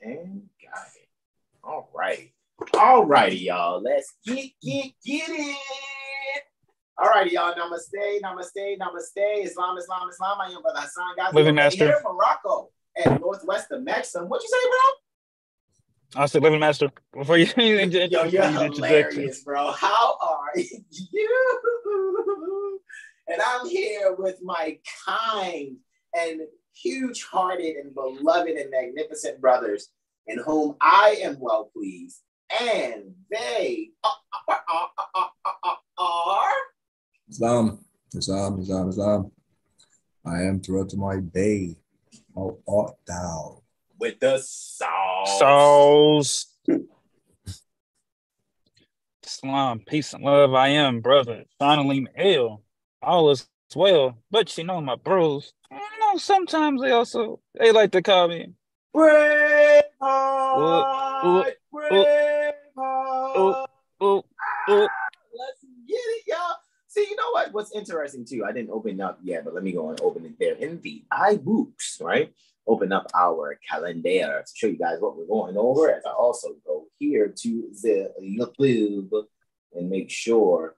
And got it. All right. All righty, y'all. Let's get it. All righty, y'all. Namaste, namaste, namaste. Islam, Islam, Islam. I am Brother Hassan Ghazi. Living Master. Here from Morocco at Northwest of Maxim. What'd you say, bro? I said Living Master. Before you Yo, you're hilarious, bro. How are you? And I'm here with my kind and huge-hearted and beloved and magnificent brothers, in whom I am well pleased, and they are Islam. I am Tarotamari Bey. How art thou? With the sauce. Islam, peace and love. I am brother. Finally, ill. All is well, but my bros. Sometimes they like to call me Braveheart. Let's get it, y'all. See, you know what? What's interesting too? I didn't open up yet, but let me go and open it there in the iBooks, right? Open up our calendar to show you guys what we're going over. As I also go here to the YouTube and make sure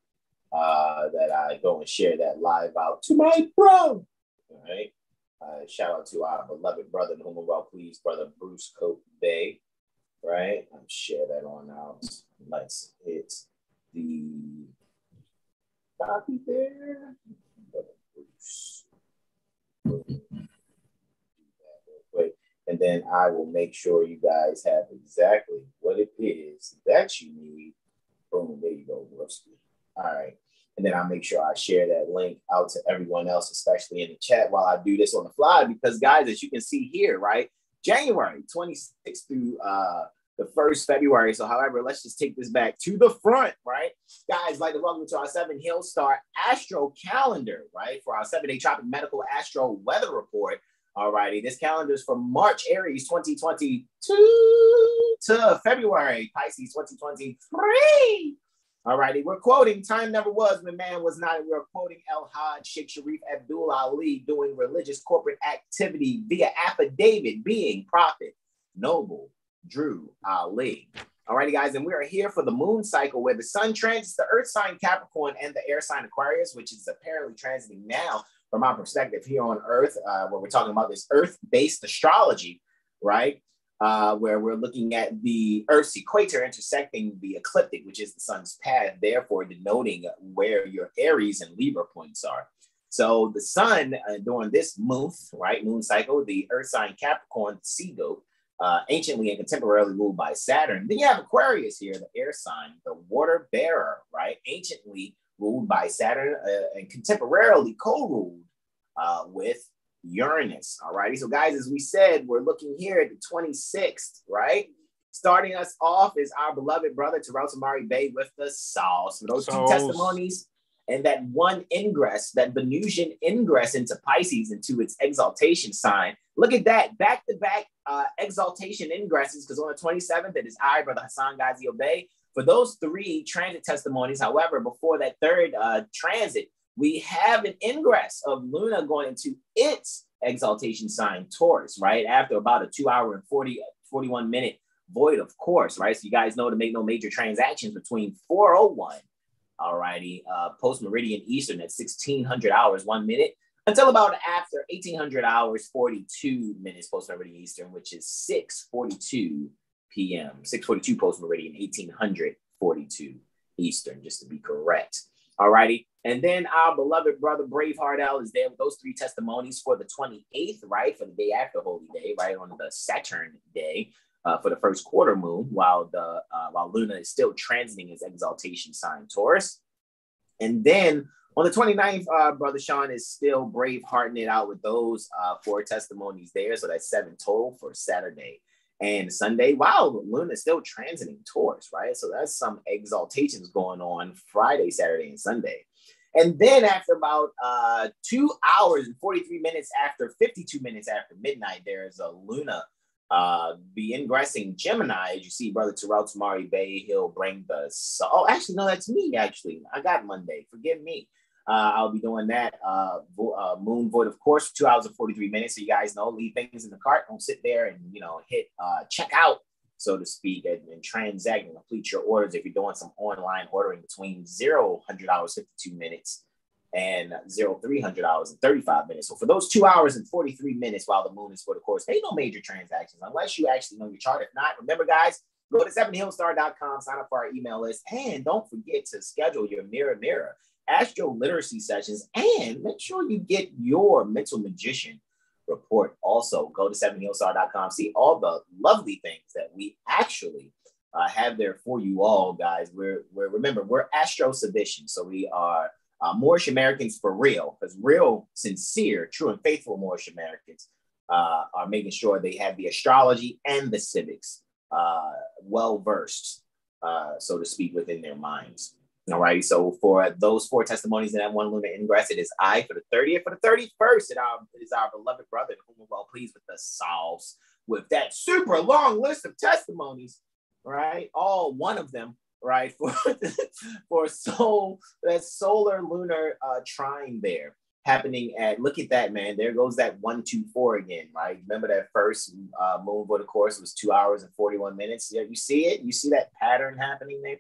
that I go and share that live out to my bro. All right. Shout out to our beloved brother, in whom we're well pleased, brother Bruce Cope Bay. Right. I'll share that on out. Let's hit the copy there. Brother Bruce. And then I will make sure you guys have exactly what it is that you need. Boom, there you go, Rusty. All right. And then I'll make sure I share that link out to everyone else, especially in the chat, while I do this on the fly. Because, guys, as you can see here, right, January 26th through the 1st February. So, however, let's just take this back to the front, right? Guys, like to welcome to our 7 Hill Star Astro Calendar, right, for our 7-day Tropic Medical Astro Weather Report. All righty, this calendar is from March Aries 2022 to February Pisces 2023. All righty, we're quoting time never was when man was not. We're quoting El Hajj Sheikh Sharif Abdul Ali doing religious corporate activity via affidavit, being Prophet Noble Drew Ali. All righty, guys, and we are here for the moon cycle where the sun transits the earth sign Capricorn and the air sign Aquarius, which is apparently transiting now from our perspective here on Earth, where we're talking about this Earth-based astrology, right? Where we're looking at the Earth's equator intersecting the ecliptic, which is the sun's path, therefore denoting where your Aries and Libra points are. So the sun during this month, right, moon cycle, the Earth sign Capricorn, the sea goat, anciently and contemporarily ruled by Saturn. Then you have Aquarius here, the air sign, the water bearer, right, anciently ruled by Saturn and contemporarily co-ruled with Uranus. All righty. So, guys, as we said, we're looking here at the 26th, right? Starting us off is our beloved brother, Tarotamari Bey, with the sauce. Those two testimonies and that one ingress, that Venusian ingress into Pisces, into its exaltation sign. Look at that. Back-to-back exaltation ingresses, because on the 27th, it is I, Brother Hassan Ghazi Obey. For those 3 transit testimonies, however, before that 3rd transit, we have an ingress of Luna going into its exaltation sign, Taurus, right? After about a 2-hour and 41-minute void, of course, right? So you guys know to make no major transactions between 4:01, all righty, post-meridian Eastern at 1600 hours, 1 minute, until about after 1800 hours, 42 minutes post-meridian Eastern, which is 6:42 p.m., 6:42 post-meridian, 1842 Eastern, just to be correct. All righty. And then our beloved brother Braveheart L is there with those 3 testimonies for the 28th, right? For the day after Holy Day, right? On the Saturn day for the first quarter moon, while Luna is still transiting his exaltation sign Taurus. And then on the 29th, Brother Sean is still Bravehearting it out with those 4 testimonies there. So that's 7 total for Saturday and Sunday. Wow, Luna is still transiting Taurus, right? So that's some exaltations going on Friday, Saturday, and Sunday. And then after about 2 hours and 43 minutes after 52 minutes after midnight, there's a Luna be ingressing Gemini. As you see, Brother Tarotamari Bey, he'll bring the... Oh, actually, no, that's me, actually. I got Monday. Forgive me. I'll be doing that. Moon Void, of course, 2 hours and 43 minutes. So you guys know, leave things in the cart. Don't sit there and, hit check out, so to speak, and transact and complete your orders if you're doing some online ordering between $0, $100, 52 minutes and $0, $300 and 35 minutes. So for those 2 hours and 43 minutes while the moon is for the course, ain't no major transactions unless you actually know your chart. If not, remember, guys, go to 7hillstar.com, sign up for our email list, and don't forget to schedule your Mirror Astro Literacy sessions, and make sure you get your Mental Magician report. Also, go to 7hillstar.com, see all the lovely things that we actually have there for you all, guys. Remember, we're Astro Sedition, so we are Moorish Americans for real, because real, sincere, true, and faithful Moorish Americans are making sure they have the astrology and the civics well versed, so to speak, within their minds. All right. So for those 4 testimonies in that one lunar ingress, it is I for the 30th. For the 31st, it is our beloved brother, whom we're well pleased with the sauce, with that super long list of testimonies, right? All one of them, right? For that solar lunar trine there happening at, look at that, man. There goes that 124 again, right? Remember that first moon for the course was 2 hours and 41 minutes. Yeah, you see it? You see that pattern happening there?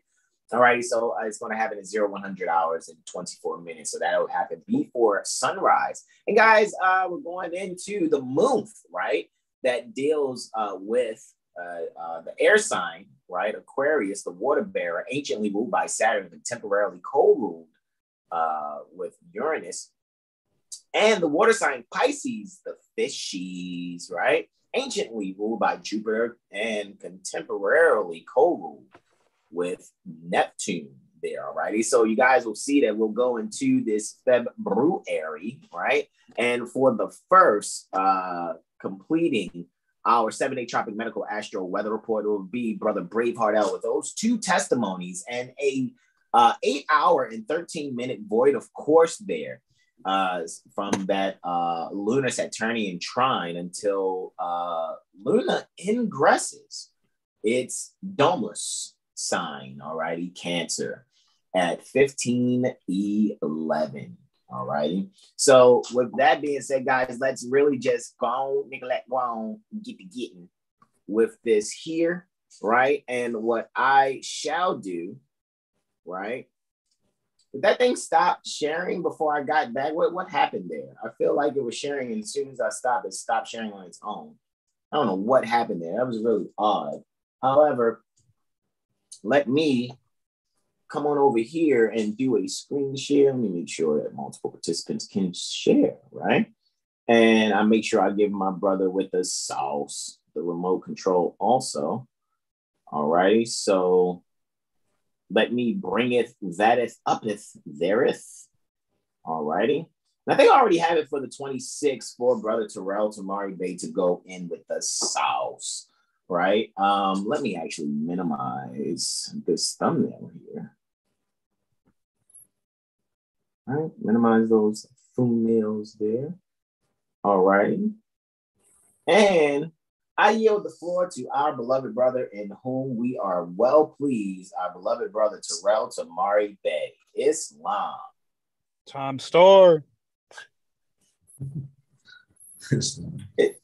All righty, so it's going to happen at 100 hours and 24 minutes. So that'll happen before sunrise. And guys, we're going into the month, right? That deals with the air sign, right? Aquarius, the water bearer, anciently ruled by Saturn, and temporarily co-ruled with Uranus. And the water sign Pisces, the fishies, right? Anciently ruled by Jupiter and contemporarily co-ruled with Neptune there, alrighty. So you guys will see that we'll go into this February, right? And for the first completing our 7-day tropic medical astro weather report, it will be Brother Braveheart L with those 2 testimonies and a 8-hour and 13-minute void, of course, there from that lunar Saturnian trine until Luna ingresses its domeless sign, alrighty, Cancer, at 15:11. Alrighty. So with that being said, guys, let's really just go on, Nicolette, go on, get to getting with this here, right? And what I shall do, right? Did that thing stop sharing before I got back? What happened there? I feel like it was sharing, and as soon as I stopped, it stopped sharing on its own. I don't know what happened there. That was really odd. However, let me come on over here and do a screen share. Let me make sure that multiple participants can share, right? And I make sure I give my brother with the sauce the remote control also. All righty. So let me bringeth, thateth, uppeth, thereth. All righty. And I think I already have it for the 26th for Brother Terrell Tamari Bay to go in with the sauce. Right. Let me actually minimize this thumbnail here. All right, minimize those thumbnails there. All right. And I yield the floor to our beloved brother, in whom we are well pleased, our beloved brother Terrell Tamari Bay, Islam. Time Star. It's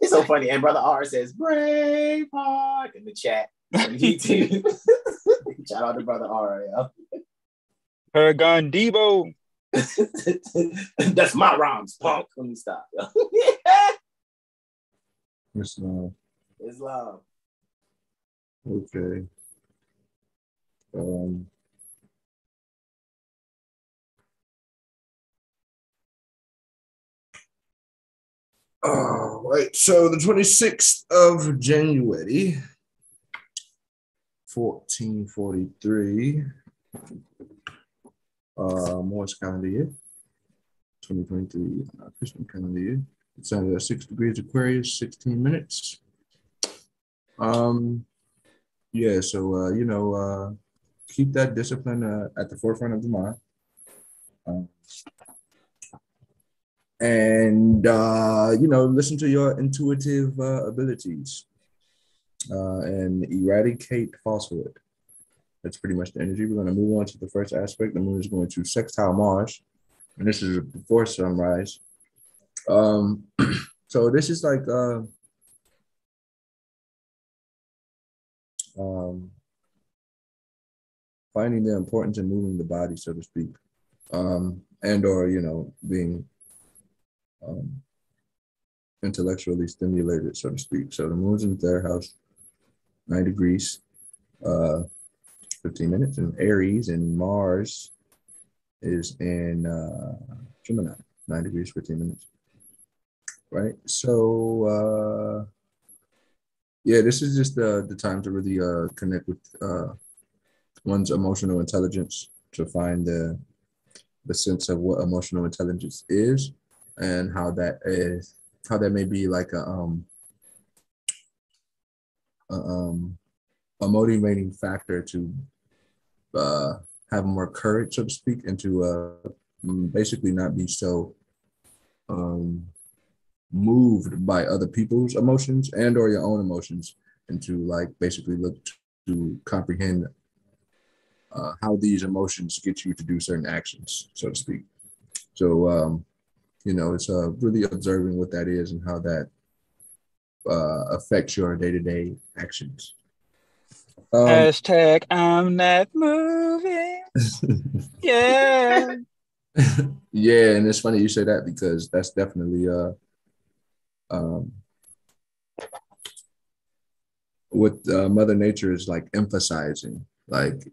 so funny. And Brother R says, Braveheart in the chat. YouTube. Shout out to Brother R. Paragon Debo. That's my rhymes, punk. Let me stop. Islam. Islam. Okay. All right, so the 26th of January, 1443, Morse calendar year, 2023, Christian calendar year. It's at 6 degrees Aquarius, 16 minutes. Yeah, so, keep that discipline at the forefront of the mind. And listen to your intuitive abilities and eradicate falsehood. That's pretty much the energy. We're going to move on to the first aspect. The moon is going to sextile Mars And this is before sunrise. So this is like finding the importance in moving the body, so to speak, and or being intellectually stimulated, so to speak. So the moon's in the third house, 9 degrees, 15 minutes, and Aries, and Mars is in Gemini, 9 degrees, 15 minutes. Right. So yeah, this is just the time to really connect with one's emotional intelligence, to find the sense of what emotional intelligence is, and how that may be like a motivating factor to have more courage, so to speak, and to basically not be so moved by other people's emotions and or your own emotions, and to like basically look to comprehend how these emotions get you to do certain actions, so to speak. So it's really observing what that is and how that affects your day-to-day actions. Hashtag I'm not moving. Yeah. Yeah, and it's funny you say that, because that's definitely what Mother Nature is like emphasizing. Like,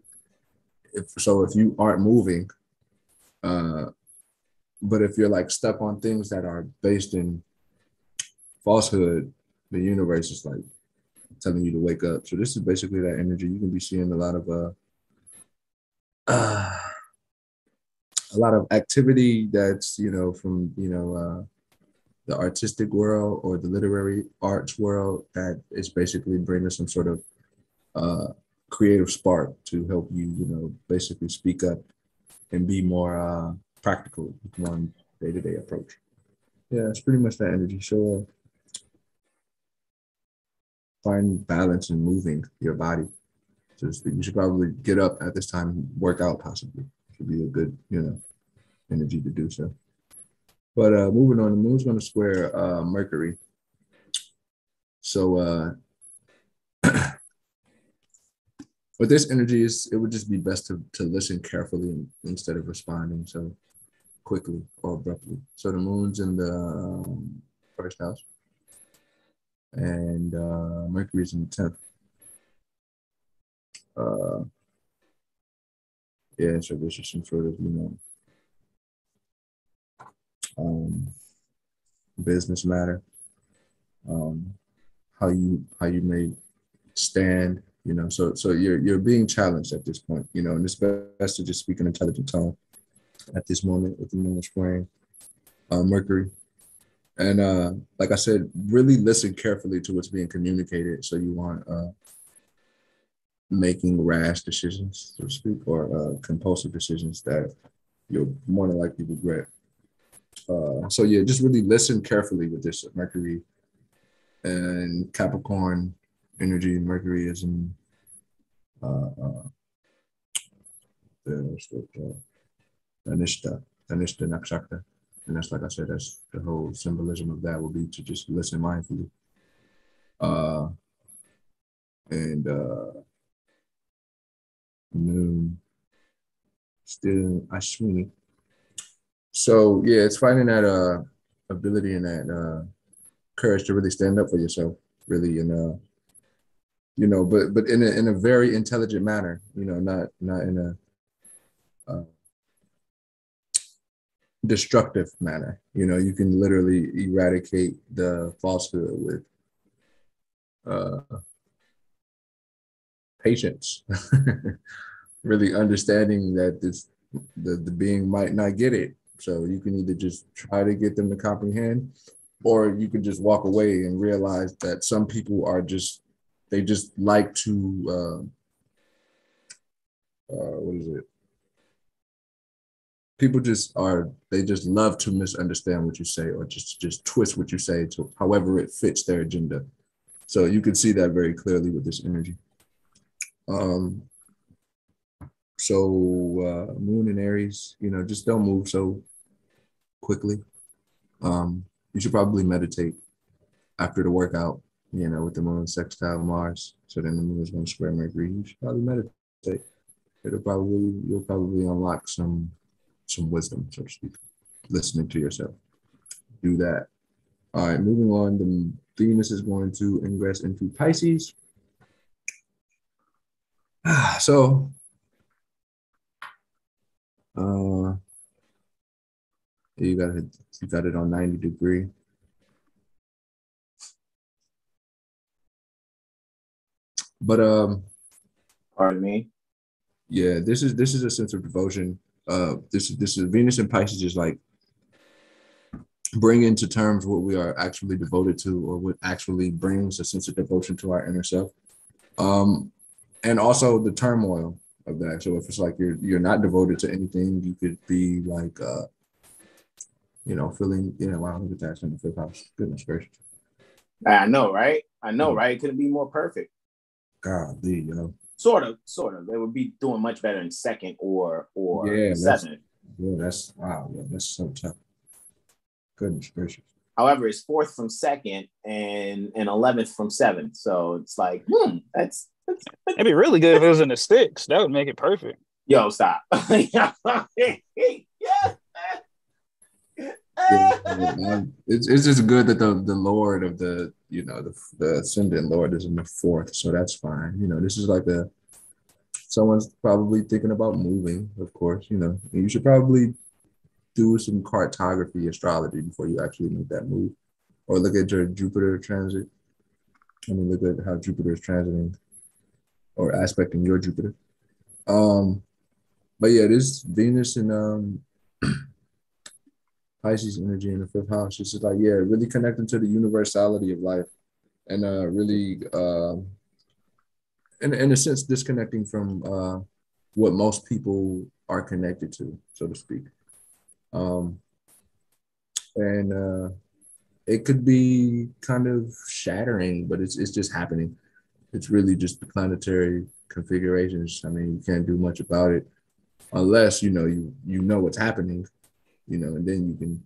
if you aren't moving, but if you're like stuck on things that are based in falsehood, the universe is like telling you to wake up. So this is basically that energy. You can be seeing a lot of activity that's from the artistic world or the literary arts world, that is basically bringing some sort of creative spark to help you basically speak up and be more practical with one day-to-day approach. Yeah, it's pretty much that energy. So find balance in moving your body. So you should probably get up at this time, work out possibly. Should be a good, energy to do so. But moving on, the moon's going to square Mercury. So with this energy, it would just be best to listen carefully instead of responding so quickly or abruptly. So the moon's in the first house, and Mercury's in the 10th. Yeah, so this is some sort of business matter, how you may stand, so you're being challenged at this point, and it's best to just speak an intelligent tone at this moment with the moon squaring Mercury. And like I said, really listen carefully to what's being communicated, so you want making rash decisions, so to speak, or compulsive decisions that you'll more than likely regret. So yeah, just really listen carefully with this Mercury and Capricorn energy. Mercury is in the Dhanishta Nakshatra. And that's, like I said, that's the whole symbolism of that will be to just listen mindfully. And Moon still Ashwini. So yeah, it's finding that ability and that courage to really stand up for yourself, really, and but in a very intelligent manner, not in a destructive manner. You can literally eradicate the falsehood with patience. Really understanding that the being might not get it. So you can either just try to get them to comprehend, or you can just walk away and realize that some people are they just like to what is it? People they just love to misunderstand what you say, or just twist what you say to however it fits their agenda. So you can see that very clearly with this energy. So Moon in Aries, just don't move so quickly. You should probably meditate after the workout, with the moon sextile Mars. So then the moon is going to square Mercury. You should probably meditate. You'll probably unlock some wisdom, so to speak, listening to yourself. Do that. All right, moving on. The Venus is going to ingress into Pisces. So, you got it on 90 degree. But pardon me. Yeah, this is a sense of devotion. This is Venus and Pisces is like bring into terms what we are actually devoted to, or what actually brings a sense of devotion to our inner self. And also the turmoil of that. So if it's like you're not devoted to anything, you could be like feeling, wow, look at that in the fifth house. Goodness gracious. I know, right? Right? Couldn't be more perfect. Golly, Sort of. They would be doing much better in second or seventh. That's wow. Yeah, that's so tough. Goodness gracious. However, it's fourth from second and 11th from seventh. So it's like, that's it'd be really good if it was in the sticks. That would make it perfect. Yo, stop. Yeah, it's just good that the Lord of the ascendant Lord is in the fourth, so that's fine. This is like someone's probably thinking about moving, of course. You should probably do some cartography astrology before you actually make that move, or look at your Jupiter transit. Look at how Jupiter is transiting or aspecting your Jupiter. But yeah, this Venus and Pisces energy in the fifth house. This is like, really connecting to the universality of life, and really, in a sense, disconnecting from what most people are connected to, so to speak. And it could be kind of shattering, but it's just happening. It's really just the planetary configurations. You can't do much about it unless you know what's happening. And then you can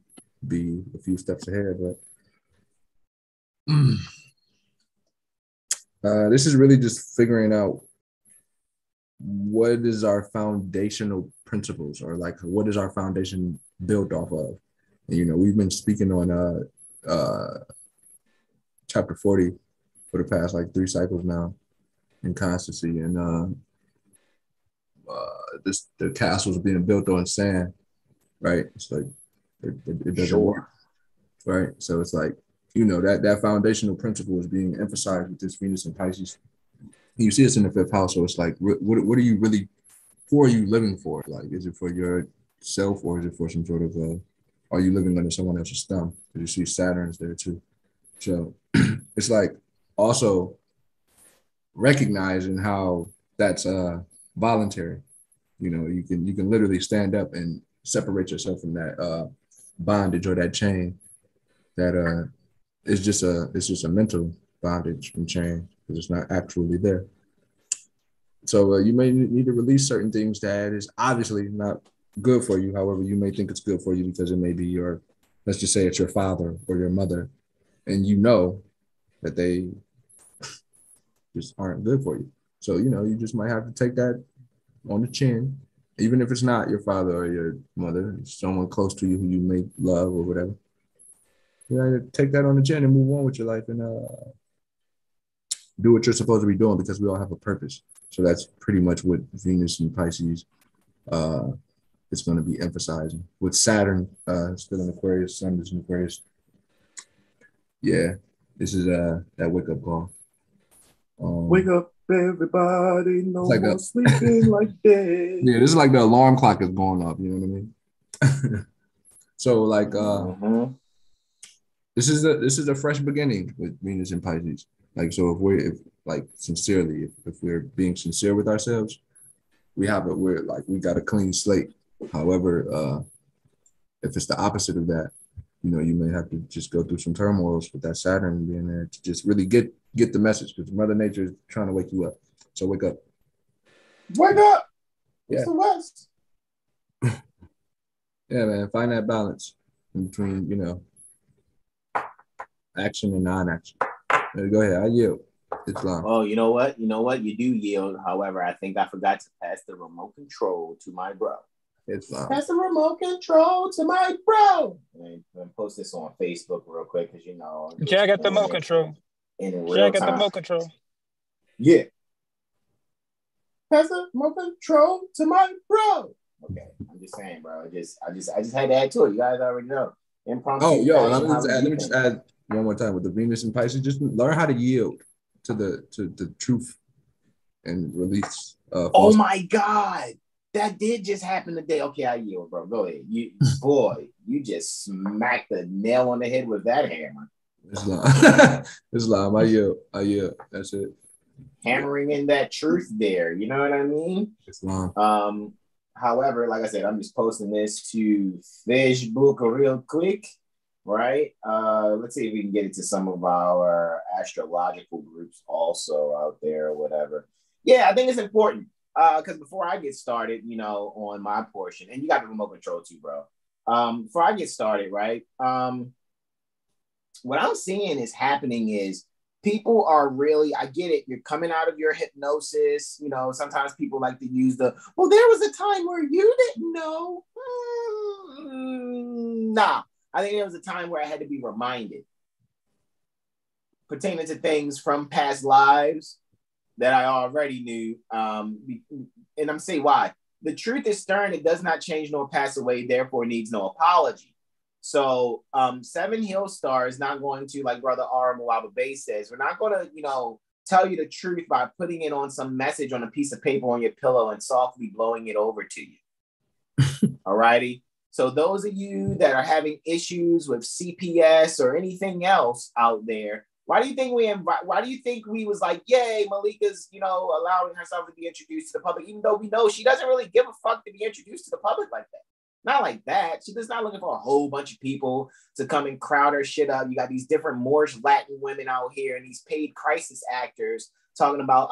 be a few steps ahead. But this is really just figuring out what is our foundational principles, or like what is our foundation built off of. And, we've been speaking on chapter 40 for the past like 3 cycles now in constancy, and the castle's being built on sand, right? It's like it doesn't work, right? So it's like, that foundational principle is being emphasized with this Venus and Pisces. You see it's in the fifth house, so it's like, what are you really, who are you living for? Like, is it for yourself, or is it for some sort of are you living under someone else's thumb? Because you see Saturn's there too. So it's like also recognizing how that's voluntary. You can literally stand up and separate yourself from that bondage or that chain that it's just a mental bondage and chain, because it's not actually there. So you may need to release certain things that is obviously not good for you. However, you may think it's good for you because it may be let's just say it's your father or your mother, and that they just aren't good for you. So, you just might have to take that on the chin, even if it's not your father or your mother, it's someone close to you who you may love or whatever. Take that on the chin and move on with your life, and do what you're supposed to be doing, because we all have a purpose. So that's pretty much what Venus and Pisces is going to be emphasizing. With Saturn still in Aquarius, Sun is in Aquarius. Yeah, this is that wake-up call. Wake up, everybody, no more sleeping like this. Yeah, this is like the alarm clock is going off, you know what I mean? So like this is a fresh beginning with Venus and Pisces. Like, so if we're being sincere with ourselves, we got a clean slate. However, if it's the opposite of that, you may have to just go through some turmoils with that Saturn being there to just really get the message, because Mother Nature is trying to wake you up. So wake up. Wake up. It's Yeah. the West. Yeah, man. Find that balance. between, action and non-action. Go ahead. I yield. Islam. Oh, you know what? You do yield. However, I think I forgot to pass the remote control to my bro. Islam. Pass the remote control to my bro. I'm gonna post this on Facebook real quick because Jack got the remote control. Jack got the remote control. Yeah. Pass the remote control to my bro. Okay, I'm just saying, bro. I just had to add to it. You guys already know. Impromptu. Oh, yo, let me just add one more time with the Venus and Pisces. Just learn how to yield to the truth and release. Oh my God, that did just happen today. Okay, I yield, bro. Go ahead. You just smacked the nail on the head with that hammer. Islam. I yield. That's it. Hammering in that truth there. You know what I mean? Islam. However, like I said, I'm just posting this to Facebook real quick, right? Let's see if we can get it to some of our astrological groups also out there or whatever. Yeah, I think it's important because before I get started, on my portion, and you got the remote control too, bro. Before I get started, right? What I'm seeing is happening is people are really, I get it. You're coming out of your hypnosis. Sometimes people like to use there was a time where you didn't know. Nah, I think there was a time where I had to be reminded pertaining to things from past lives that I already knew. And I'm saying why. The truth is stern. It does not change nor pass away, therefore needs no apology. So 7 Hill Star is not going to, like Brother R. Muaba Bay says, we're not going to, tell you the truth by putting it on some message on a piece of paper on your pillow and softly blowing it over to you. All righty. So those of you that are having issues with CPS or anything else out there, why do you think we was like, yay, Malika's, allowing herself to be introduced to the public, even though we know she doesn't really give a fuck to be introduced to the public like that. Not like that. She's not looking for a whole bunch of people to come and crowd her shit up. You got these different Moorish Latin women out here and these paid crisis actors talking about,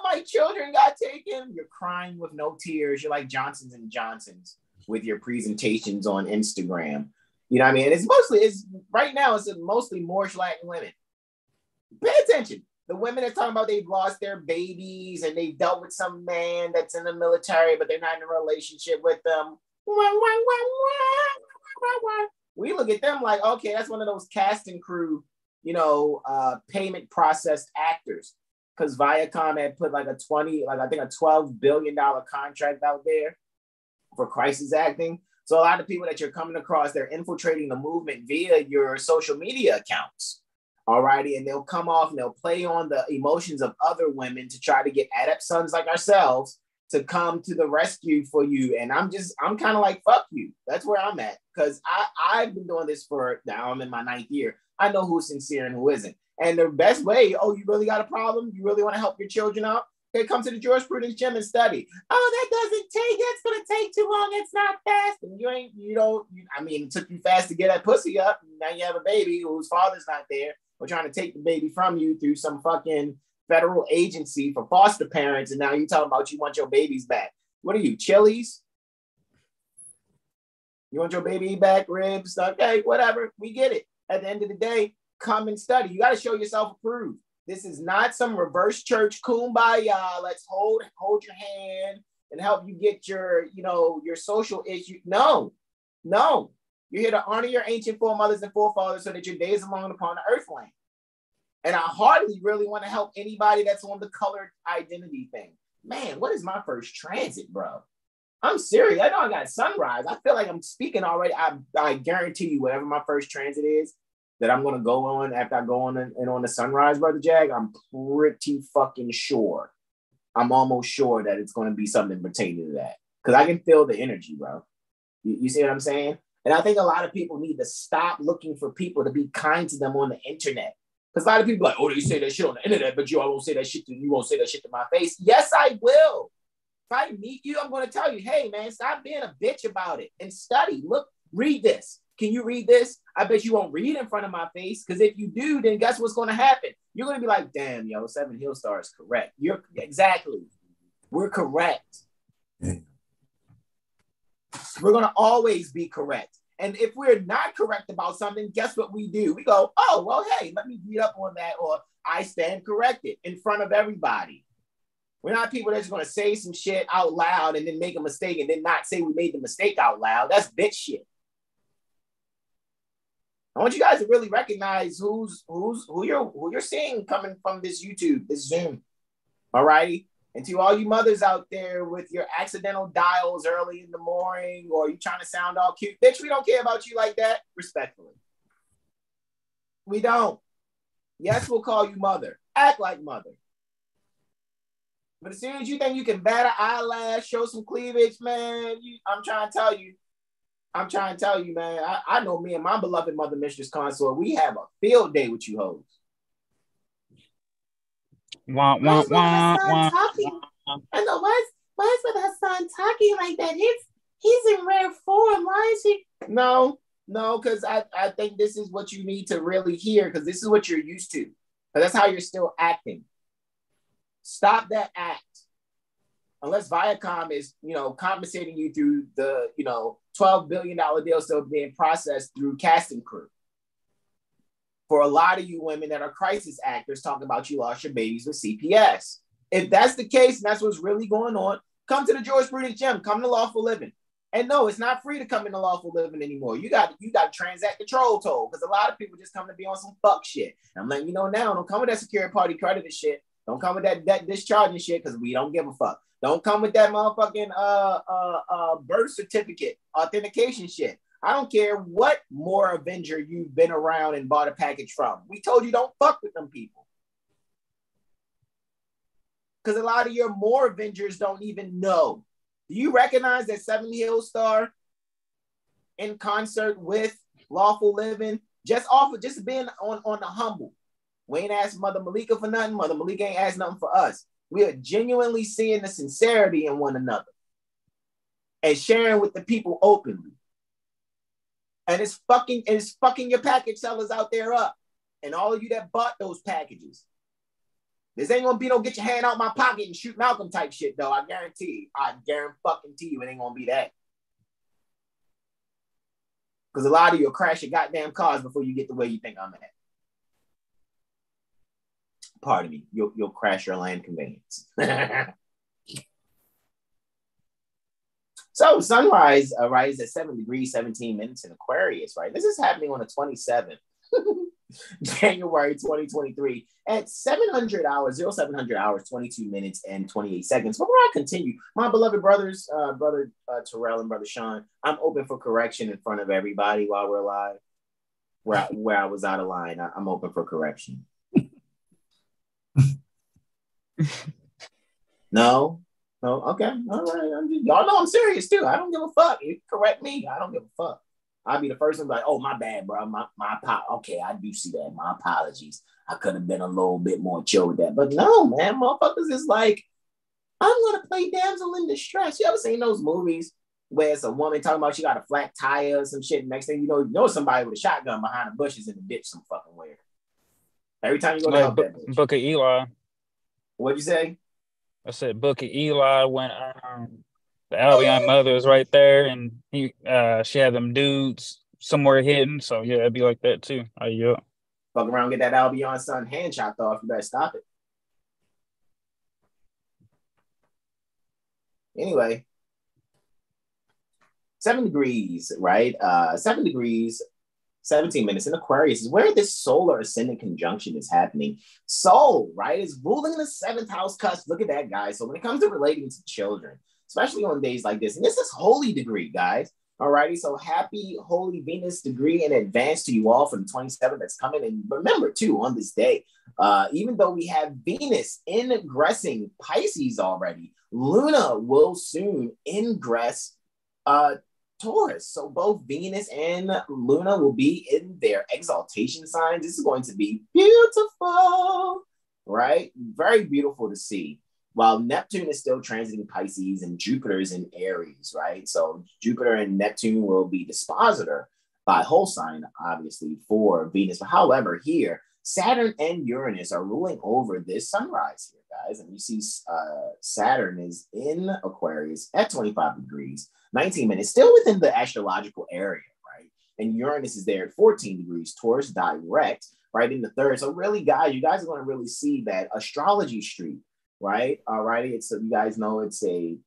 my children got taken. You're crying with no tears. You're like Johnsons and Johnsons with your presentations on Instagram. You know what I mean? And it's mostly Moorish Latin women. Pay attention. The women are talking about they've lost their babies and they've dealt with some man that's in the military, but they're not in a relationship with them. We look at them like, okay, that's one of those cast and crew, payment processed actors. Because Viacom had put I think a $12 billion contract out there for crisis acting. So a lot of people that you're coming across, they're infiltrating the movement via your social media accounts. Alrighty, and they'll come off and they'll play on the emotions of other women to try to get adept sons like ourselves to come to the rescue for you. And I'm kind of like, fuck you. That's where I'm at. Because I've been doing this now I'm in my 9th year. I know who's sincere and who isn't. And the best way, you really got a problem? You really want to help your children out? Okay, come to the jurisprudence gym and study. That doesn't take, it's going to take too long. It's not fast. And it took you fast to get that pussy up. Now you have a baby whose father's not there. We're trying to take the baby from you through some fucking federal agency for foster parents, and now you talking about you want your babies back. What are you, Chili's? You want your baby back, ribs? Okay, whatever. We get it. At the end of the day, come and study. You got to show yourself approved. This is not some reverse church kumbaya. Let's hold your hand and help you get your social issue. No. You're here to honor your ancient foremothers and forefathers so that your days are long upon the earth land. And I hardly really want to help anybody that's on the colored identity thing. Man, what is my first transit, bro? I'm serious. I know I got sunrise. I feel like I'm speaking already. I guarantee you, whatever my first transit is that I'm going to go on after I go on and on the sunrise, Brother Jag, I'm pretty fucking sure. I'm almost sure that it's going to be something pertaining to that. Because I can feel the energy, bro. You see what I'm saying? And I think a lot of people need to stop looking for people to be kind to them on the internet. Because a lot of people are like, they say that shit on the internet, but you won't say that shit to my face. Yes, I will. If I meet you, I'm going to tell you, hey, man, stop being a bitch about it and study. Look, read this. Can you read this? I bet you won't read in front of my face, because if you do, then guess what's going to happen? You're going to be like, damn, 7 Hill Star is correct. Exactly. We're correct. We're going to always be correct. And if we're not correct about something, guess what we do? We go, oh, well, hey, let me read up on that, or I stand corrected in front of everybody. We're not people that's going to say some shit out loud and then make a mistake and then not say we made the mistake out loud. That's bitch shit. I want you guys to really recognize who you're seeing coming from this YouTube, this Zoom. All righty. And to all you mothers out there with your accidental dials early in the morning, or you trying to sound all cute, bitch, we don't care about you like that. Respectfully, we don't. Yes, we'll call you mother. Act like mother. But as soon as you think you can bat an eyelash, show some cleavage, man, I'm trying to tell you, man. I know me and my beloved mother, Mistress Consort, we have a field day with you hoes. Wah, wah, wah, wah. I know, why is with Hassan talking like that? He's in rare form. Why is he? No, because I think this is what you need to really hear, because this is what you're used to. Because that's how you're still acting. Stop that act. Unless Viacom is, compensating you through the, $12 billion deal still being processed through casting crew. For a lot of you women that are crisis actors talking about you lost your babies with CPS. If that's the case and that's what's really going on, come to the George Prudence Gym. Come to Lawful Living. And no, it's not free to come into Lawful Living anymore. You got to transact the troll toll, because a lot of people just come to be on some fuck shit. And I'm letting you know now, don't come with that security party creditor shit. Don't come with that discharging shit, because we don't give a fuck. Don't come with that motherfucking birth certificate authentication shit. I don't care what more Avenger you've been around and bought a package from. We told you don't fuck with them people. Because a lot of your more Avengers don't even know. Do you recognize that Seven Hills Star in concert with Lawful Living, just being on the humble? We ain't asked Mother Malika for nothing. Mother Malika ain't asked nothing for us. We are genuinely seeing the sincerity in one another and sharing with the people openly. And it's fucking your package sellers out there up. And all of you that bought those packages. This ain't gonna be no get your hand out my pocket and shoot Malcolm type shit, though. I guarantee you it ain't gonna be that. Because a lot of you'll crash your goddamn cars before you get the way you think I'm at. Pardon me, you'll crash your land conveyance. So sunrise rises at 7 degrees, 17 minutes in Aquarius, right? This is happening on the 27th, January 2023 at 700 hours, 0700 hours, 22 minutes and 28 seconds. Before I continue, my beloved brothers, brother Terrell and brother Sean, I'm open for correction in front of everybody while we're live. Where I was out of line, I'm open for correction. No, okay, all right. Y'all know I'm serious too. I don't give a fuck. You correct me, I don't give a fuck. I'll be the first one to be like, oh, my bad, bro. My okay, I do see that. My apologies. I could have been a little bit more chill with that. But no, man, motherfuckers is like, I'm gonna play damsel in distress. You ever seen those movies where it's a woman talking about she got a flat tire or some shit? Next thing you know somebody with a shotgun behind the bushes in the ditch some fucking where. Every time you go to help that bitch. Book of Eli. What'd you say? I said Book of Eli when the Albion mother is right there, and she had them dudes somewhere hidden. So yeah, it'd be like that too. Yeah. Fuck around, get that Albion son hand chopped off. You better stop it. Anyway, 7 degrees, right? 7 degrees, 17 minutes in Aquarius is where this solar ascendant conjunction is happening. Sol, right, is ruling in the 7th house cusp. Look at that, guys. So when it comes to relating to children, especially on days like this, and this is holy degree, guys. Alrighty, so happy holy Venus degree in advance to you all for the 27th that's coming. And remember too, on this day, even though we have Venus ingressing Pisces already, Luna will soon ingress Taurus. So both Venus and Luna will be in their exaltation signs. This is going to be beautiful, right? Very beautiful to see. While Neptune is still transiting Pisces and Jupiter is in Aries, right? So Jupiter and Neptune will be dispositor by whole sign, obviously, for Venus. But however, here, Saturn and Uranus are ruling over this sunrise here, guys. And you see Saturn is in Aquarius at 25 degrees, 19 minutes, still within the astrological area, right? and Uranus is there at 14 degrees, Taurus direct, right in the third. So really, guys, you guys are going to really see that Astrology Street, right? All right. It's you guys know it's a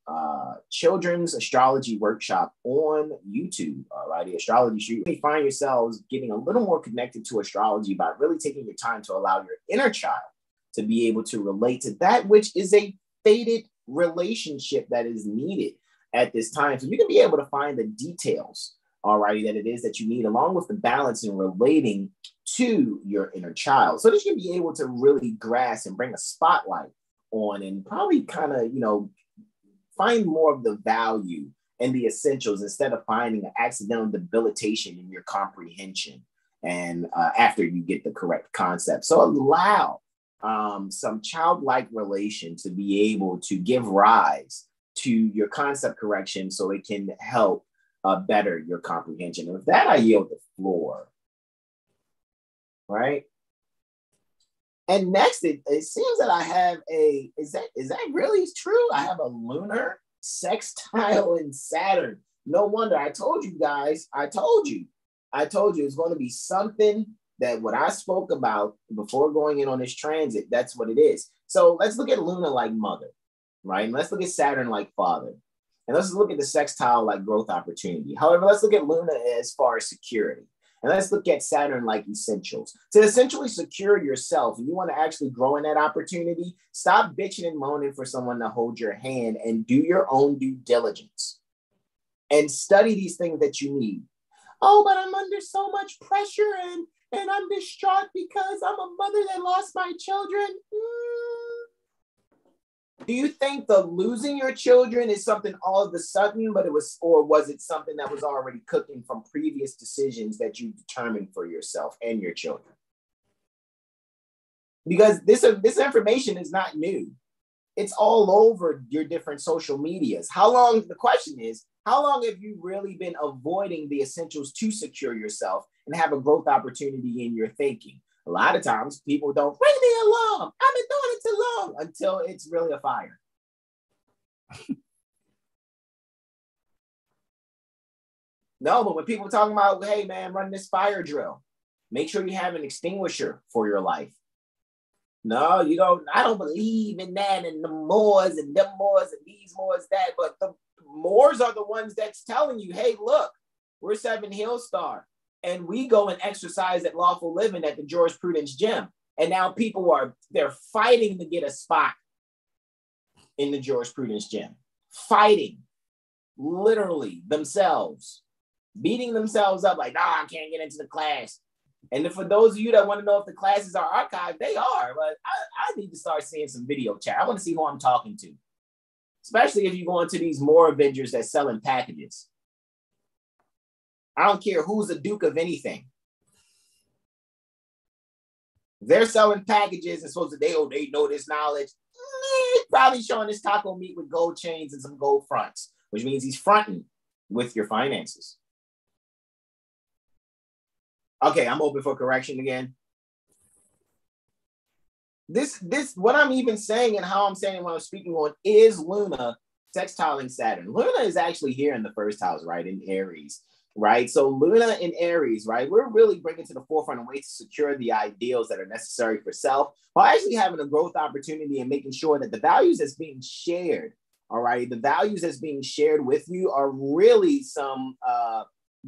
children's astrology workshop on YouTube. All righty. Astrology Street. You may find yourselves getting a little more connected to astrology by really taking your time to allow your inner child to be able to relate to that which is a fated relationship that is needed at this time. So you can be able to find the details, alrighty, that it is that you need, along with the balance in relating to your inner child. So that you can be able to really grasp and bring a spotlight on and probably kind of, you know, find more of the value and the essentials instead of finding an accidental debilitation in your comprehension and after you get the correct concept. So allow some childlike relation to be able to give rise to your concept correction so it can help better your comprehension. And with that, I yield the floor. Right? And next, it seems that I have is that really true? I have a lunar sextile in Saturn. No wonder. I told you guys, I told you it's going to be something that what I spoke about before going in on this transit, that's what it is. So let's look at Luna like mother, right? And let's look at Saturn like father. And let's look at the sextile like growth opportunity. However, let's look at Luna as far as security. And let's look at Saturn like essentials. To essentially secure yourself, and you want to actually grow in that opportunity, stop bitching and moaning for someone to hold your hand and do your own due diligence. And study these things that you need. Oh, but I'm under so much pressure and I'm distraught because I'm a mother that lost my children. Do you think the losing your children is something all of a sudden, or was it something that was already cooking from previous decisions that you determined for yourself and your children? Because this information is not new. It's all over your different social medias. The question is, how long have you really been avoiding the essentials to secure yourself and have a growth opportunity in your thinking? A lot of times people don't ring the alarm. I've been doing it too long until it's really a fire. No, but when people are talking about, hey man, run this fire drill, make sure you have an extinguisher for your life. No, you don't. I don't believe in that and the Moors and them Moors and these Moors that, but the Moors are the ones that's telling you, hey, look, we're Seven Hill Star. And we go and exercise at Lawful Living at the Jurisprudence Gym. And now they're fighting to get a spot in the Jurisprudence Gym. Fighting, literally, themselves. Beating themselves up like, I can't get into the class. And for those of you that want to know if the classes are archived, they are. But I need to start seeing some video chat. I want to see who I'm talking to. Especially if you go into these Moor Avengers that selling packages. I don't care who's the Duke of anything. They're selling packages and supposed to they know this knowledge. Probably showing this taco meat with gold chains and some gold fronts, which means he's fronting with your finances. Okay, I'm open for correction again. This what I'm even saying and how I'm saying what I'm speaking on is Luna sextiling Saturn. Luna is actually here in the first house, right, in Aries. Right. So Luna in Aries, right, we're really bringing to the forefront a way to secure the ideals that are necessary for self while actually having a growth opportunity and making sure that the values that's being shared, all right, the values that's being shared with you are really some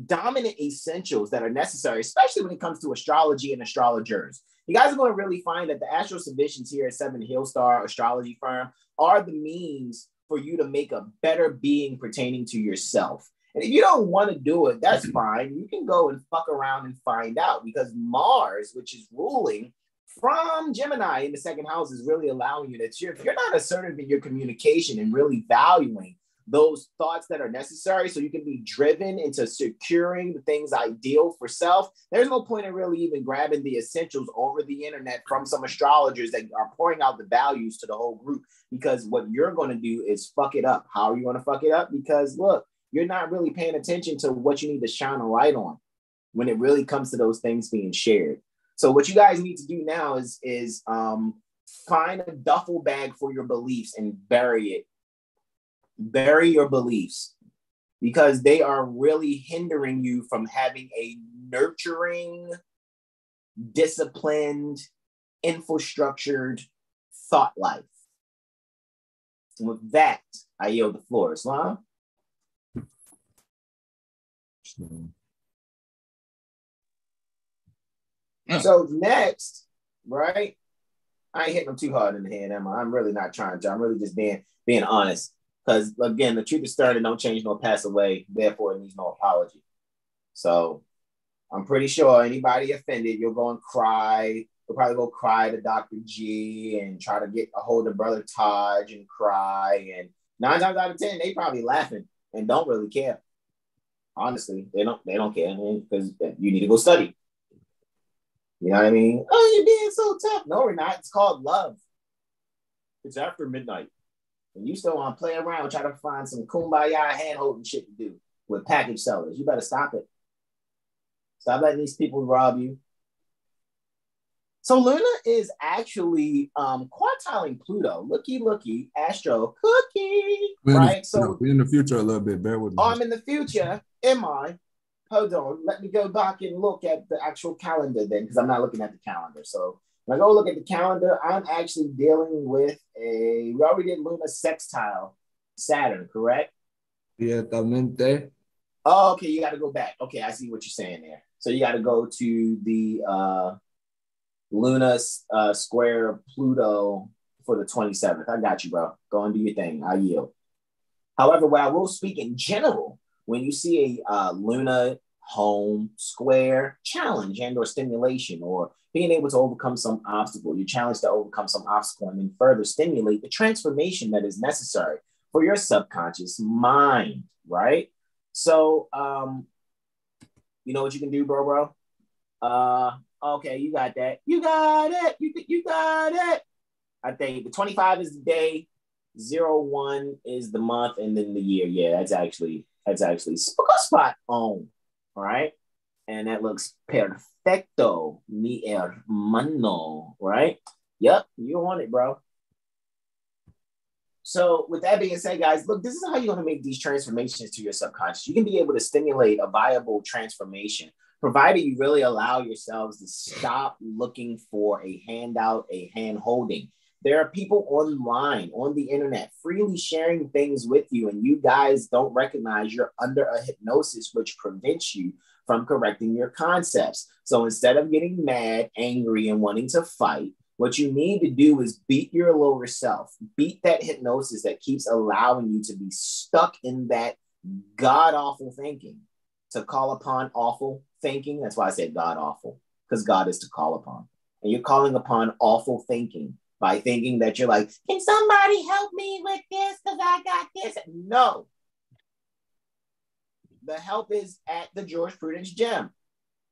dominant essentials that are necessary, especially when it comes to astrology and astrologers. You guys are going to really find that the astral submissions here at Seven Hill Star Astrology Firm are the means for you to make a better being pertaining to yourself. And if you don't want to do it, that's fine. You can go and fuck around and find out, because Mars, which is ruling from Gemini in the second house, is really allowing you that if you're not assertive in your communication and really valuing those thoughts that are necessary so you can be driven into securing the things ideal for self, there's no point in really even grabbing the essentials over the internet from some astrologers that are pouring out the values to the whole group, because what you're going to do is fuck it up. How are you going to fuck it up? Because look, you're not really paying attention to what you need to shine a light on when it really comes to those things being shared. So what you guys need to do now is find a duffel bag for your beliefs and bury it. Bury your beliefs. because they are really hindering you from having a nurturing, disciplined, infrastructured thought life. And with that, I yield the floor. Islam? So next, right? I ain't hitting them too hard in the head, Emma. I'm really not trying to. I'm really just being honest. Because again, the truth is stern and don't change nor pass away. Therefore, it needs no apology. So I'm pretty sure anybody offended, you'll go and cry. You'll probably go cry to Dr. G and try to get a hold of Brother Taj and cry. And 9 times out of 10, they probably laughing and don't really care. Honestly, they don't care because you need to go study. You know what I mean? Oh, you're being so tough. No, we're not. It's called love. It's after midnight. And you still want to play around, try to find some kumbaya hand-holding shit to do with package sellers. You better stop it. Stop letting these people rob you. So Luna is actually quartiling Pluto. Looky, Astro Cookie. Right? So we're in the future a little bit. Bear with me. I'm in the future. Am I? Hold on. Let me go back and look at the actual calendar then, because I'm not looking at the calendar. So when I go look at the calendar, I'm actually dealing with we already did Luna sextile Saturn, correct? Directamente. Oh, okay. You got to go back. Okay, I see what you're saying there. So you got to go to the Luna square Pluto for the 27th. I got you, bro. Go and do your thing. I yield. However, what I will speak in general, when you see a Luna home square challenge and or stimulation or being able to overcome some obstacle, you're challenged to overcome some obstacle and then further stimulate the transformation that is necessary for your subconscious mind, right? So, you know what you can do, bro? Okay, you got that. You got it. You got it. I think the 25 is the day, 01 is the month, and then the year. Yeah, that's actually spot on. All right. And that looks perfecto, mi hermano. Right? Yep, you want it, bro. So with that being said, guys, look, this is how you're going to make these transformations to your subconscious. You can be able to stimulate a viable transformation, provided you really allow yourselves to stop looking for a handout, a hand holding. There are people online, on the internet, freely sharing things with you, and you guys don't recognize you're under a hypnosis, which prevents you from correcting your concepts. So instead of getting mad, angry, and wanting to fight, what you need to do is beat your lower self, beat that hypnosis that keeps allowing you to be stuck in that god-awful thinking, to call upon awful thinking. That's why I said god-awful, because God is to call upon. And you're calling upon awful thinking by thinking that you're like, can somebody help me with this because I got this? No. The help is at the Jurisprudence Gym.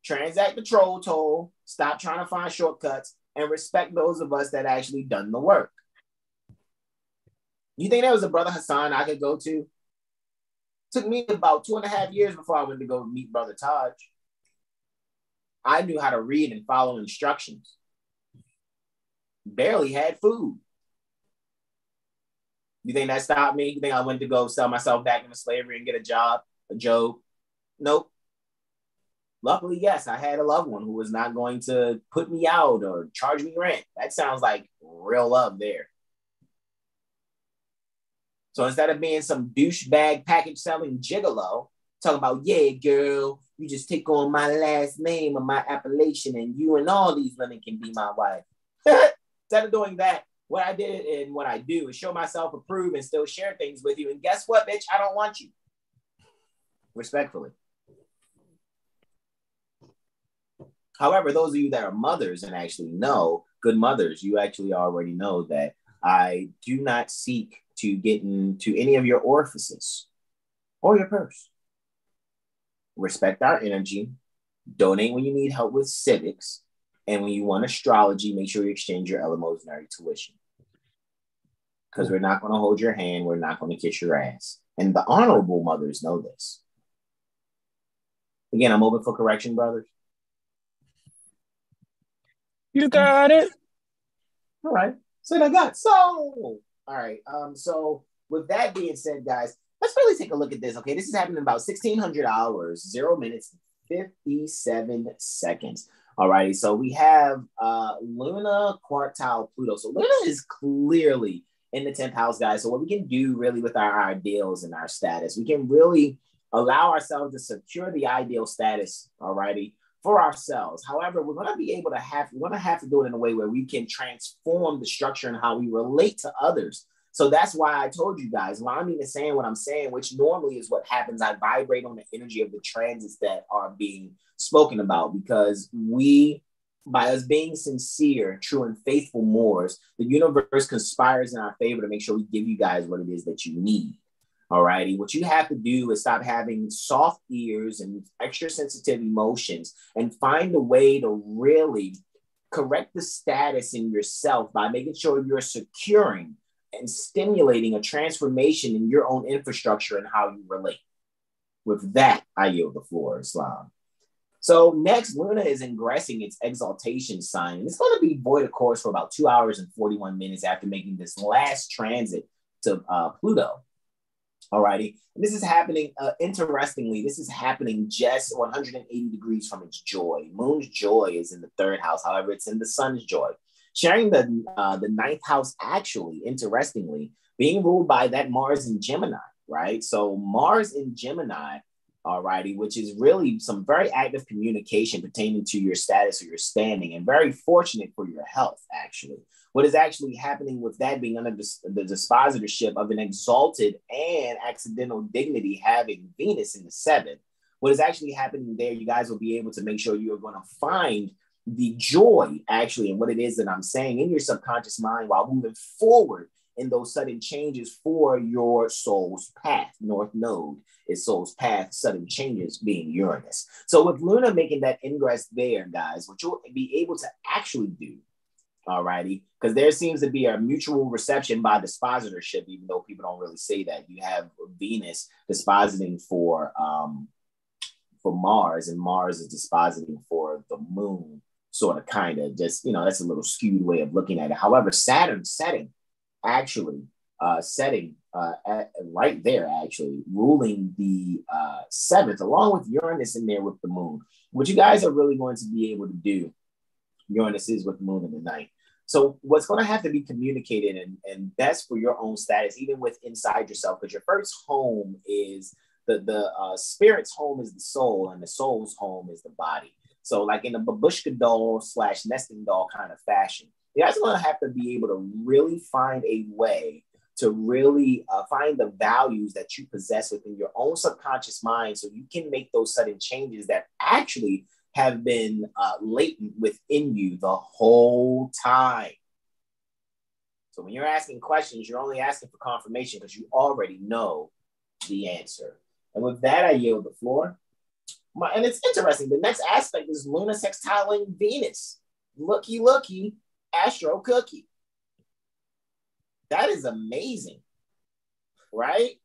Transact the troll toll, stop trying to find shortcuts, and respect those of us that actually done the work. You think there was a Brother Hassan I could go to? It took me about 2.5 years before I went to go meet Brother Taj. I knew how to read and follow instructions. Barely had food. You think that stopped me? You think I went to go sell myself back into slavery and get a job, a Job? Nope. Luckily, yes, I had a loved one who was not going to put me out or charge me rent. That sounds like real love there. So instead of being some douchebag package selling gigolo, talking about, yeah, girl, you just take on my last name and my appellation and you and all these women can be my wife. Instead of doing that, what I did and what I do is show myself approve and still share things with you. And guess what, bitch? I don't want you. Respectfully. However, those of you that are mothers and actually know, good mothers, you actually already know that I do not seek to get into any of your orifices or your purse. Respect our energy. Donate when you need help with civics. And when you want astrology, make sure you exchange your elementary tuition. Because we're not going to hold your hand. We're not going to kiss your ass. And the honorable mothers know this. Again, I'm open for correction, brothers. You got it. All right. So I got so. All right. So with that being said, guys, let's really take a look at this. Okay, this is happening about 1600 hours, 0 minutes, 57 seconds. All righty, so we have Luna, Quartile, Pluto. So Luna is clearly in the 10th house, guys. So what we can do really with our ideals and our status, we can really allow ourselves to secure the ideal status, all righty, for ourselves. However, we're going to have to do it in a way where we can transform the structure and how we relate to others. So that's why I told you guys, why I'm even saying what I'm saying, which normally is what happens. I vibrate on the energy of the transits that are being spoken about, because we, by us being sincere, true, and faithful Moors, the universe conspires in our favor to make sure we give you guys what it is that you need. All righty. What you have to do is stop having soft ears and extra sensitive emotions and find a way to really correct the status in yourself by making sure you're securing and stimulating a transformation in your own infrastructure and how you relate. With that, I yield the floor, Islam. So next, Luna is ingressing its exaltation sign, and it's going to be void of course for about 2 hours and 41 minutes after making this last transit to Pluto. Alrighty, and this is happening, interestingly, this is happening just 180 degrees from its joy. Moon's joy is in the 3rd house, however, it's in the sun's joy. Sharing the 9th house, actually, interestingly, being ruled by that Mars in Gemini, right? So Mars in Gemini, alrighty, which is really some very active communication pertaining to your status or your standing, and very fortunate for your health, actually. What is actually happening with that being under the dispositorship of an exalted and accidental dignity having Venus in the 7th, what is actually happening there, you guys will be able to make sure you are going to find the joy actually in what it is that I'm saying in your subconscious mind while moving forward in those sudden changes for your soul's path. North node is soul's path, sudden changes being Uranus. So with Luna making that ingress there, guys, what you'll be able to actually do, alrighty, because there seems to be a mutual reception by dispositorship, even though people don't really say that. You have Venus dispositing for Mars, and Mars is dispositing for the moon, sort of, kind of, just, you know, that's a little skewed way of looking at it. However, Saturn setting right there, actually ruling the 7th, along with Uranus in there with the moon. What you guys are really going to be able to do, Uranus is with the moon in the 9th. So what's going to have to be communicated and best for your own status, even with inside yourself, because your first home is the spirit's home is the soul, and the soul's home is the body. So like in a babushka doll / nesting doll kind of fashion, you guys are going to have to be able to really find a way to really find the values that you possess within your own subconscious mind, so you can make those sudden changes that actually have been latent within you the whole time. So when you're asking questions, you're only asking for confirmation because you already know the answer. And with that, I yield the floor. And it's interesting. The next aspect is Luna sextiling Venus. Looky, looky, Astro Cookie. That is amazing, right?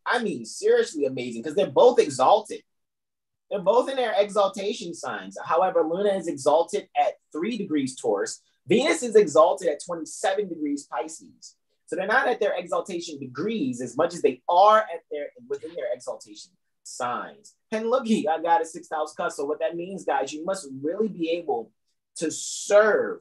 I mean, seriously amazing, because they're both exalted. They're both in their exaltation signs. However, Luna is exalted at 3 degrees Taurus. Venus is exalted at 27 degrees Pisces. So they're not at their exaltation degrees as much as they are within their exaltation signs. And looky, I got a 6th house cut. So what that means, guys, you must really be able to serve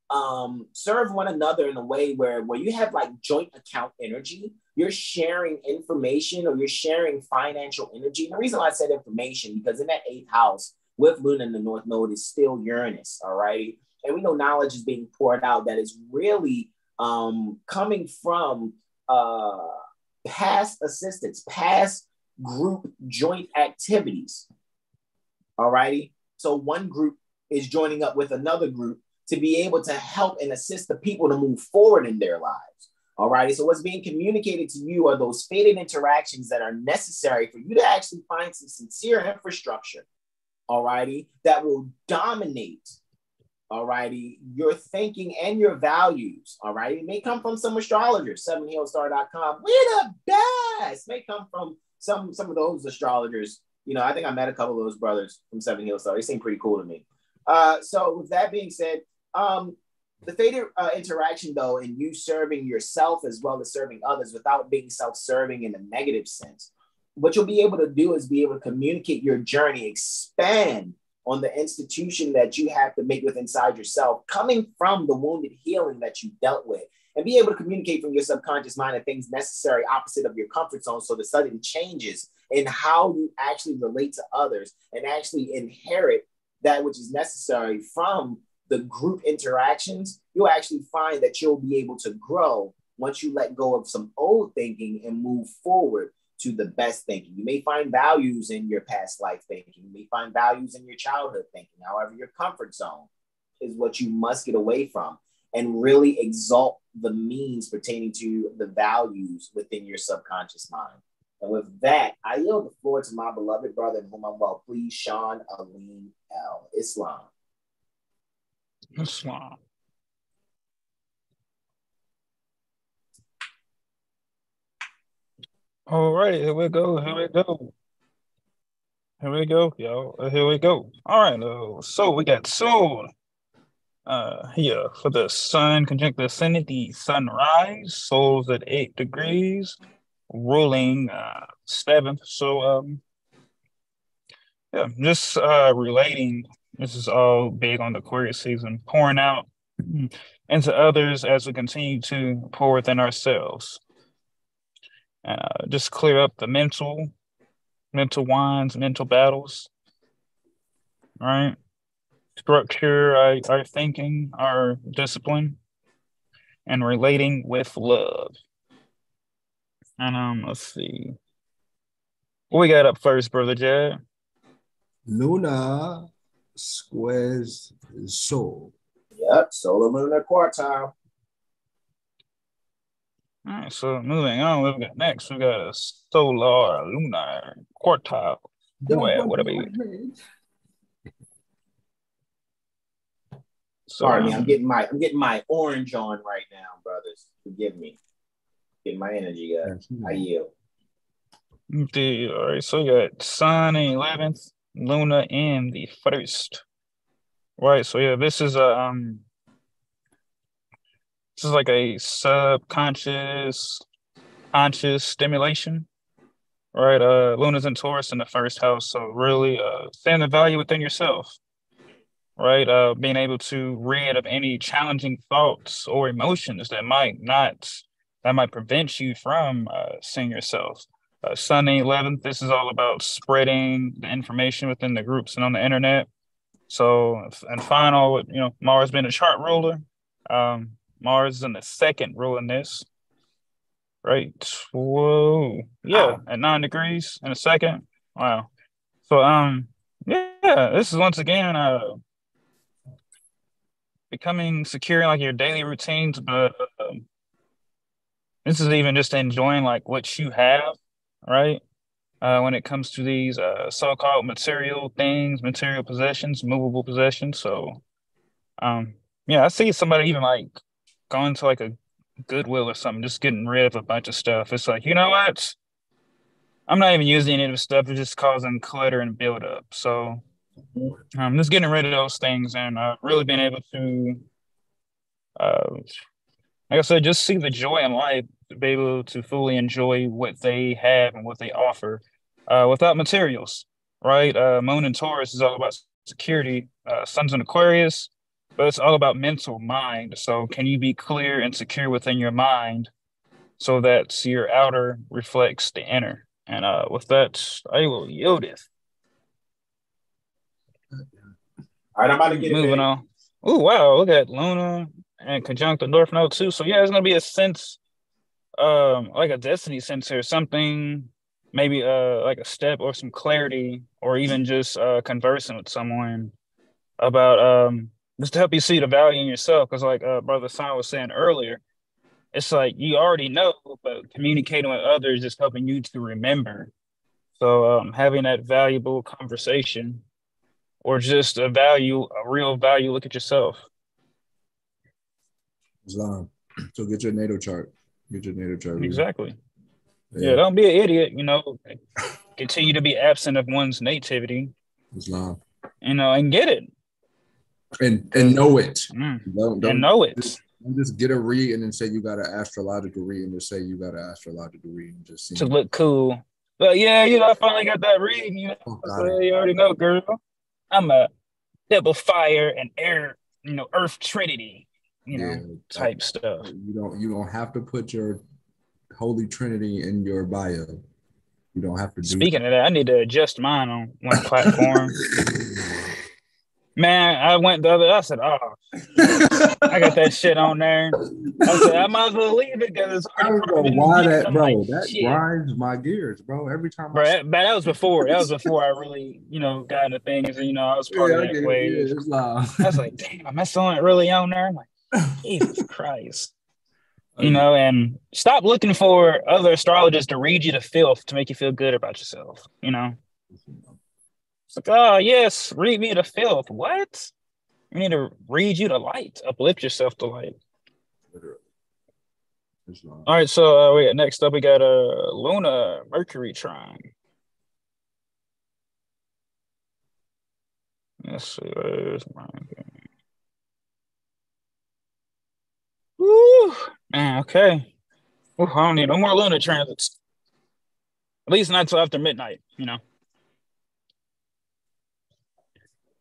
one another in a way where you have like joint account energy. You're sharing information, or you're sharing financial energy. And the reason why I said information, because in that 8th house with Luna in the North Node is still Uranus, all right? And we know knowledge is being poured out that is really coming from past assistance, past group joint activities, all righty? So one group is joining up with another group to be able to help and assist the people to move forward in their lives. All righty. So what's being communicated to you are those fated interactions that are necessary for you to actually find some sincere infrastructure. All righty. That will dominate. All righty. Your thinking and your values. All right. It may come from some astrologers, 7healstar.com. We're the best. May come from some of those astrologers. You know, I think I met a couple of those brothers from 7 Hill Star. They seem pretty cool to me. So with that being said, The fated interaction, though, in you serving yourself as well as serving others without being self-serving in a negative sense, what you'll be able to do is be able to communicate your journey, expand on the institution that you have to make with inside yourself, coming from the wounded healing that you dealt with, and be able to communicate from your subconscious mind the things necessary opposite of your comfort zone. So the sudden changes in how you actually relate to others and actually inherit that which is necessary from the group interactions, you'll actually find that you'll be able to grow once you let go of some old thinking and move forward to the best thinking. You may find values in your past life thinking. You may find values in your childhood thinking. However, your comfort zone is what you must get away from and really exalt the means pertaining to the values within your subconscious mind. And with that, I yield the floor to my beloved brother in whom I'm well pleased, Sean Alim L. Islam. Islam. All right, here we go. Here we go. Here we go, y'all. Here we go. All right, so we got Soul here for the Sun conjunct the ascendant, sunrise, Soul's at 8 degrees, ruling 7th. So yeah, just relating. This is all big on the Aquarius season, pouring out into others as we continue to pour within ourselves. Just clear up the mental winds, mental battles, right? Structure our thinking, our discipline, and relating with love. And let's see. What we got up first, Brother Jad? Luna squares Sol. Yep, solar lunar quartile. All right, so moving on, we got next. We got a solar lunar quartile. What are we? Sorry, man. I'm getting my orange on right now, brothers. Forgive me. Getting my energy up. I yield. All right, so we got Sun in 11th, Luna in the 1st. Right, so yeah, this is like a subconscious, conscious stimulation, right? Luna's in Taurus in the 1st house, so really stand the value within yourself, right? Being able to rid of any challenging thoughts or emotions that might prevent you from seeing yourself. Sun in 11th, this is all about spreading the information within the groups and on the internet. So, and final, Mars being a chart ruler, Mars is in the 2nd ruling this, right? Whoa, yeah, at 9 degrees in a 2nd. Wow. So, yeah, this is once again becoming secure in like your daily routines, but this is even just enjoying like what you have, right? When it comes to these so-called material things, material possessions, movable possessions. So, yeah, I see somebody even like going to like a Goodwill or something, just getting rid of a bunch of stuff. It's like, you know what? I'm not even using any of the stuff. It's just causing clutter and buildup. So, just getting rid of those things and really being able to, like I said, just see the joy in life, to be able to fully enjoy what they have and what they offer without materials, right? Moon in Taurus is all about security. Sun's in Aquarius, but it's all about mental mind. So can you be clear and secure within your mind so that your outer reflects the inner? And with that, I will yield it. All right, I'm about to get moving on. Oh, wow, look at Luna and conjunct the North Node too. So yeah, there's gonna be a sense, like a destiny sense or something, maybe like a step or some clarity, or even just conversing with someone about just to help you see the value in yourself. Because like Brother San was saying earlier, it's like you already know, but communicating with others is helping you to remember. So having that valuable conversation, or just a real value look at yourself. Islam. So get your natal chart. Exactly. Yeah, don't be an idiot, continue to be absent of one's nativity. Islam. And get it. and know it. And know it. Don't just get a read and then say you got an astrological read and just say you got an astrological read and just to look cool. But yeah, I finally got that read. You already know, girl. I'm a double fire and air, earth trinity, type stuff. You don't have to put your Holy Trinity in your bio. You don't have to do Speaking of that, I need to adjust mine on one platform. Man, I went the other. I said, "Oh, I got that shit on there." I said, "I might as well leave it because it's already." I don't know why that, bro. Like, that grinds my gears, bro. Every time. Bro, that was before. That was before I really, got into things. And, I was part of that wave. I was like, "Damn, am I still really on there?" I'm like, Jesus Christ. And stop looking for other astrologers to read you to filth to make you feel good about yourself. It's like, oh, yes, read me to filth. What? You need to read you to light, uplift yourself to light. All right, so next up we got a Luna Mercury trine. Let's see, where's mine? Woo, man, okay. Ooh, I don't need no more Luna transits. At least not until after midnight,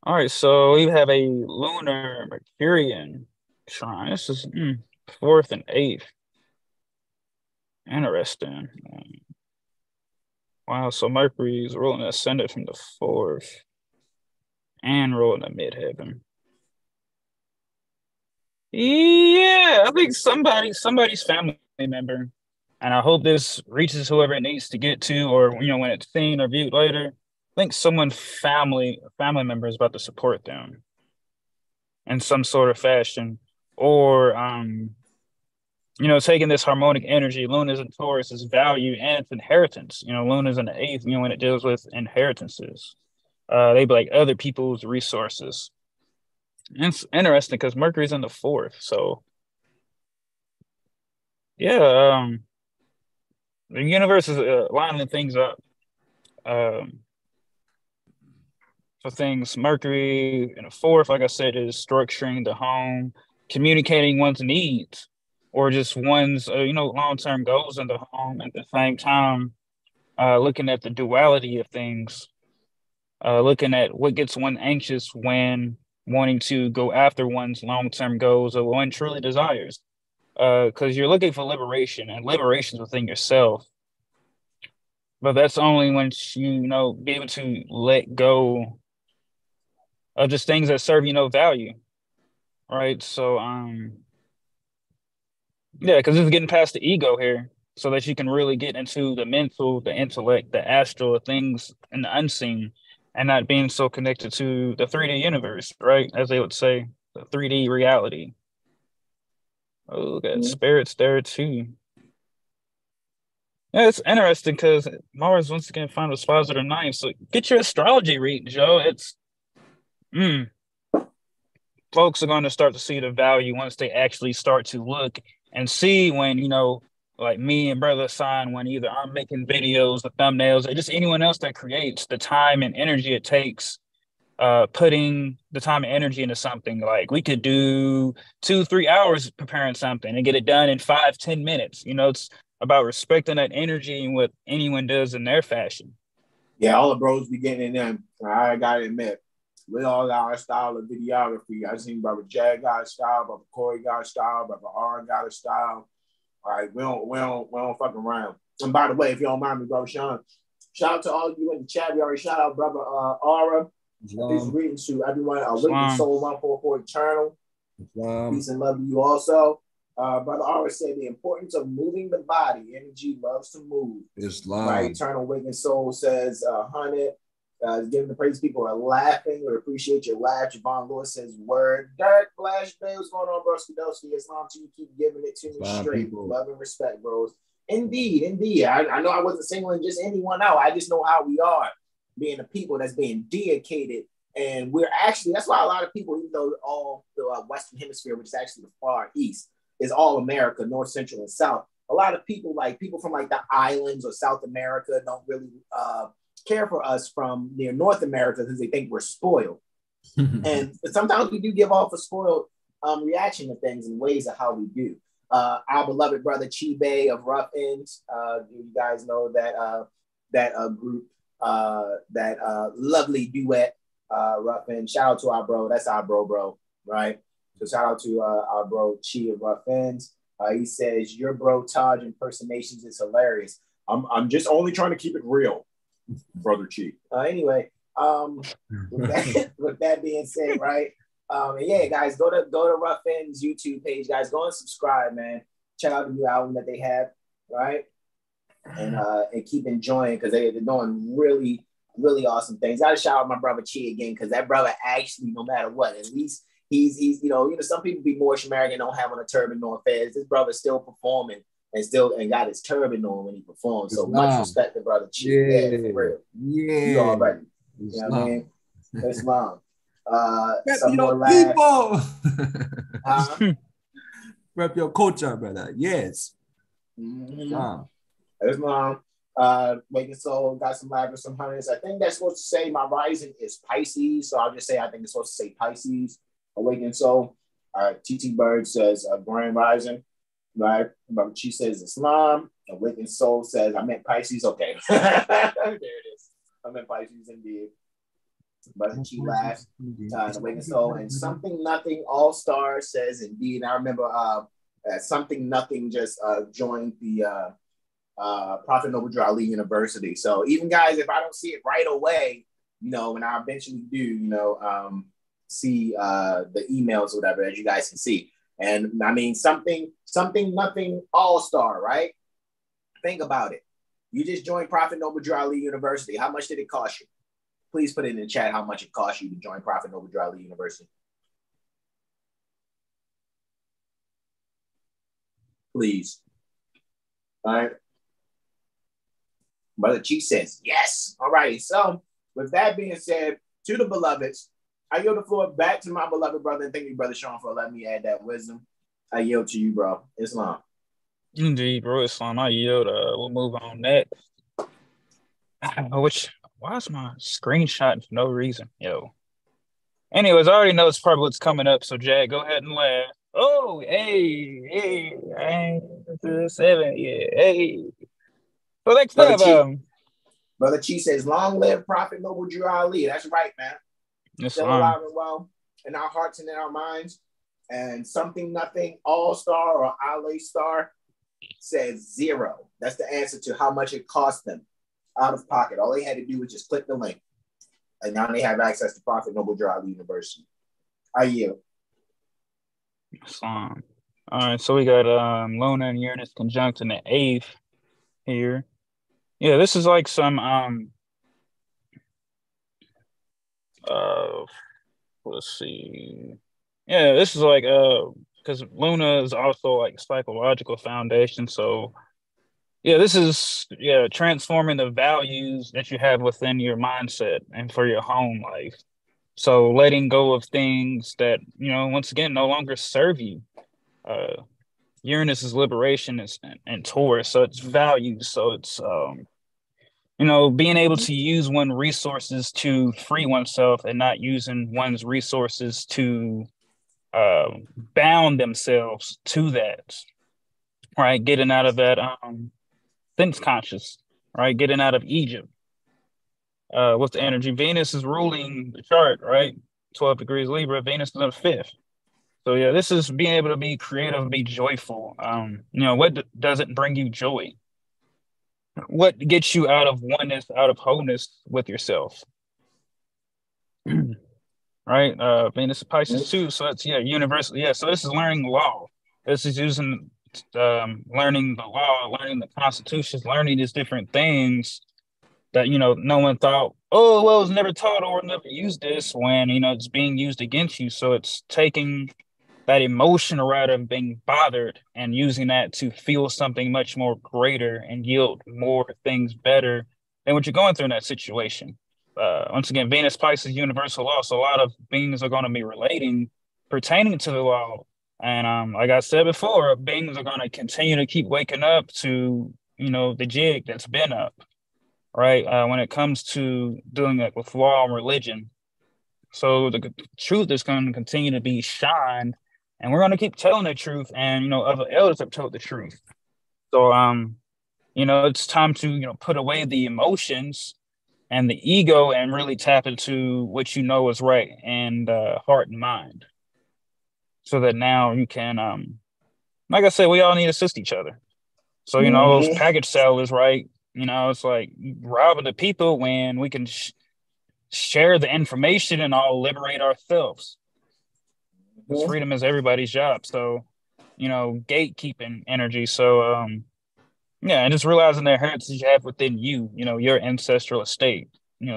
All right, so we have a lunar Mercurian trine. This is 4th and 8th. Interesting. Wow, so Mercury's ruling ascendant from the 4th and ruling the midheaven. Yeah, I think somebody's family member, and I hope this reaches whoever it needs to get to, or when it's seen or viewed later. I think someone family member is about to support them in some sort of fashion, or taking this harmonic energy. Luna's and Taurus is value and its inheritance. Luna's in the 8th. When it deals with inheritances, they be like other people's resources. And it's interesting because Mercury's in the 4th, so yeah, the universe is lining things up. For things, Mercury in the 4th, like I said, is structuring the home, communicating one's needs, or just one's long-term goals in the home. At the same time, looking at the duality of things, looking at what gets one anxious when wanting to go after one's long-term goals or one truly desires, because you're looking for liberation, and liberation's within yourself. But that's only once be able to let go of just things that serve value, right? So because it's getting past the ego here, so that you can really get into the mental, the intellect, the astral, things in the unseen, and not being so connected to the 3D universe, right? As they would say, the 3D reality. Oh, got spirits there too. Yeah, it's interesting because Mars once again found a positive 9. So get your astrology read, Joe. It's folks are going to start to see the value once they actually start to look and see when, like me and Brother Sign, when either I'm making videos or thumbnails or just anyone else that creates, the time and energy it takes, putting the time and energy into something. Like we could do 2-3 hours preparing something and get it done in 5-10 minutes. It's about respecting that energy and what anyone does in their fashion. Yeah, all the bros be getting in them. I gotta admit, we all got our style of videography. I seen Brother Jag got a style, Brother Corey got a style, Brother R got a style. All right, we don't fucking around. And by the way, if you don't mind me, Brother Sean, shout out to all of you in the chat. We already shout out Brother Aura. Peace and greetings to everyone. Witness Soul 144 Eternal. Peace and love to you also. Brother Aura said the importance of moving the body. Energy loves to move. Islam. Right. Eternal Waking Soul says 100. Giving the praise, people are laughing. We appreciate your laugh. Javon Lewis says word. Dirk Flash Bay, what's going on, broski Dosky? Islam to you, keep giving it to me straight. People. Love and respect, bros. Indeed. I know I wasn't singling just anyone out. I just know how we are, being a people that's being dedicated. And we're actually, that's why a lot of people, even though all the Western Hemisphere, which is actually the far east, is all America, North, Central, and South. A lot of people, like people from like the islands or South America, don't really care for us from near North America because they think we're spoiled. And sometimes we do give off a spoiled reaction to things in ways of how we do. Our beloved brother Chibe of Rough Ends, you guys know that group, that lovely duet, Rough Ends. Shout out to our bro. That's our bro, right? So shout out to our bro Chi of Rough Ends. He says your bro Taj impersonations is hilarious. I'm just only trying to keep it real, brother Chi. Anyway, with that being said, right? Yeah, guys, go to Rough Ends YouTube page, guys. Go and subscribe, man. Check out the new album that they have, right? And keep enjoying because they're doing really, really awesome things. Gotta shout out my brother Chi again, because that brother actually, no matter what, at least he's some people be more American, don't have on a turban nor fez. This brother's still performing and got his turban on when he performs. So much respect to brother Chi. Yeah, for real. Yeah. You already. You know what I mean? Islam. Rep your people. Rep your culture, brother. Yes. Mm-hmm. Islam. Making Soul got some live with some hundreds. I think that's supposed to say my rising is Pisces. So I'll just say I think it's supposed to say Pisces. Awakened Soul. TT Bird says Grand Rising. Right? But she says Islam. Awakened Soul says I meant Pisces. Okay. There it is. I meant Pisces indeed. But she laughs. Awakened Soul. And Something Nothing All Star says indeed. I remember Something Nothing just joined the Prophet Noble Drew Ali University. So even guys, if I don't see it right away, when I eventually do, see the emails or whatever, as you guys can see. And I mean, something nothing all-star, right? Think about it. You just joined Prophet Noble Drew Ali University. How much did it cost you? Please put it in the chat how much it cost you to join Prophet Noble Drew Ali University. Please. All right. Brother Chief says, yes. All right. So with that being said, to the beloveds, I yield the floor back to my beloved brother. And thank you, Brother Sean, for letting me add that wisdom. I yield to you, bro. Islam. Indeed, bro. Islam. I yield. We'll move on next. Why is my screenshot for no reason? Yo. Anyways, I already know it's probably what's coming up. So, Jack, go ahead and laugh. Oh, hey, 7, yeah, hey. So next up, Brother Chi says, long live Prophet Noble Drew Ali. That's right, man. Still alive and well in our hearts and in our minds. And Something Nothing All-Star or Ali Star says 0. That's the answer to how much it cost them out of pocket. All they had to do was just click the link. And now they have access to Prophet Noble Drew Ali University. I yield. All right, so we got Luna and Uranus conjunct in the 8th here. Yeah, this is like some let's see. Yeah, this is like because Luna is also like psychological foundation. So yeah, this is transforming the values that you have within your mindset and for your home life. So letting go of things that, once again, no longer serve you. Uranus is liberation and Taurus, so it's values. So it's being able to use one's resources to free oneself and not using one's resources to bound themselves to that, right? Getting out of that sense conscious, right? Getting out of Egypt. What's the energy? Venus is ruling the chart, right? 12 degrees Libra. Venus is in the 5th. So yeah, this is being able to be creative, be joyful. What doesn't bring you joy? What gets you out of oneness, out of wholeness with yourself? Right? Venus is Pisces too, so it's universal. Yeah, so this is learning law. This is using learning the law, learning the constitutions, learning these different things that no one thought, oh well, it was never taught or never used this when it's being used against you. So it's taking that emotion right of being bothered and using that to feel something much more greater and yield more things better than what you're going through in that situation. Once again, Venus Pisces universal law, so a lot of beings are going to be relating pertaining to the law. And like I said before, beings are going to continue to keep waking up to the jig that's been up, right? When it comes to doing it with law and religion. So the truth is going to continue to be shined, and we're going to keep telling the truth. And other elders have told the truth. So it's time to put away the emotions and the ego and really tap into what you know is right and heart and mind, so that now you can like I said, we all need to assist each other. So all those package sellers, right? It's like robbing the people when we can share the information and all liberate ourselves. Because freedom is everybody's job. So gatekeeping energy. So yeah, and just realizing the heritage you have within you, your ancestral estate,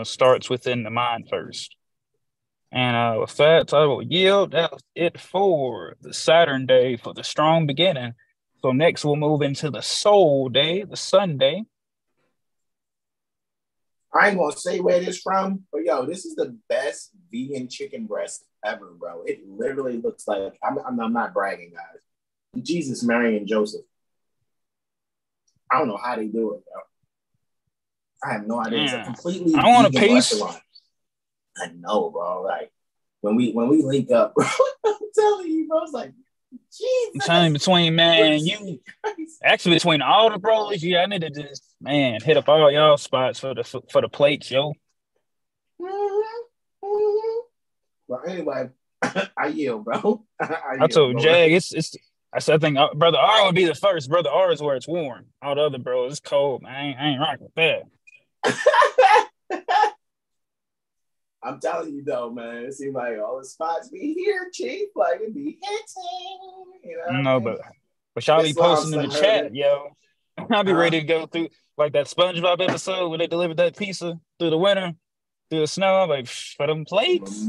starts within the mind first. And with that, I will yield. That's it for the Saturn day for the strong beginning. So next we'll move into the soul day, the Sunday. I ain't gonna say where this from, but yo, this is the best vegan chicken breast ever, bro. It literally looks like I'm not bragging, guys. Jesus, Mary, and Joseph. I don't know how they do it, bro. I have no idea. Yeah. It's a completely I want a vegan piece. restaurant. I know, bro. Like when we link up, bro, I'm telling you, bro, it's like Jesus. I'm telling you, between actually between all the bros, yeah, I need to just hit up all y'all spots for the plates, yo. Well, anyway, I yield, bro. I told Jag, it's. I said, I think Brother R would be the first. Brother R is where it's warm. All the other bros, it's cold. I ain't rocking with that. I'm telling you though, man. It seems like all the spots be here, Chief. Like it be hitting. No, but y'all be posting in the chat, yo. I'll be ready to go through like that SpongeBob episode where they delivered that pizza through the winter, through the snow. I'm like, for them plates.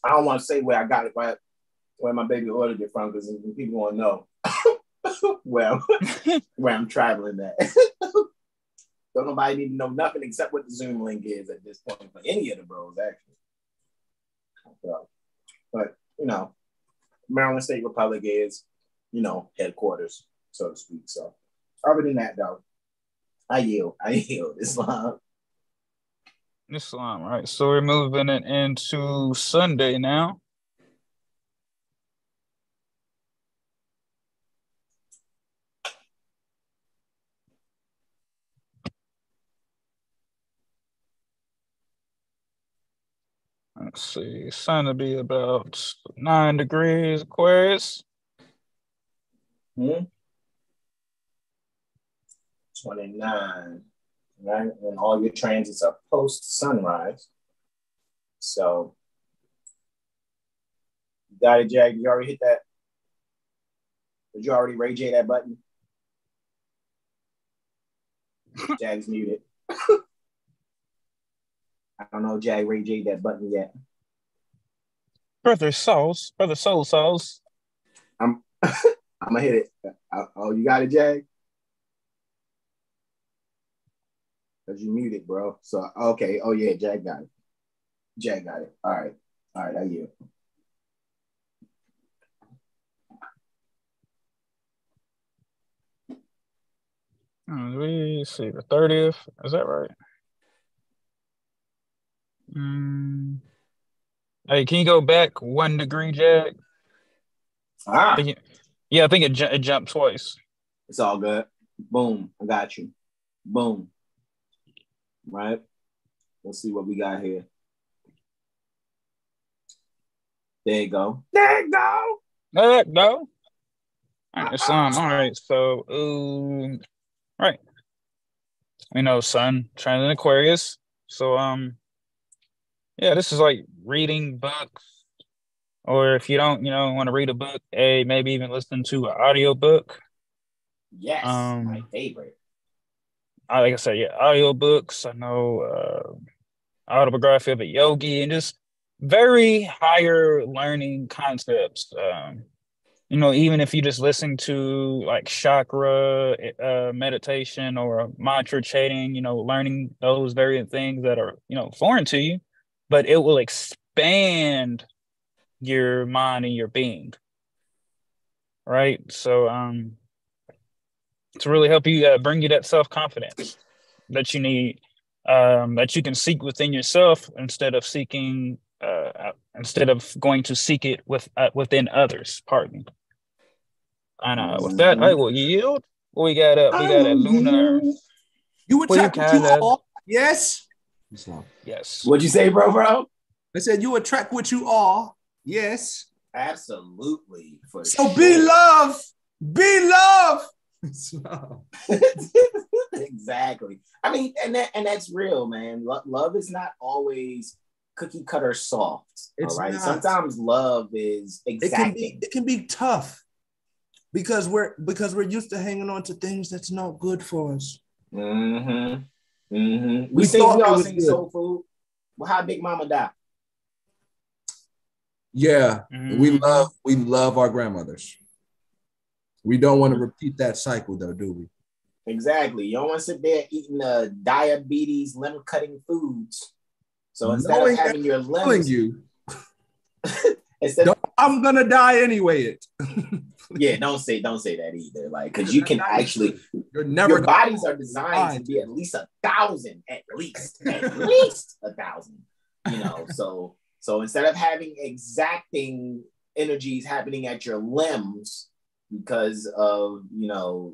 I don't want to say where I got it, where my baby ordered it from, because people want to know. Well, where I'm traveling at. Don't nobody need to know nothing except what the Zoom link is at this point for any of the bros, actually. So, but, Maryland State Republic is, headquarters, so to speak. So, other than that, though, I yield. Islam. Islam, right? So we're moving it into Sunday now. Let's see, sun to be about 9 degrees Aquarius. 29, right? And all your transits are post sunrise. So, you got it, Jag. You already hit that? Did you already Ray J that button? Jag's muted. I don't know, Jag Ray J that button yet. Brother Soul Sauce. I'm gonna hit it. Oh, you got it, Jag? Because you muted, bro. So, okay. Oh, yeah, Jag got it. All right, I yield. We see the 30th. Is that right? Hey, can you go back 1 degree, Jag? I think it jumped twice. It's all good. Boom. I got you. Boom. Right. Let's see what we got here. There you go. There you go. All right, Islam. All right. So, right. We know Sun, transit Aquarius. So, yeah, this is like reading books, or if you don't, want to read a book, maybe even listen to an audio book. Yes, my favorite. Like I said, yeah, audio books. I know autobiography of a yogi, and just very higher learning concepts. Even if you just listen to like chakra meditation or mantra chanting, learning those various things that are, foreign to you, but it will expand your mind and your being. Right. So, to really help you bring you that self-confidence that you need that you can seek within yourself instead of going to seek it within others. Pardon me. And with that, I will yield. We got a Lunar. You attract what you kinda- are. Yes. Yes. What'd you say, bro? I said you attract what you are. Yes. Absolutely. So be love. Be love. Exactly. I mean, and that's real, man. Love is not always cookie cutter soft. It's all right. not. Sometimes love is exacting. It can be tough because we're used to hanging on to things that's not good for us. Mm-hmm. We We thought it all was sing good. Soul Food. Well, how Big Mama died? Yeah, Mhm. we love our grandmothers. We don't want to repeat that cycle, though, do we? Exactly. You don't want to sit there eating diabetes, limb cutting foods. So instead Knowing of having your telling limbs, you, instead of, I'm gonna die anyway. It. yeah, don't say that either. Like, because you can actually, You're never. your bodies are designed to be at least 1,000, at least 1,000. You know, so instead of having exacting energies happening at your limbs because of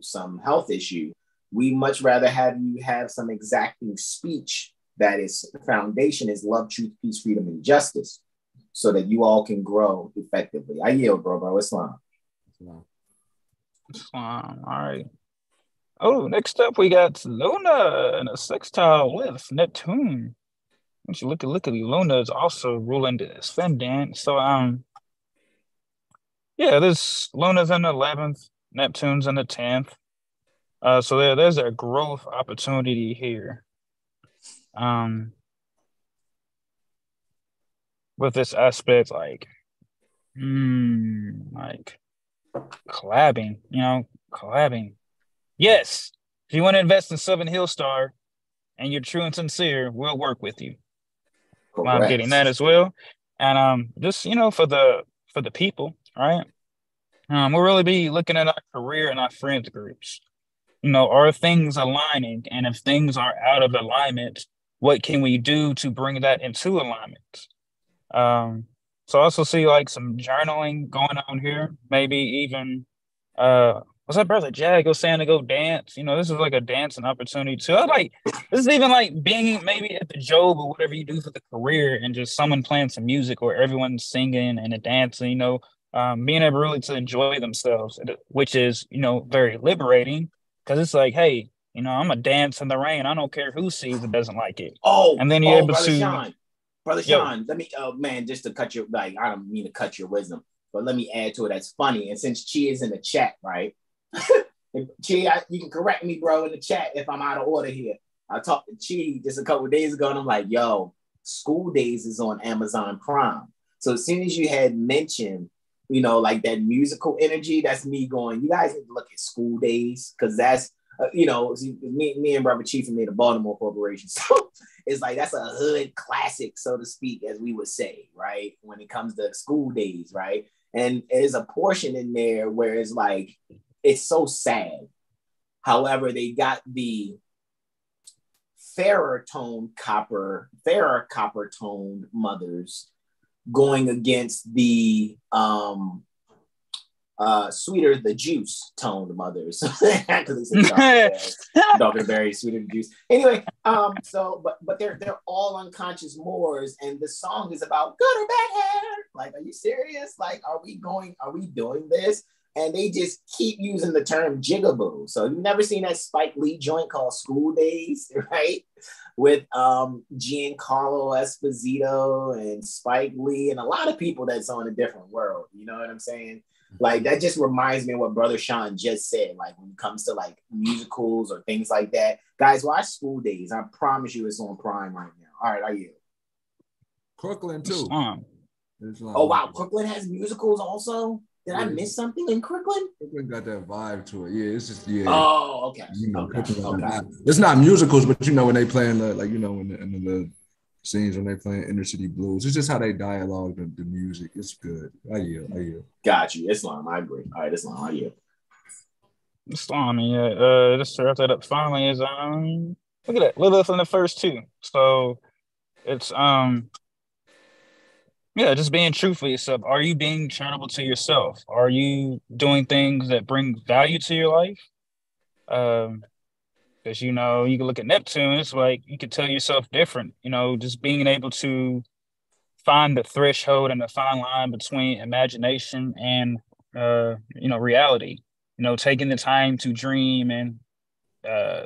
some health issue, we much rather have you have some exacting speech that is foundation is love, truth, peace, freedom, and justice, so that you all can grow effectively. I yield, bro. Islam. All right. Oh, next up we got Luna and a sextile with Neptune. Once you look at Luna is also ruling the ascendant. So yeah, this Luna's in the 11th, Neptune's in the 10th. So there's a growth opportunity here. With this aspect, like collabing, collabing. Yes, if you want to invest in Southern Hill Star and you're true and sincere, we'll work with you. Well, I'm getting that as well. And just for the people, right? We'll really be looking at our career and our friends groups. Are things aligning? And if things are out of alignment, what can we do to bring that into alignment? So I also see like some journaling going on here. Maybe even what's that brother Jag was saying to go dance? This is like a dancing opportunity too. This is even like being maybe at the job or whatever you do for the career and just someone playing some music or everyone singing and a dancing, being able really to enjoy themselves, which is, very liberating because it's like, hey, I'm a dance in the rain. I don't care who sees it doesn't like it. And then you're able Brother to Sean. Brother Sean, let me, man, just to cut your, I don't mean to cut your wisdom, but let me add to it. That's funny. And since Chi is in the chat, right? Chi, you can correct me, bro, in the chat if I'm out of order here. I talked to Chi just a couple of days ago, and I'm like, yo, School Days is on Amazon Prime. So as soon as you had mentioned, like that musical energy, that's me going, you guys need to look at School Days, because that's, me and Brother Chief made a Baltimore corporation. So it's like, that's a hood classic, so to speak, as we would say, right? When it comes to School Days, right? And there's a portion in there where it's like, it's so sad. However, they got the fairer copper toned mothers going against the sweeter the juice toned mothers. Because they say Dr. Berry, sweeter the juice. Anyway, but they're all unconscious Moors, and the song is about good or bad hair. Like, are you serious? Like, are we doing this? And they just keep using the term jigaboo. So you've never seen that Spike Lee joint called School Days, right? With Giancarlo Esposito and Spike Lee and a lot of people that's on a different world. You know what I'm saying? Like, that just reminds me of what Brother Sean just said. Like, when it comes to like musicals or things like that, guys, watch School Days. I promise you, it's on Prime right now. All right, I yield. Crooklyn too. Oh wow, Crooklyn has musicals also. Did I miss something in Crooklyn? Crooklyn got that vibe to it. Yeah, it's just Oh, okay. Okay. It's not musicals, but when they playing in the scenes when they playing inner city blues, it's just how they dialogue the music. It's good. I yield. Got you, Islam. I agree. All right, Islam. I yield. Islam, yeah. Just to wrap that up finally is Look at that. Lilith in the first two. So it's yeah, just being true for yourself. Are you being charitable to yourself? Are you doing things that bring value to your life? Because you know, you can look at Neptune, it's like you could tell yourself different, you know, just being able to find the threshold and the fine line between imagination and you know, reality. You know, taking the time to dream and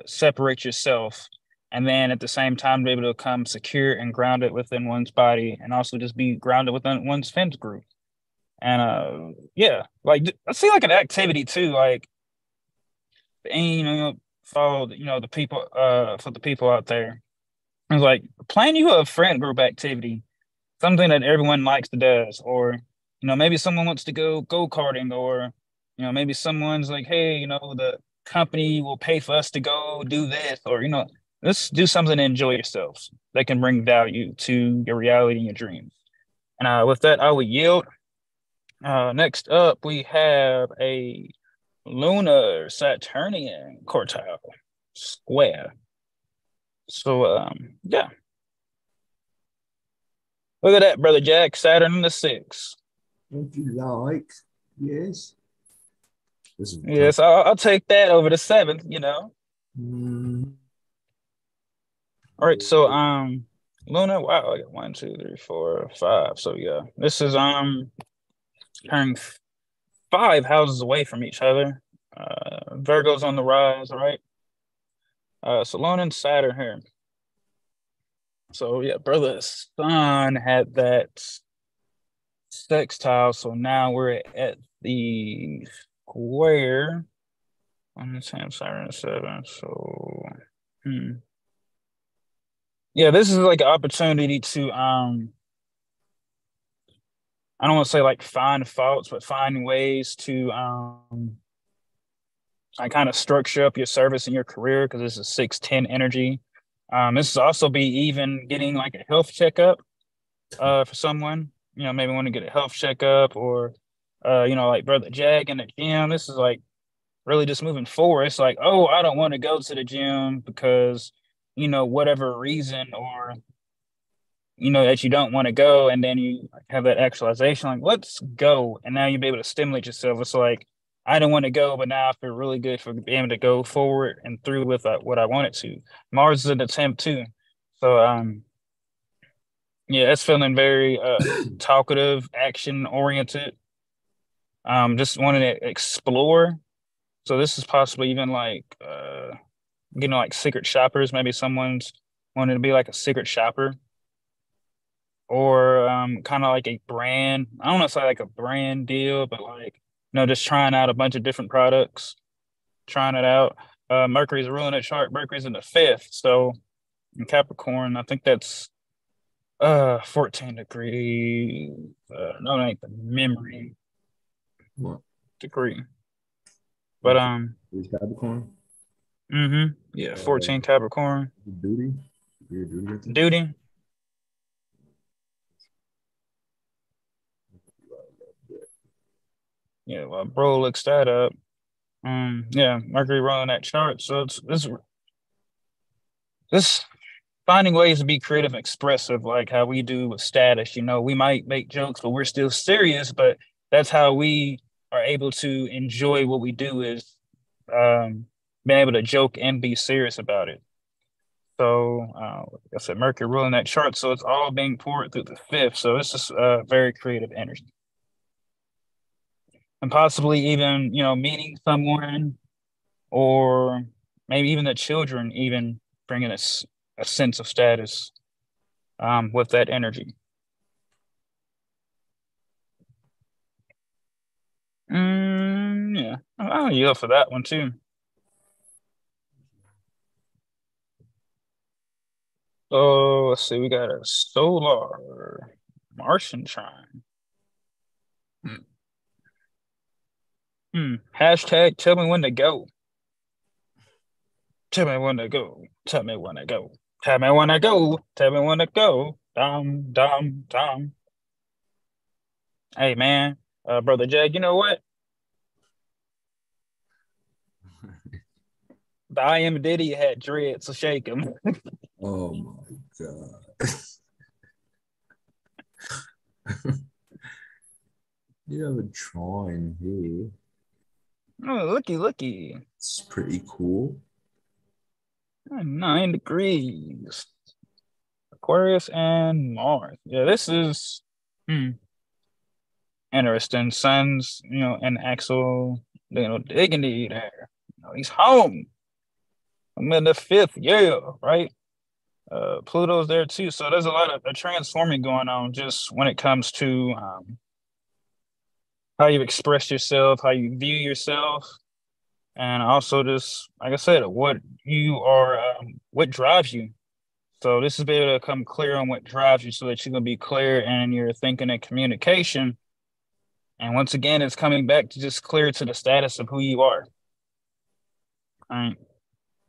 separate yourself, and then at the same time be able to become secure and grounded within one's body, and also just be grounded within one's friends group. And yeah, like I see like an activity too, like and you know, follow you know the people for the people out there. It's like plan you a friend group activity, something that everyone likes to does, or you know, maybe someone wants to go karting, or you know, maybe someone's like, hey, you know, the company will pay for us to go do this, or you know, let's do something to enjoy yourselves that can bring value to your reality and your dreams. And with that, I will yield. Next up, we have a lunar Saturnian quartile square. So, yeah, look at that, brother Jack. Saturn in the sixth. If you like, yes. This is Yes, I'll take that over the seventh. You know. mm, All right, so Luna. Wow, I got 1, 2, 3, 4, 5. So yeah, this is turning 5 houses away from each other. Virgo's on the rise, all right? So Luna and Saturn here. So yeah, brother Sun had that sextile. So now we're at the square on the same Saturn and 7. So yeah, this is like an opportunity to I don't want to say like find faults, but find ways to I kind of structure up your service and your career because this is 610 energy. This is also be even getting like a health checkup for someone, you know, maybe want to get a health checkup, or you know, like brother Jag in the gym. This is like really just moving forward. It's like, oh, I don't want to go to the gym because, you know, whatever reason, or you know, that you don't want to go, and then you have that actualization, like, let's go. And now you'll be able to stimulate yourself. It's like, I don't want to go, but now I feel really good for being able to go forward and through with what I wanted to. Mars is an attempt too. So, yeah, it's feeling very talkative, action oriented. Just wanting to explore. So this is possibly even like, you know, like secret shoppers. Maybe someone's wanting to be like a secret shopper, or kind of like a brand. I don't want to say like a brand deal, but like, you know, just trying out a bunch of different products, trying it out. Mercury's ruling that chart. Mercury's in the fifth, so in Capricorn, I think that's 14 degree. No, it ain't the memory what? degree, but Is Capricorn? yeah, 14 Capricorn. Duty? Your duty, I think. Duty. Yeah, well, bro looks that up. Yeah, Mercury running that chart. So it's this finding ways to be creative and expressive, like how we do with status. You know, we might make jokes, but we're still serious. But that's how we are able to enjoy what we do, is being able to joke and be serious about it. So, like I said, Mercury ruling that chart. So it's all being poured through the fifth. So it's just very creative energy. And possibly even, you know, meeting someone, or maybe even the children, even bringing us a sense of status with that energy. Yeah, I'll yield for that one too. So let's see, we got a solar Martian trine. Hashtag tell me when to go. Tell me when to go. Tell me when to go. Tell me when to go. Tell me when to go. Dum, dum, dum. Hey, man. Brother Jag, you know what? The I Am Diddy had dread, so shake him. Oh my God. You have a drawing here. Oh, looky. It's pretty cool. 9 degrees. Aquarius and Mars. Yeah, this is interesting. Sun's, and Axel, dignity there. He's home. I'm in the 5th, yeah, right? Pluto's there too. So there's a lot of transforming going on just when it comes to how you express yourself, how you view yourself, and also just, like I said, what you are, what drives you. So this is be able to come clear on what drives you so that you can be clear in your thinking and communication. And once again, it's coming back to just clear to the status of who you are. Right?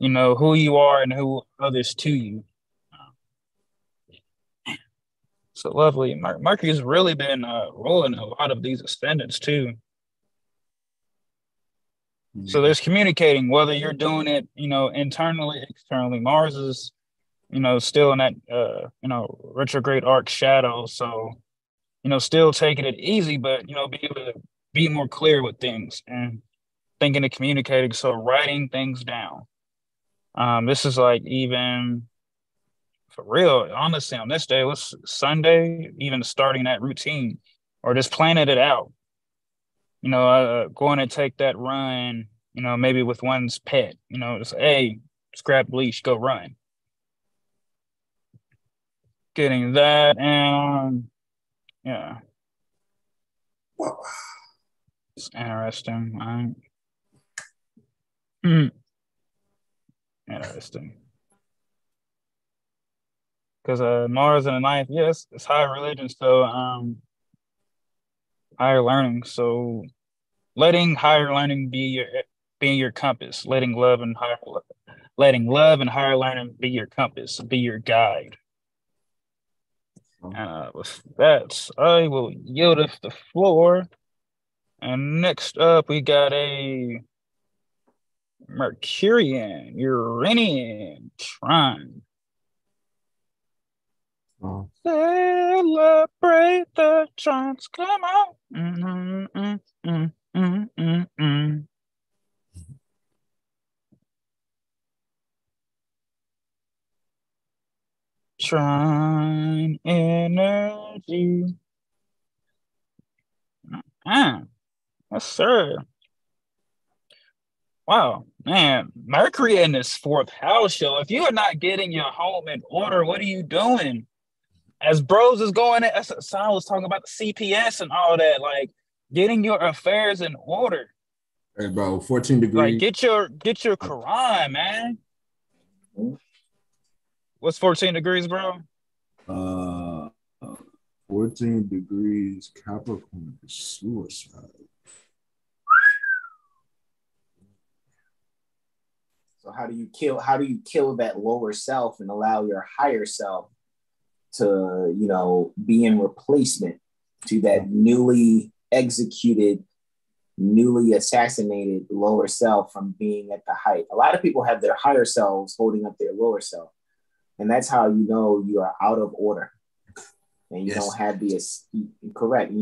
Who you are and who others to you. So lovely. Mercury's really been rolling a lot of these ascendants too. So there's communicating, whether you're doing it, internally, externally. Mars is, still in that, retrograde arc shadow. So, still taking it easy, but, be able to be more clear with things and thinking and communicating. So writing things down. This is like even for real, honestly, on this day, what's Sunday, even starting that routine or just planning it out. Going to take that run, maybe with one's pet, just, hey, just grab the leash, go run. Getting that, and yeah. Wow. It's interesting, right? Interesting. Because Mars in the 9th, yes, it's higher religion, so higher learning. So letting higher learning be your compass, letting love and higher learning be your compass, be your guide. With that, I will yield the floor. And next up, we got a Mercurian, Uranian trine. Celebrate the trines, come on. Trine energy. Yes, sir. Wow, man. Mercury in this 4th house, show. If you are not getting your home in order, what are you doing? As bros is going in, Sam was talking about the CPS and all that, like getting your affairs in order. Hey, bro, 14 degrees. Like get your Quran, man. What's 14 degrees, bro? 14 degrees Capricorn is suicide. So how do you kill that lower self and allow your higher self to, be in replacement to that newly executed, newly assassinated lower self from being at the height? A lot of people have their higher selves holding up their lower self. And that's how you know you are out of order. And you don't have you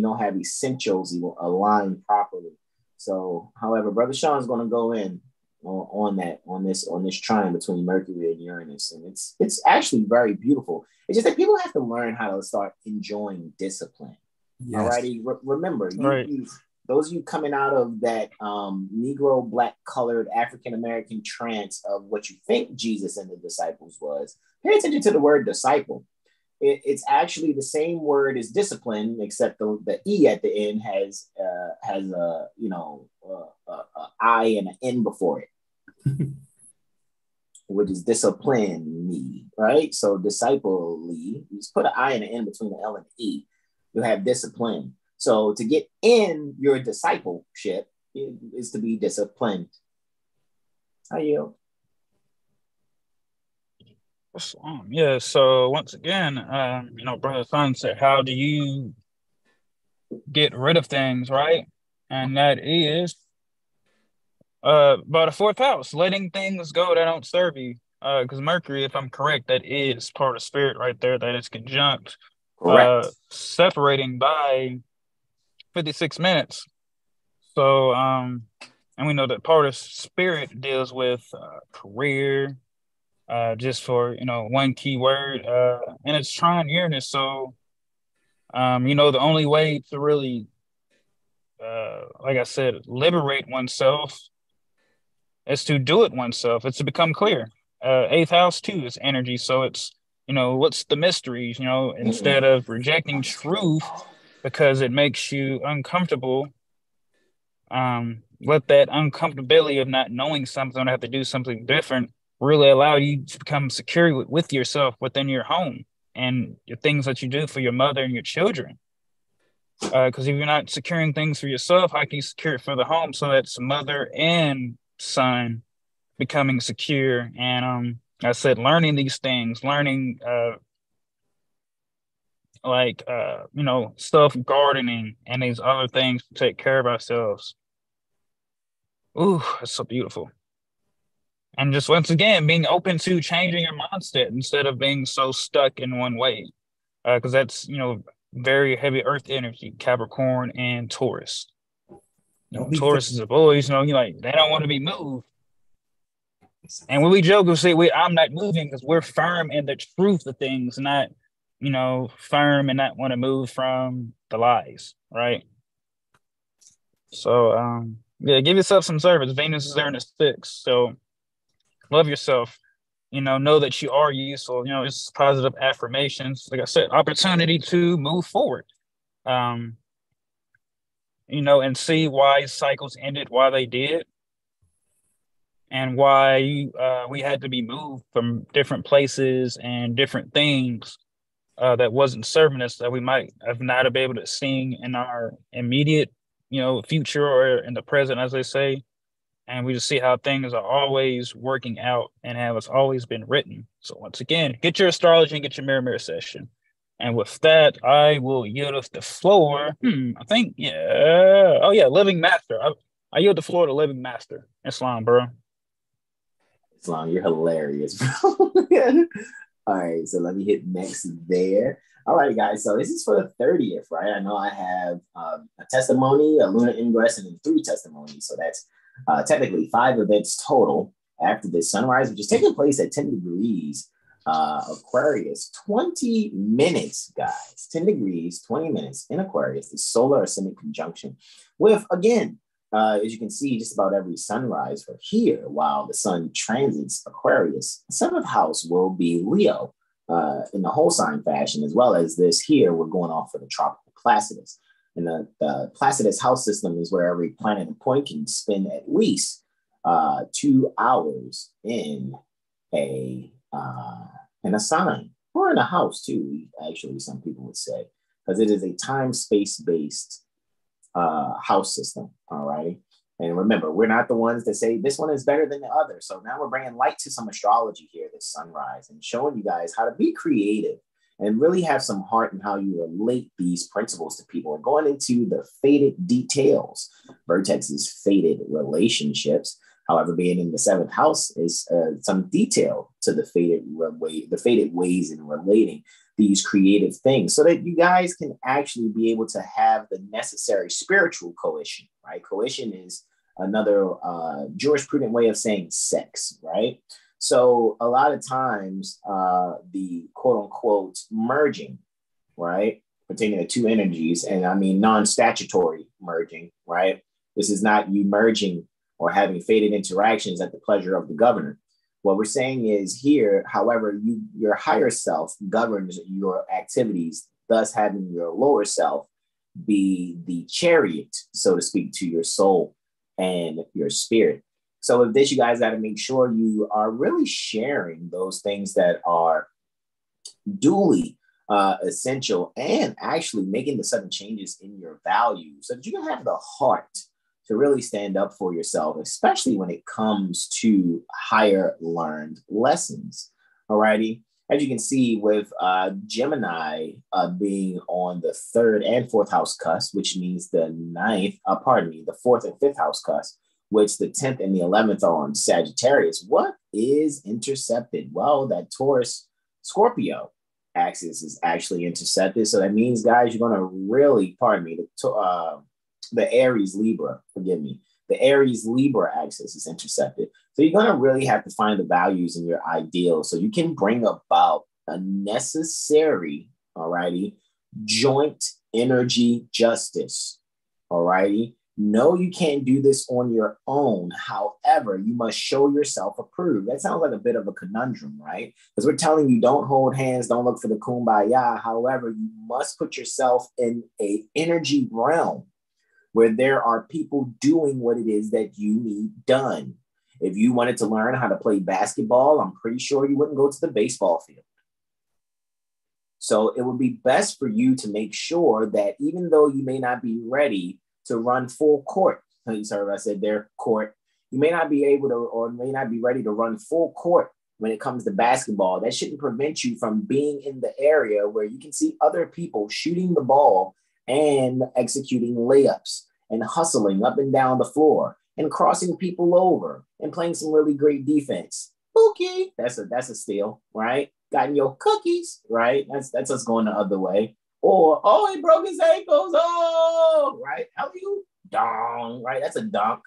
don't have essentials aligned properly. So, however, Brother Sean is going to go in on this trine between Mercury and Uranus, and it's actually very beautiful. It's just that people have to learn how to start enjoying discipline. Yes. Alrighty, remember, those of you coming out of that Negro, black colored African American trance of what you think Jesus and the disciples was, pay attention to the word disciple. It's actually the same word as discipline, except the E at the end has a I and an N before it, which is discipline, right? So disciple-ly, you just put an I and an N between the L and the E, you have discipline. So to get in your discipleship is to be disciplined. How you? Yeah, so once again, Brother Sun said, how do you get rid of things, right? And that is By the fourth house, letting things go that don't serve you. Because Mercury, if I'm correct, that is part of spirit right there. That is conjunct, Correct. separating by 56 minutes. So, and we know that part of spirit deals with career, just for one key word, and it's trine Uranus. So, the only way to really, like I said, liberate oneself is to do it oneself. It's to become clear. Eighth house too is energy, so it's what's the mystery? Instead of rejecting truth because it makes you uncomfortable, let that uncomfortability of not knowing something or have to do something different really allow you to become secure with yourself within your home and the things that you do for your mother and your children. Because if you're not securing things for yourself, how can you secure it for the home? So that's mother and son becoming secure. And I said, learning these things, learning self gardening and these other things to take care of ourselves. Ooh, it's so beautiful. And just once again, being open to changing your mindset instead of being so stuck in one way. Because that's, very heavy earth energy, Capricorn and Taurus. Taurus is a boys, they don't want to be moved. And when we joke, we say, I'm not moving because we're firm in the truth of things, not, firm and not want to move from the lies, right? So, yeah, give yourself some service. Venus is there in the sixth. So love yourself, know that you are useful, it's positive affirmations. Like I said, opportunity to move forward. And see why cycles ended, why they did, and why we had to be moved from different places and different things that wasn't serving us, that we might have not been able to see in our immediate, future or in the present, as they say. And we just see how things are always working out and have it's always been written. So once again, get your astrology and get your mirror session. And with that, I will yield off the floor. I think, yeah. Oh, yeah, Living Master. I yield the floor to Living Master. Islam, bro. Islam, you're hilarious, bro. All right, so let me hit next there. All right, guys, so this is for the 30th, right? I know I have a testimony, a lunar ingress, and then 3 testimonies. So that's technically 5 events total after this sunrise, which is taking place at 10 degrees Aquarius. 20 minutes, guys. 10 degrees, 20 minutes in Aquarius, the solar ascendant conjunction with, again, as you can see, just about every sunrise for here, while the sun transits Aquarius, the 7th house will be Leo in the whole sign fashion, as well as this here, we're going off for the tropical Placidus. And the Placidus house system is where every planet and point can spend at least 2 hours in a sign or in a house too. Actually, some people would say, because it is a time-space based house system. All right. And remember, we're not the ones that say this one is better than the other. So now we're bringing light to some astrology here this sunrise and showing you guys how to be creative and really have some heart in how you relate these principles to people and going into the fated details. Vertex's fated relationships, however, being in the 7th house is some detail to the fated ways in relating these creative things so that you guys can actually be able to have the necessary spiritual coition, right? Coition is another jurisprudent way of saying sex, right? So a lot of times the quote unquote merging, right? Pertaining to 2 energies, and I mean non-statutory merging, right? This is not you merging or having fated interactions at the pleasure of the governor. What we're saying is here, however, your higher self governs your activities, thus having your lower self be the chariot, so to speak, to your soul and your spirit. So with this, you guys got to make sure you are really sharing those things that are duly essential and actually making the sudden changes in your values so that you can have the heart to really stand up for yourself, especially when it comes to higher learned lessons. Alrighty. As you can see with Gemini being on the 3rd and 4th house cusp, which means the 4th and 5th house cusp, which the 10th and the 11th are on Sagittarius. What is intercepted? Well, that Taurus Scorpio axis is actually intercepted. So that means, guys, you're going to really, the Aries Libra, forgive me, the Aries Libra axis is intercepted. So you're going to really have to find the values in your ideals so you can bring about a necessary, alrighty, joint energy justice, alrighty. No, you can't do this on your own. However, you must show yourself approved. That sounds like a bit of a conundrum, right? Because we're telling you don't hold hands, don't look for the kumbaya. However, you must put yourself in a energy realm where there are people doing what it is that you need done. If you wanted to learn how to play basketball, I'm pretty sure you wouldn't go to the baseball field. So it would be best for you to make sure that even though you may not be ready to run full court, sorry, I said there, court, you may not be able to, or may not be ready to run full court when it comes to basketball. That shouldn't prevent you from being in the area where you can see other people shooting the ball and executing layups and hustling up and down the floor and crossing people over and playing some really great defense. Okay, that's a steal, right? Gotten your cookies, right? That's us going the other way. Or, oh, he broke his ankles. Oh, right. How you dong, right? That's a dunk,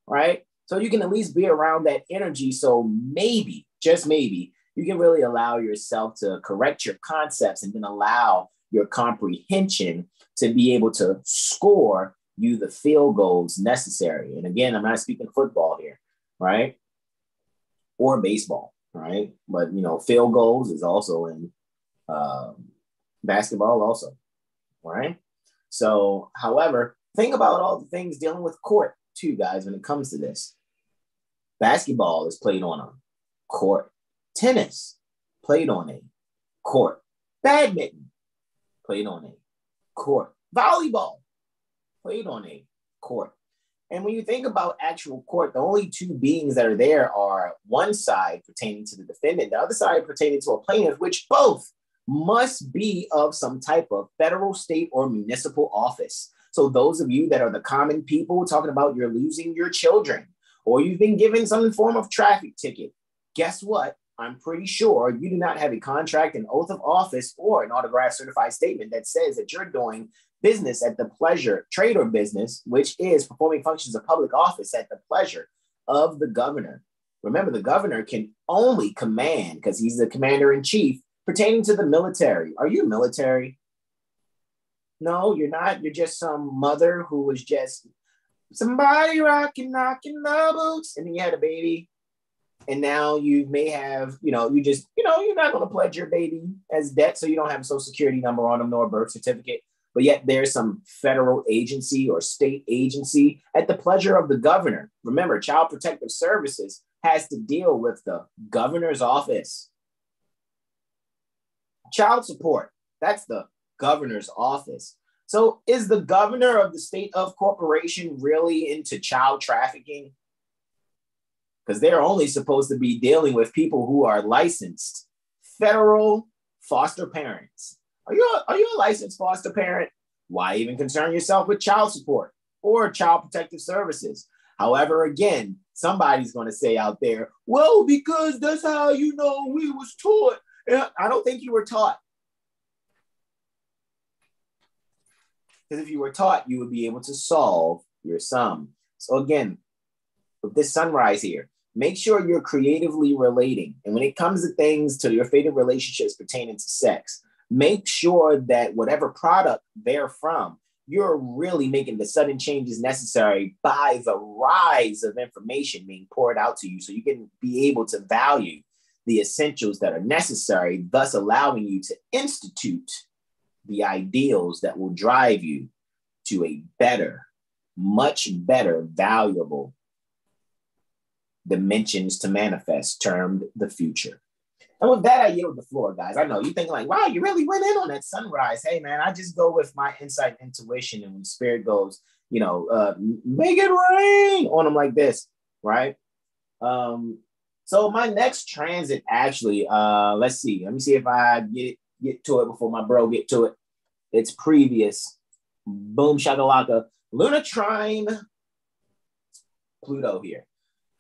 right? So you can at least be around that energy. So maybe, just maybe, you can really allow yourself to correct your concepts and then allow your comprehension to be able to score you the field goals necessary. And again, I'm not speaking football here, right? Or baseball, right? But, field goals is also in basketball also, right? So, however, think about all the things dealing with court too, guys, when it comes to this. Basketball is played on a court. Tennis, played on a court. Badminton, played on a court. Volleyball, played on a court. And when you think about actual court, the only two beings that are there are one side pertaining to the defendant, the other side pertaining to a plaintiff, which both must be of some type of federal, state, or municipal office. So those of you that are the common people talking about you're losing your children or you've been given some form of traffic ticket, guess what? I'm pretty sure you do not have a contract, an oath of office, or an autographed certified statement that says that you're doing business at the pleasure, trade or business, which is performing functions of public office at the pleasure of the governor. Remember, the governor can only command, because he's the commander in chief, pertaining to the military. Are you military? No, you're not. You're just some mother who was just somebody knocking the boots, and then you had a baby. And now you may have, you're not going to pledge your baby as debt, so you don't have a social security number on them nor a birth certificate. But yet there's some federal agency or state agency at the pleasure of the governor. Remember, Child Protective Services has to deal with the governor's office. Child support, that's the governor's office. So is the governor of the state of corporation really into child trafficking? Because they're only supposed to be dealing with people who are licensed federal foster parents. Are you a licensed foster parent? Why even concern yourself with child support or Child Protective Services? However, again, somebody's going to say out there, well, because that's how we was taught. I don't think you were taught. Because if you were taught, you would be able to solve your sum. So again, with this sunrise here, make sure you're creatively relating. And when it comes to things, to your fated relationships pertaining to sex, make sure that whatever product they're from, you're really making the sudden changes necessary by the rise of information being poured out to you so you can be able to value the essentials that are necessary, thus allowing you to institute the ideals that will drive you to a better, much better, valuable dimensions to manifest, termed the future. And with that, I yield the floor, guys. I know you think like, wow, you really went in on that sunrise. Hey, man, I just go with my insight, intuition, and when spirit goes, make it rain on them like this, right? So my next transit, actually, let's see. Let me see if I get to it before my bro get to it. It's previous. Boom, shakalaka. Lunar trine Pluto here.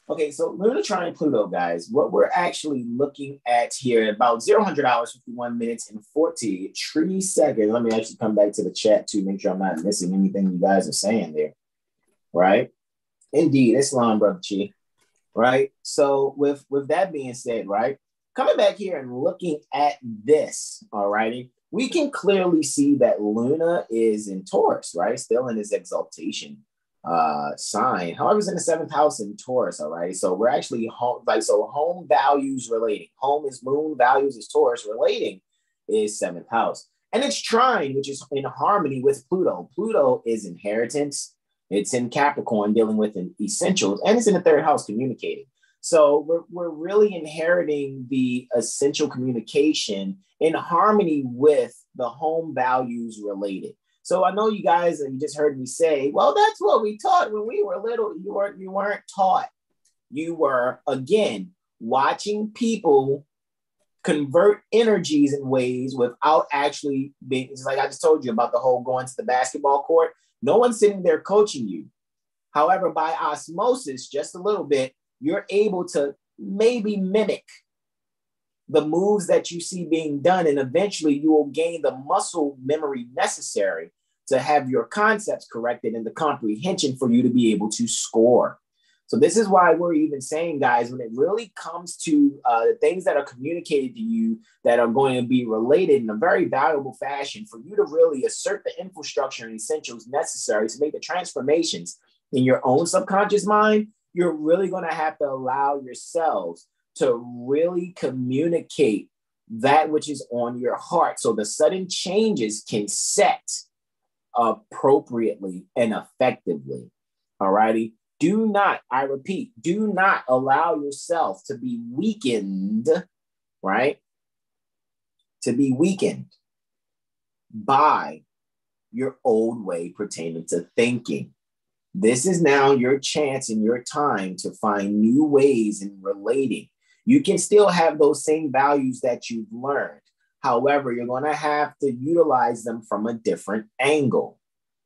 Okay, so Luna trine Pluto, guys, what we're actually looking at here, about 0-100 hours, 51 minutes, and 43 seconds. Let me actually come back to the chat to make sure I'm not missing anything you guys are saying there, right? Indeed, Islam, Brother Chi, right? So with that being said, right, coming back here and looking at this, all righty, we can clearly see that Luna is in Taurus, right? Still in his exaltation sign. However, it's in the 7th house in Taurus, all right? So we're actually home values relating. Home is moon, values is Taurus, relating is 7th house. And it's trine, which is in harmony with Pluto. Pluto is inheritance. It's in Capricorn, dealing with an essentials, and it's in the 3rd house, communicating. So we're really inheriting the essential communication in harmony with the home values related. So I know you guys, you just heard me say, well, that's what we taught when we were little. You weren't taught. You were, again, watching people convert energies in ways without actually being, it's like I just told you about the whole going to the basketball court. No one's sitting there coaching you. However, by osmosis, just a little bit, you're able to maybe mimic the moves that you see being done, and eventually you will gain the muscle memory necessary to have your concepts corrected and the comprehension for you to be able to score. So this is why we're even saying, guys, when it really comes to the things that are communicated to you that are going to be related in a very valuable fashion, for you to really assert the infrastructure and essentials necessary to make the transformations in your own subconscious mind, you're really going to have to allow yourselves to really communicate that which is on your heart, so the sudden changes can set appropriately and effectively. All righty. Do not, I repeat, do not allow yourself to be weakened, right? To be weakened by your old way pertaining to thinking. This is now your chance and your time to find new ways in relating. You can still have those same values that you've learned. However, you're going to have to utilize them from a different angle.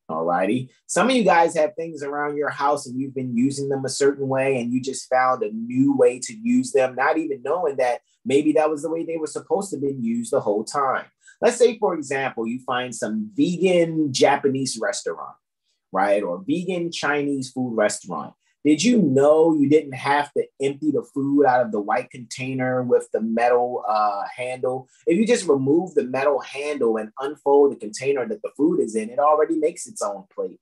All righty. Some of you guys have things around your house and you've been using them a certain way, and you just found a new way to use them, not even knowing that maybe that was the way they were supposed to be used the whole time. Let's say, for example, you find some vegan Japanese restaurant, right? Or vegan Chinese food restaurant. Did you know you didn't have to empty the food out of the white container with the metal handle? If you just remove the metal handle and unfold the container that the food is in, it already makes its own plate.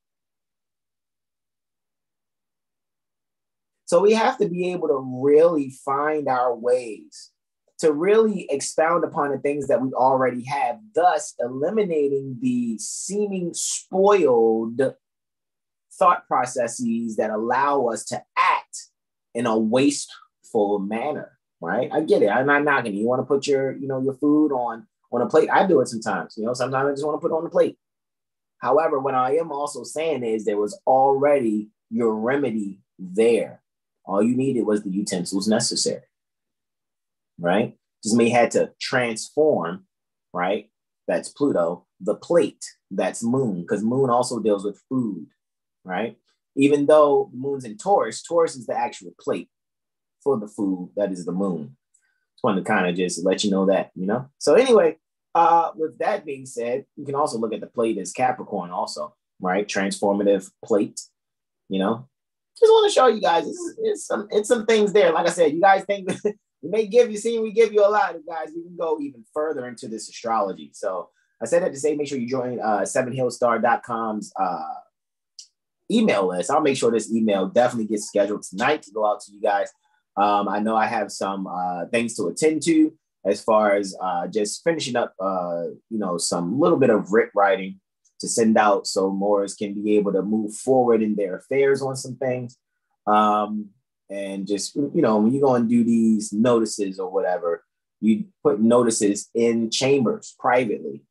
So we have to be able to really find our ways to really expound upon the things that we already have, thus eliminating the seeming spoiled thought processes that allow us to act in a wasteful manner, right? I get it. I'm not knocking you. You want to put your food on a plate. I do it sometimes. Sometimes I just want to put it on the plate. However, what I am also saying is there was already your remedy there. All you needed was the utensils necessary, right? Just may had to transform, right? That's Pluto. The plate, that's Moon, because Moon also deals with food. Right? Even though the moon's in Taurus, Taurus is the actual plate for the food that is the moon. Just wanted to kind of just let you know that, So anyway, with that being said, you can also look at the plate as Capricorn also, right? Transformative plate, Just want to show you guys, it's some things there. Like I said, you guys think we give you a lot, guys. We can go even further into this astrology. So I said that to say, make sure you join 7hillstar.com's email list. I'll make sure this email definitely gets scheduled tonight to go out to you guys. I know I have some things to attend to as far as just finishing up, some little bit of writ writing to send out so Moors can be able to move forward in their affairs on some things. And just, when you go and do these notices or whatever, you put notices in chambers privately,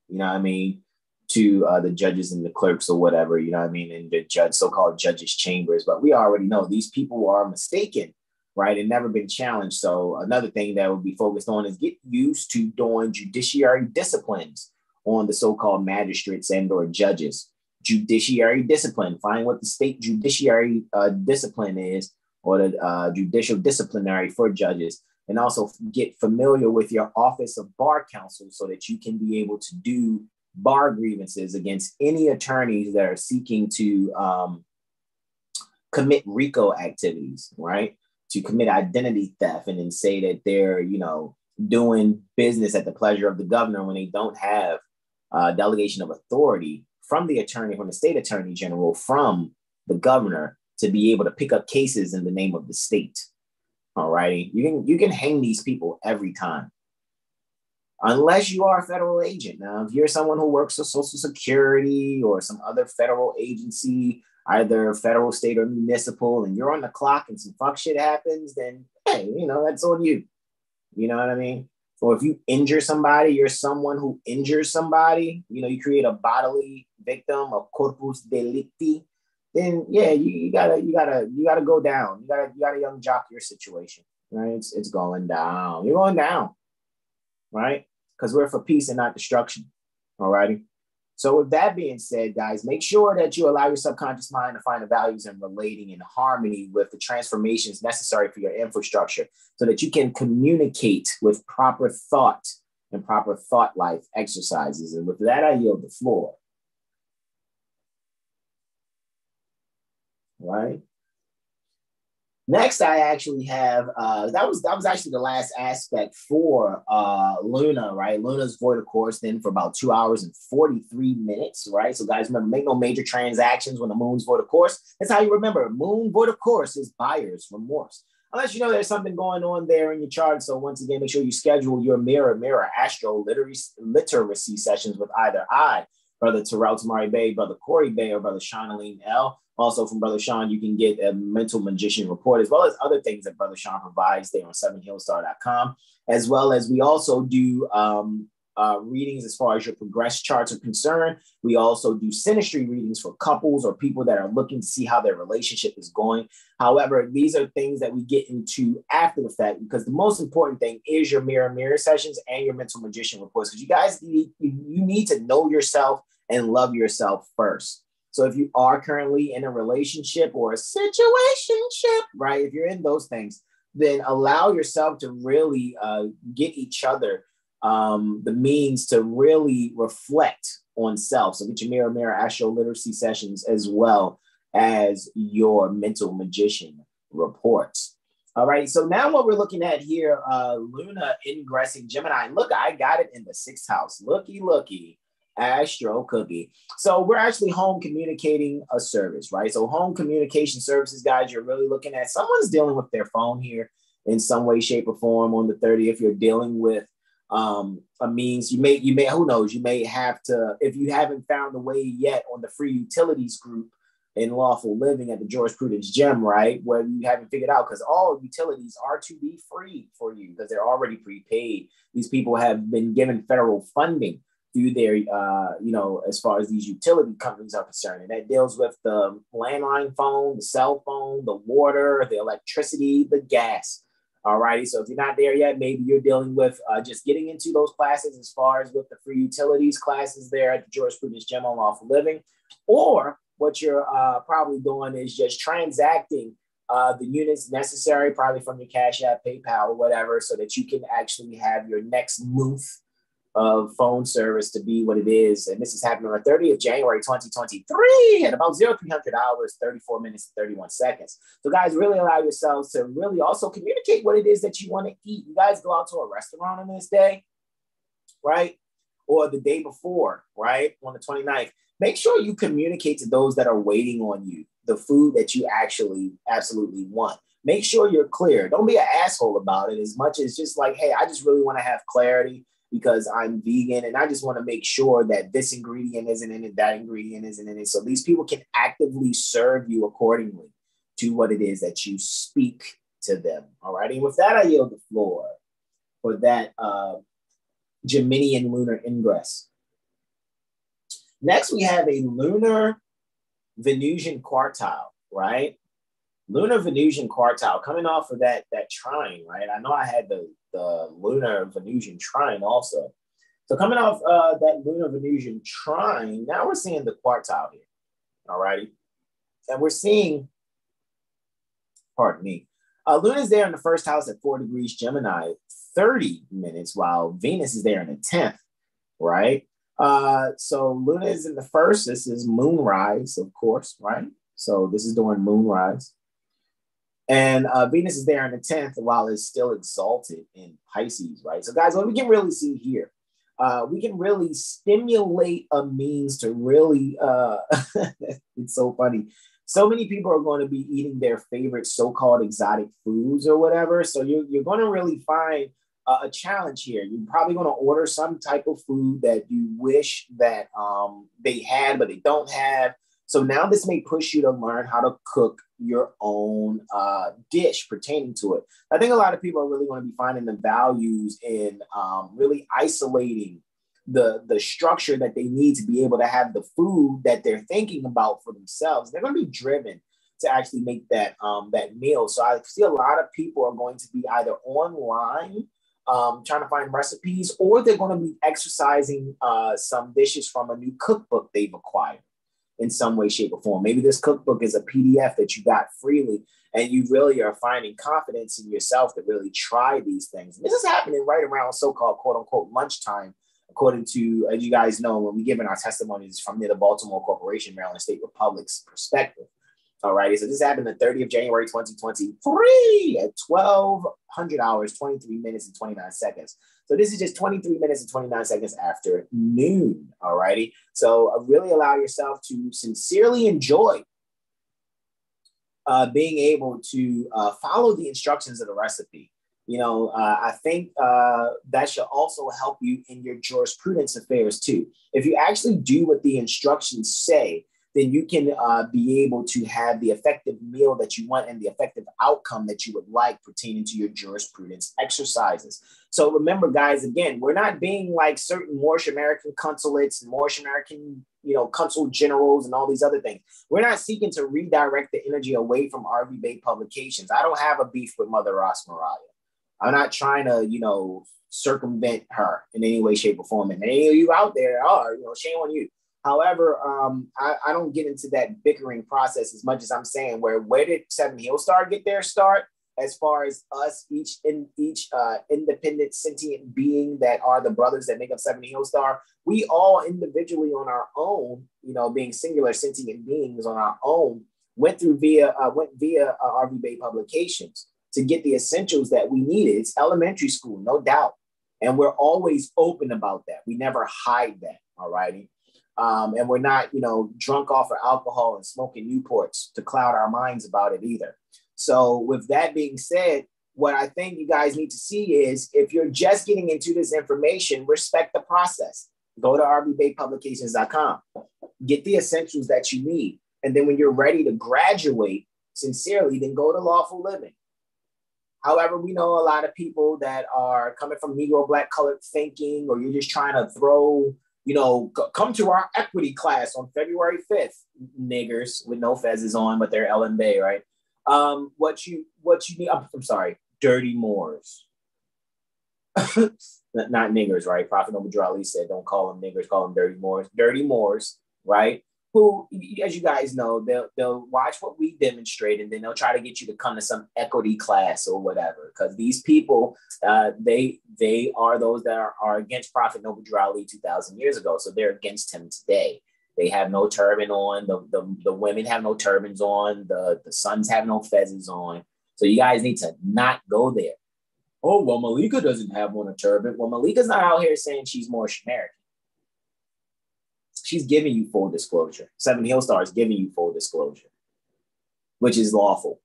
to the judges and the clerks or whatever, in the so-called judges' chambers. But we already know these people are mistaken, right, and never been challenged. So another thing that we'll be focused on is get used to doing judiciary disciplines on the so-called magistrates and or judges. judiciary discipline. Find what the state judiciary discipline is, or the judicial disciplinary for judges. And also get familiar with your Office of Bar Counsel so that you can be able to do bar grievances against any attorneys that are seeking to commit RICO activities, right? To commit identity theft and then say that they're, doing business at the pleasure of the governor when they don't have delegation of authority from the state attorney general, from the governor, to be able to pick up cases in the name of the state. All righty. You can hang these people every time, unless you are a federal agent. Now, if you're someone who works for Social Security or some other federal agency, either federal, state, or municipal, and you're on the clock and some fuck shit happens, then, hey, that's on you. You know what I mean? Or if you injure somebody, you're someone who injures somebody, you create a bodily victim, a corpus delicti, then yeah, you gotta go down. You gotta young jock your situation, right? It's going down. You're going down, right? Because we're for peace and not destruction. All righty. So with that being said, guys, make sure that you allow your subconscious mind to find the values and relating in harmony with the transformations necessary for your infrastructure so that you can communicate with proper thought and proper thought life exercises. And with that, I yield the floor. Right. Next, I actually have, that was actually the last aspect for Luna, right? Luna's void of course then for about 2 hours and 43 minutes, right? So guys, remember, make no major transactions when the moon's void of course. That's how you remember. Moon void of course is buyer's remorse. Unless there's something going on there in your chart. So once again, make sure you schedule your mirror astro literacy sessions with either Brother Terrell Tamari Bay, Brother Corey Bay, or Brother Sean Aline L. Also from Brother Sean, you can get a mental magician report, as well as other things that Brother Sean provides there on 7healstar.com, as well as we also do readings as far as your progress charts are concerned. We also do synastry readings for couples or people that are looking to see how their relationship is going. However, these are things that we get into after the fact, because the most important thing is your mirror sessions and your mental magician reports, because you guys you need to know yourself and love yourself first. So if you are currently in a relationship or a situationship, right, if you're in those things, then allow yourself to really get each other the means to really reflect on self. So get your mirror astro literacy sessions as well as your mental magician reports. All right. So now what we're looking at here, Luna ingressing Gemini. Look, I got it in the 6th house. Looky. Astro cookie. So we're actually home communicating a service, right? So home communication services, guys, you're really looking at someone's dealing with their phone here in some way, shape, or form on the 30th. You're dealing with a means, you may, who knows, you may have to, if you haven't found a way yet on the free utilities group in Lawful Living at the Jurisprudence Gem, right? Where you haven't figured out, because all utilities are to be free for you because they're already prepaid. These people have been given federal funding through their, as far as these utility companies are concerned. And that deals with the landline phone, the cell phone, the water, the electricity, the gas. All righty. So if you're not there yet, maybe you're dealing with just getting into those classes as far as with the free utilities classes there at the Jurisprudence Gem on Lawful Living. Or what you're probably doing is just transacting the units necessary, probably from your Cash App, PayPal, or whatever, so that you can actually have your next month of phone service to be what it is. And this is happening on the 30th of January, 2023 at about 0300 hours, 34 minutes, and 31 seconds. So guys, really allow yourselves to really also communicate what it is that you want to eat. You guys go out to a restaurant on this day, right? Or the day before, right? On the 29th. Make sure you communicate to those that are waiting on you the food that you actually absolutely want. Make sure you're clear. Don't be an asshole about it as much as just like, hey, I just really want to have clarity because I'm vegan and I just want to make sure that this ingredient isn't in it, that ingredient isn't in it. So these people can actively serve you accordingly to what it is that you speak to them. All right. And with that, I yield the floor for that Geminian lunar ingress. Next, we have a lunar Venusian quartile, right? Lunar Venusian quartile coming off of that trine, right? I know I had the lunar Venusian trine also. So coming off that lunar Venusian trine, now we're seeing the quartile here. All righty. And we're seeing, pardon me, Luna is there in the first house at 4 degrees Gemini, 30 minutes, while Venus is there in the 10th, right? So Luna is in the first. This is moonrise, of course, right? So this is during moonrise. And Venus is there in the 10th while it's still exalted in Pisces, right? So guys, what we can really see here, we can really stimulate a means to really, it's so funny. So many people are going to be eating their favorite so-called exotic foods or whatever. So you're going to really find a challenge here. You're probably going to order some type of food that you wish that they had, but they don't have. So now this may push you to learn how to cook your own dish pertaining to it. I think a lot of people are really going to be finding the values in really isolating the structure that they need to be able to have the food that they're thinking about for themselves. They're going to be driven to actually make that meal. So I see a lot of people are going to be either online trying to find recipes, or they're going to be exercising some dishes from a new cookbook they've acquired in some way, shape, or form. Maybe this cookbook is a PDF that you got freely, and you really are finding confidence in yourself to really try these things. And this is happening right around so-called quote unquote lunchtime, according to, as you guys know, when we give in our testimonies from near the Baltimore Corporation, Maryland State Republic's perspective. All righty, so this happened the 30th of January, 2023 at 1200 hours, 23 minutes and 29 seconds. So this is just 23 minutes and 29 seconds after noon. All righty, so really allow yourself to sincerely enjoy being able to follow the instructions of the recipe. You know, I think that should also help you in your jurisprudence affairs too. If you actually do what the instructions say, then you can be able to have the effective meal that you want and the effective outcome that you would like pertaining to your jurisprudence exercises. So remember, guys, again, we're not being like certain Moorish American consulates and Moorish American, consul generals and all these other things. We're not seeking to redirect the energy away from RV Bay Publications. I don't have a beef with Mother Ross Mariah. I'm not trying to, circumvent her in any way, shape, or form. And any of you out there are, shame on you. However, I don't get into that bickering process as much as I'm saying where did Seven Hill Star get their start as far as us, each independent sentient being that are the brothers that make up Seven Hill Star. We all individually on our own, being singular sentient beings on our own, went via RV Bay Publications to get the essentials that we needed. It's elementary school, no doubt. And we're always open about that. We never hide that, all righty? And we're not, drunk off of alcohol and smoking Newports to cloud our minds about it either. So with that being said, what I think you guys need to see is if you're just getting into this information, respect the process. Go to rvbaypublications.com, get the essentials that you need. And then when you're ready to graduate sincerely, then go to Lawful Living. However, we know a lot of people that are coming from Negro Black colored thinking, or you're just trying to throw, come to our equity class on February 5th, niggers with no fezzes on, but they're Ellen Bay, right? What you need, I'm sorry, dirty Moors. Not niggers, right? Prophet Noble Ali said, don't call them niggers, call them dirty Moors. Dirty Moors, right? Who, as you guys know, they'll watch what we demonstrate, and then they'll try to get you to come to some equity class or whatever. Because these people, they are those that are against Prophet Noble Ali 2,000 years ago. So they're against him today. They have no turban on. The women have no turbans on. The sons have no fezzes on. So you guys need to not go there. Oh, well, Malika doesn't have on a turban. Well, Malika's not out here saying she's Moorish American. She's giving you full disclosure. Seven Hill Star is giving you full disclosure, which is lawful.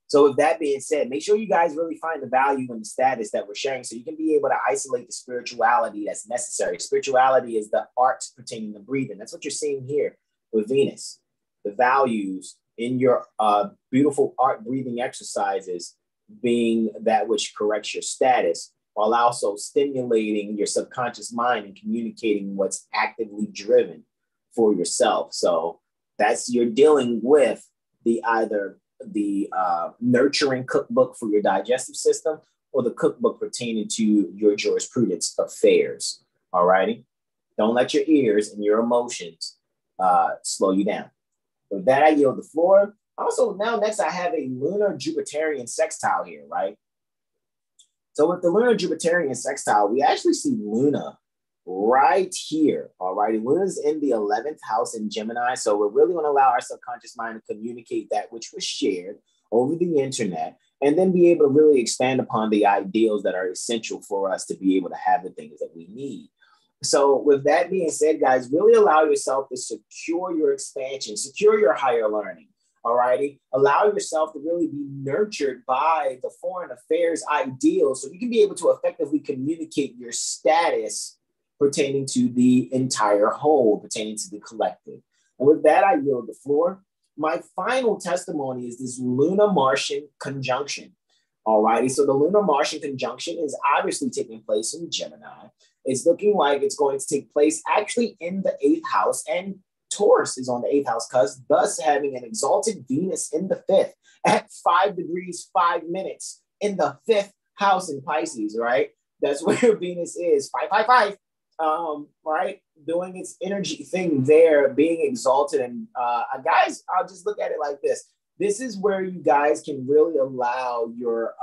So with that being said, make sure you guys really find the value in the status that we're sharing so you can be able to isolate the spirituality that's necessary. Spirituality is the art pertaining to breathing. That's what you're seeing here with Venus. The values in your beautiful art breathing exercises being that which corrects your status, while also stimulating your subconscious mind and communicating what's actively driven for yourself. So you're dealing with either the nurturing cookbook for your digestive system or the cookbook pertaining to your jurisprudence affairs. All righty. Don't let your ears and your emotions slow you down. With that, I yield the floor. Also, now next I have a lunar Jupiterian sextile here, right? So with the lunar Jupiterian sextile, we actually see Luna right here, all right? Luna's in the 11th house in Gemini, so we're really going to allow our subconscious mind to communicate that which was shared over the internet, and then be able to really expand upon the ideals that are essential for us to be able to have the things that we need. So with that being said, guys, really allow yourself to secure your expansion, secure your higher learning. All righty. Allow yourself to really be nurtured by the foreign affairs ideals so you can be able to effectively communicate your status pertaining to the entire whole, pertaining to the collective. And with that, I yield the floor. My final testimony is this Luna-Martian conjunction. All righty. So the Luna-Martian conjunction is obviously taking place in Gemini. It's looking like it's going to take place actually in the 8th house, and Taurus is on the 8th house, thus having an exalted Venus in the 5th at 5 degrees, 5 minutes in the 5th house in Pisces, right? That's where Venus is, 555, right? Doing its energy thing there, being exalted. And guys, I'll just look at it like this. This is where you guys can really allow your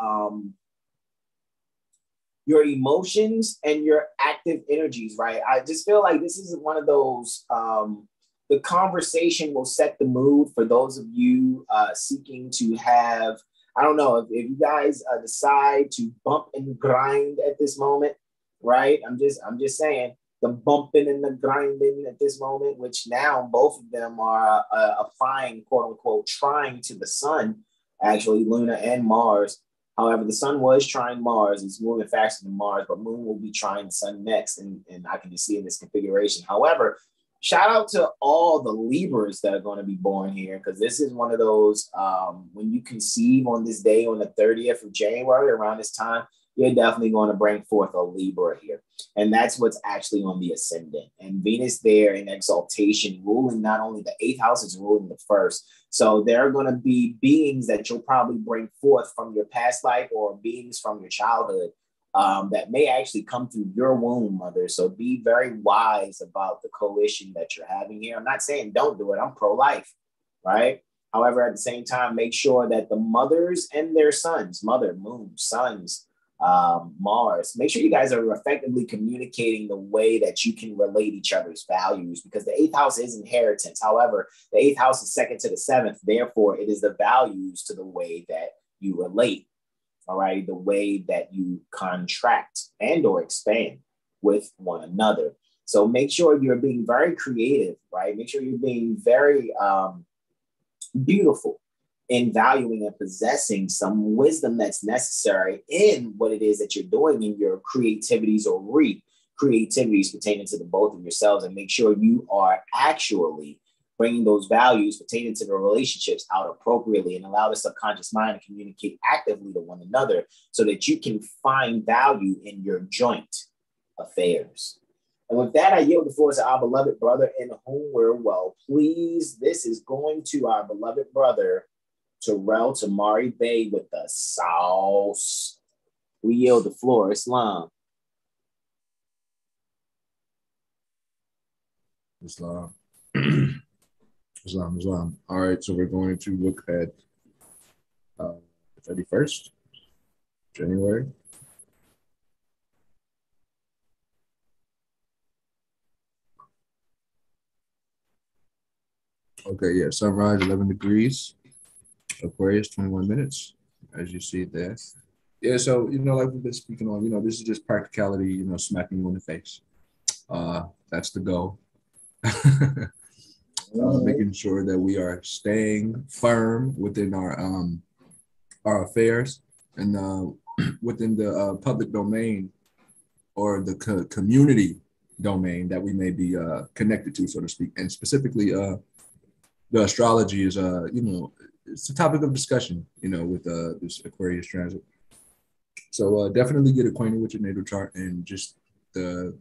emotions and your active energies, right? I just feel like this is one of those, the conversation will set the mood for those of you seeking to have, I don't know, if you guys decide to bump and grind at this moment, right? I'm just saying the bumping and the grinding at this moment, which now both of them are applying, quote unquote, trying to the sun, actually, Luna and Mars. However, the sun was trying Mars. It's moving faster than Mars, but Moon will be trying the sun next. And I can just see in this configuration. However, shout out to all the Libras that are going to be born here, because this is one of those, when you conceive on this day, on the 30th of January, around this time, you're definitely going to bring forth a Libra here. And that's what's actually on the ascendant. And Venus there in exaltation, ruling not only the 8th house, it's ruling the 1st. So there are going to be beings that you'll probably bring forth from your past life, or beings from your childhood that may actually come through your womb, mother. So be very wise about the coalition that you're having here. I'm not saying don't do it. I'm pro-life, right? However, at the same time, make sure that the mothers and their sons, mother, moon, sons, Mars, make sure you guys are effectively communicating the way that you can relate each other's values, because the 8th house is inheritance. However, the 8th house is second to the 7th. Therefore, it is the values to the way that you relate. All right, the way that you contract and or expand with one another. So make sure you're being very creative, right? Make sure you're being very beautiful in valuing and possessing some wisdom that's necessary in what it is that you're doing in your creativities or creativities pertaining to the both of yourselves, and make sure you are actually bringing those values pertaining to the relationships out appropriately, and allow the subconscious mind to communicate actively to one another so that you can find value in your joint affairs. And with that, I yield the floor to our beloved brother in whom we're well pleased. This is going to our beloved brother, Terrell Tamari Bay, with the sauce. We yield the floor. Islam. Islam. Islam. All right, so we're going to look at the 31st January. Okay, yeah, sunrise 11 degrees, Aquarius 21 minutes, as you see there. Yeah, so, like we've been speaking on, this is just practicality, smacking you in the face. That's the goal. Making sure that we are staying firm within our affairs and within the public domain, or the community domain that we may be connected to, so to speak. And specifically, the astrology is, it's a topic of discussion, with this Aquarius transit. So definitely get acquainted with your natal chart and just the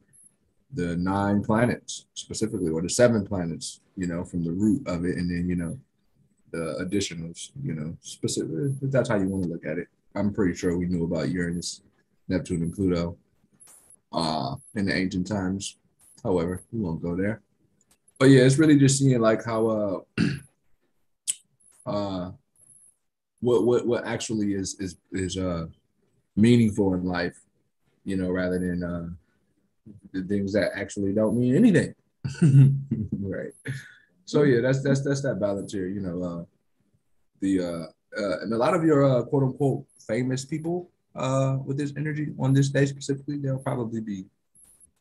9 planets specifically, or the 7 planets, from the root of it, and then, the additionals, specific, if that's how you want to look at it. I'm pretty sure we knew about Uranus, Neptune, and Pluto in the ancient times. However, we won't go there. But yeah, it's really just seeing like how uh what actually is meaningful in life, you know, rather than the things that actually don't mean anything. Right. So yeah, that's that balance here, you know. The and a lot of your quote unquote famous people with this energy on this day specifically, they'll probably be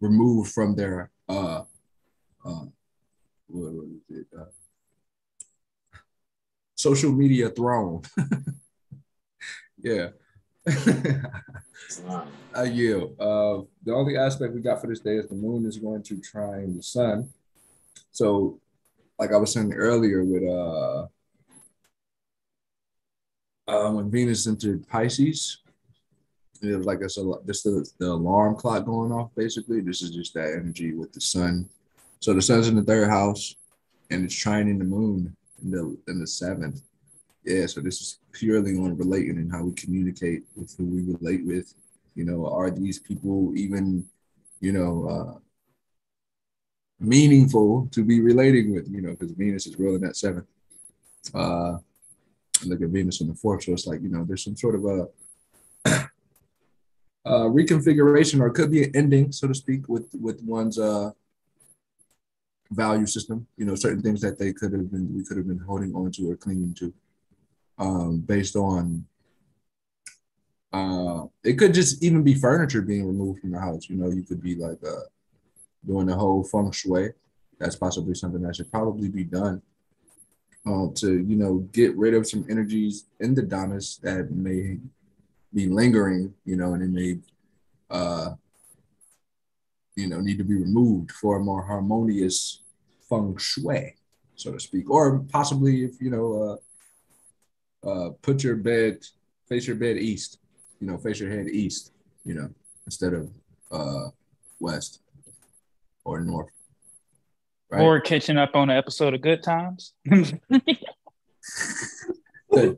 removed from their what is it, social media throne. Yeah. I yield. The only aspect we got for this day is the moon is going to trine the sun. So, like I was saying earlier, with when Venus entered Pisces, it was like this the alarm clock going off. Basically, this is just that energy with the sun. So the sun's in the third house, and it's trining the moon in the seventh. Yeah, so this is purely on relating and how we communicate with who we relate with. You know, are these people even, you know, meaningful to be relating with? You know, because Venus is ruling that seventh. Look at Venus in the fourth, so it's like, you know, there's some sort of a reconfiguration, or it could be an ending, so to speak, with one's value system. You know, certain things that we could have been holding on to or clinging to, based on. It could just even be furniture being removed from the house. You know, you could be like doing the whole feng shui. That's possibly something that should probably be done to, you know, get rid of some energies in the Dhanas that may be lingering, you know, and it may, you know, need to be removed for a more harmonious feng shui, so to speak. Or possibly, if, you know, face your bed east, you know, face your head east, you know, instead of west or north, right? Or catching up on an episode of Good Times. Oh,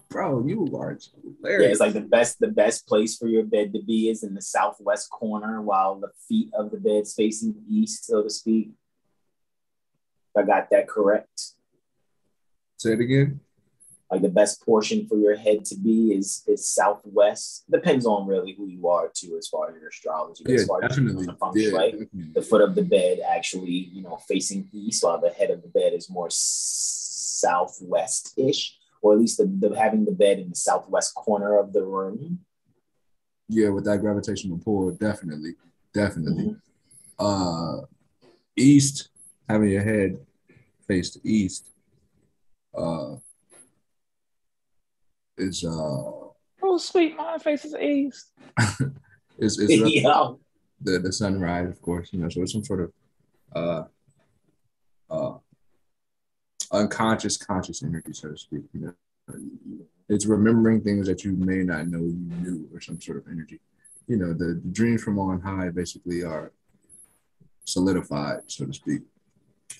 bro, you are hilarious. Yeah, it's like the best place for your bed to be is in the southwest corner, while the feet of the bed's facing east, so to speak. I got that correct. Say it again. Like the best portion for your head to be is southwest. Depends on really who you are too, as far as your astrology. Yeah, as far definitely. As the feng shui, the foot of the bed actually, you know, facing east, while the head of the bed is more southwest-ish, or at least the having the bed in the southwest corner of the room. Yeah, with that gravitational pull, definitely. East, having your head face the east, is Oh, sweet, my faces east. is Yeah. the sunrise, of course, you know, so it's some sort of unconscious conscious energy, so to speak. You know, it's remembering things that you may not know you knew, or some sort of energy. You know, the dreams from on high basically are solidified, so to speak.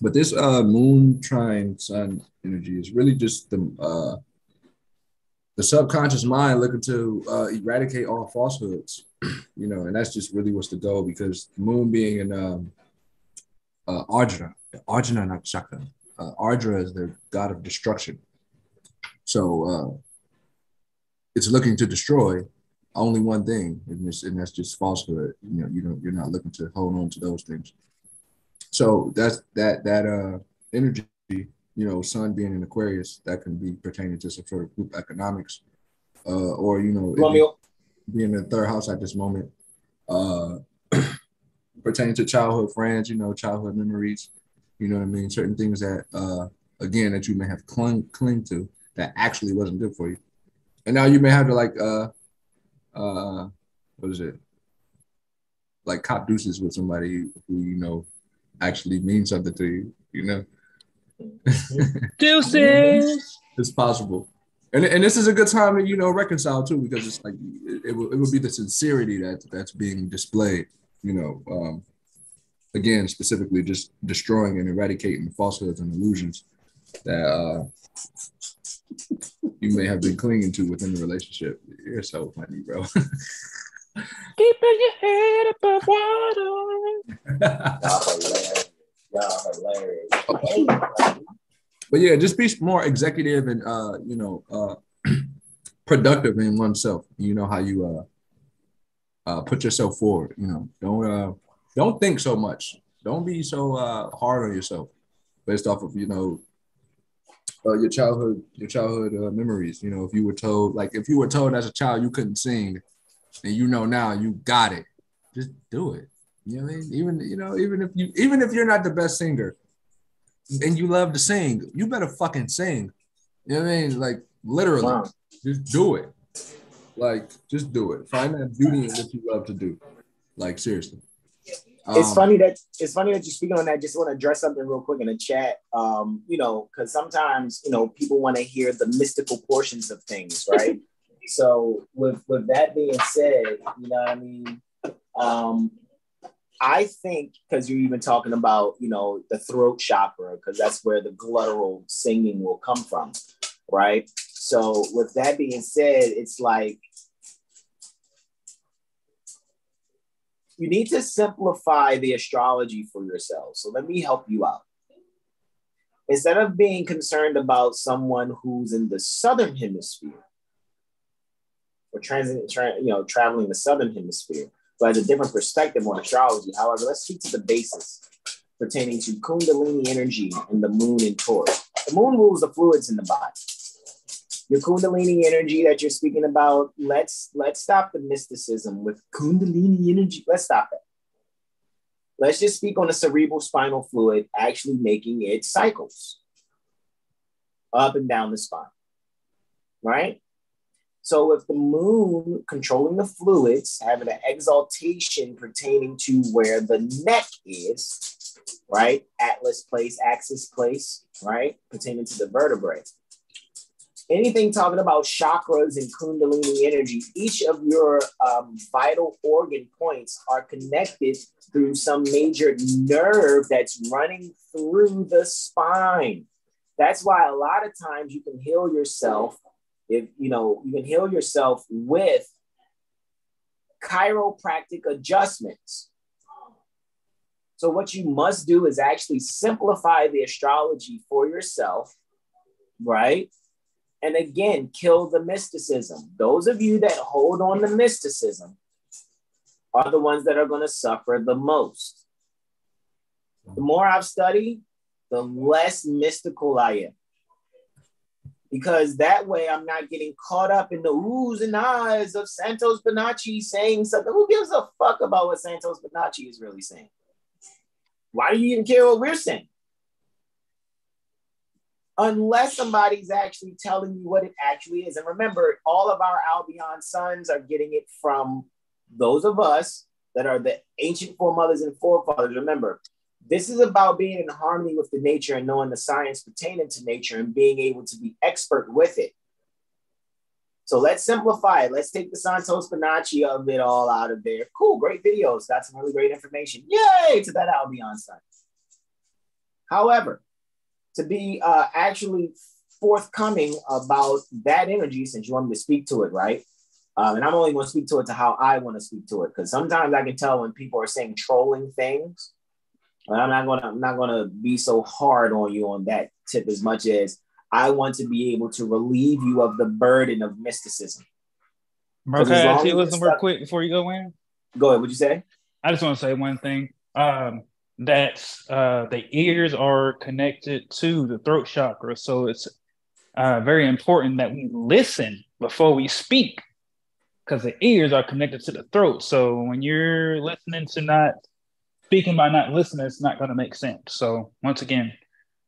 But this moon trine sun energy is really just the subconscious mind looking to eradicate all falsehoods. You know, and that's just really what's the goal, because the moon being in Ardra Nakshatra. Ardra is the god of destruction. So it's looking to destroy only one thing, and that's just falsehood. You know, you're not looking to hold on to those things. So that's that energy, you know, sun being in Aquarius, that can be pertaining to some sort of group economics, or, you know, being in the third house at this moment, pertaining to childhood friends, you know, childhood memories, you know what I mean? Certain things that, again, that you may have cling to that actually wasn't good for you. And now you may have to what is it? Like cop deuces with somebody who, you know, actually means something to you, you know? Deuces. It's possible. And this is a good time to, you know, reconcile too, because it's like, it would be the sincerity that's being displayed, you know, again, specifically just destroying and eradicating the falsehoods and illusions that you may have been clinging to within the relationship. You're so funny, bro. Keeping your head above water. Y'all hilarious. But yeah, just be more executive and productive in oneself. You know how you put yourself forward. You know, don't think so much. Don't be so hard on yourself based off of your childhood memories. You know, if you were told as a child you couldn't sing, and now you got it, just do it. You know what I mean? Even if you're not the best singer and you love to sing, you better fucking sing. You know what I mean? Like literally, Wow. just do it. Like just do it. Find that beauty in what you love to do. Like seriously. It's funny that you're speaking on that. Just want to address something real quick in the chat. Because sometimes people want to hear the mystical portions of things, right? So with that being said, you know what I mean. I think because you're even talking about the throat chakra, because that's where the guttural singing will come from, right? So with that being said, it's like you need to simplify the astrology for yourself. So let me help you out. Instead of being concerned about someone who's in the southern hemisphere or traveling the southern hemisphere, who has a different perspective on astrology. However, let's speak to the basis pertaining to Kundalini energy and the moon in Taurus. The moon rules the fluids in the body. Your Kundalini energy that you're speaking about, let's stop the mysticism with Kundalini energy. Let's stop that. Let's just speak on the cerebral spinal fluid actually making its cycles up and down the spine, right? So if the moon controlling the fluids, having an exaltation pertaining to where the neck is, right? Atlas place, axis place, right? Pertaining to the vertebrae. Anything talking about chakras and Kundalini energy, each of your vital organ points are connected through some major nerve that's running through the spine. That's why a lot of times you can heal yourself you can heal yourself with chiropractic adjustments. So what you must do is actually simplify the astrology for yourself, right? And again, kill the mysticism. Those of you that hold on to mysticism are the ones that are going to suffer the most. The more I've studied, the less mystical I am. Because that way I'm not getting caught up in the oohs and ahs of Santos Bonacci saying something. Who gives a fuck about what Santos Bonacci is really saying? Why do you even care what we're saying? Unless somebody's actually telling you what it actually is. And remember, all of our Albion sons are getting it from those of us that are the ancient foremothers and forefathers. Remember, this is about being in harmony with the nature and knowing the science pertaining to nature and being able to be expert with it. So let's simplify it. Let's take the Santos Bonacci of it all out of there. Cool, great videos. Got some really great information. Yay to that Albion son. However, to be actually forthcoming about that energy, since you want me to speak to it, right? And I'm only going to speak to it to how I want to speak to it, because sometimes I can tell when people are saying trolling things. I'm not gonna be so hard on you on that tip as much as I want to be able to relieve you of the burden of mysticism. Okay, I ask you listen real quick before you go in. Go ahead. What'd you say? I just want to say one thing. That the ears are connected to the throat chakra, so it's very important that we listen before we speak, because the ears are connected to the throat. So when you're listening to not speaking by not listening, it's not going to make sense. So once again,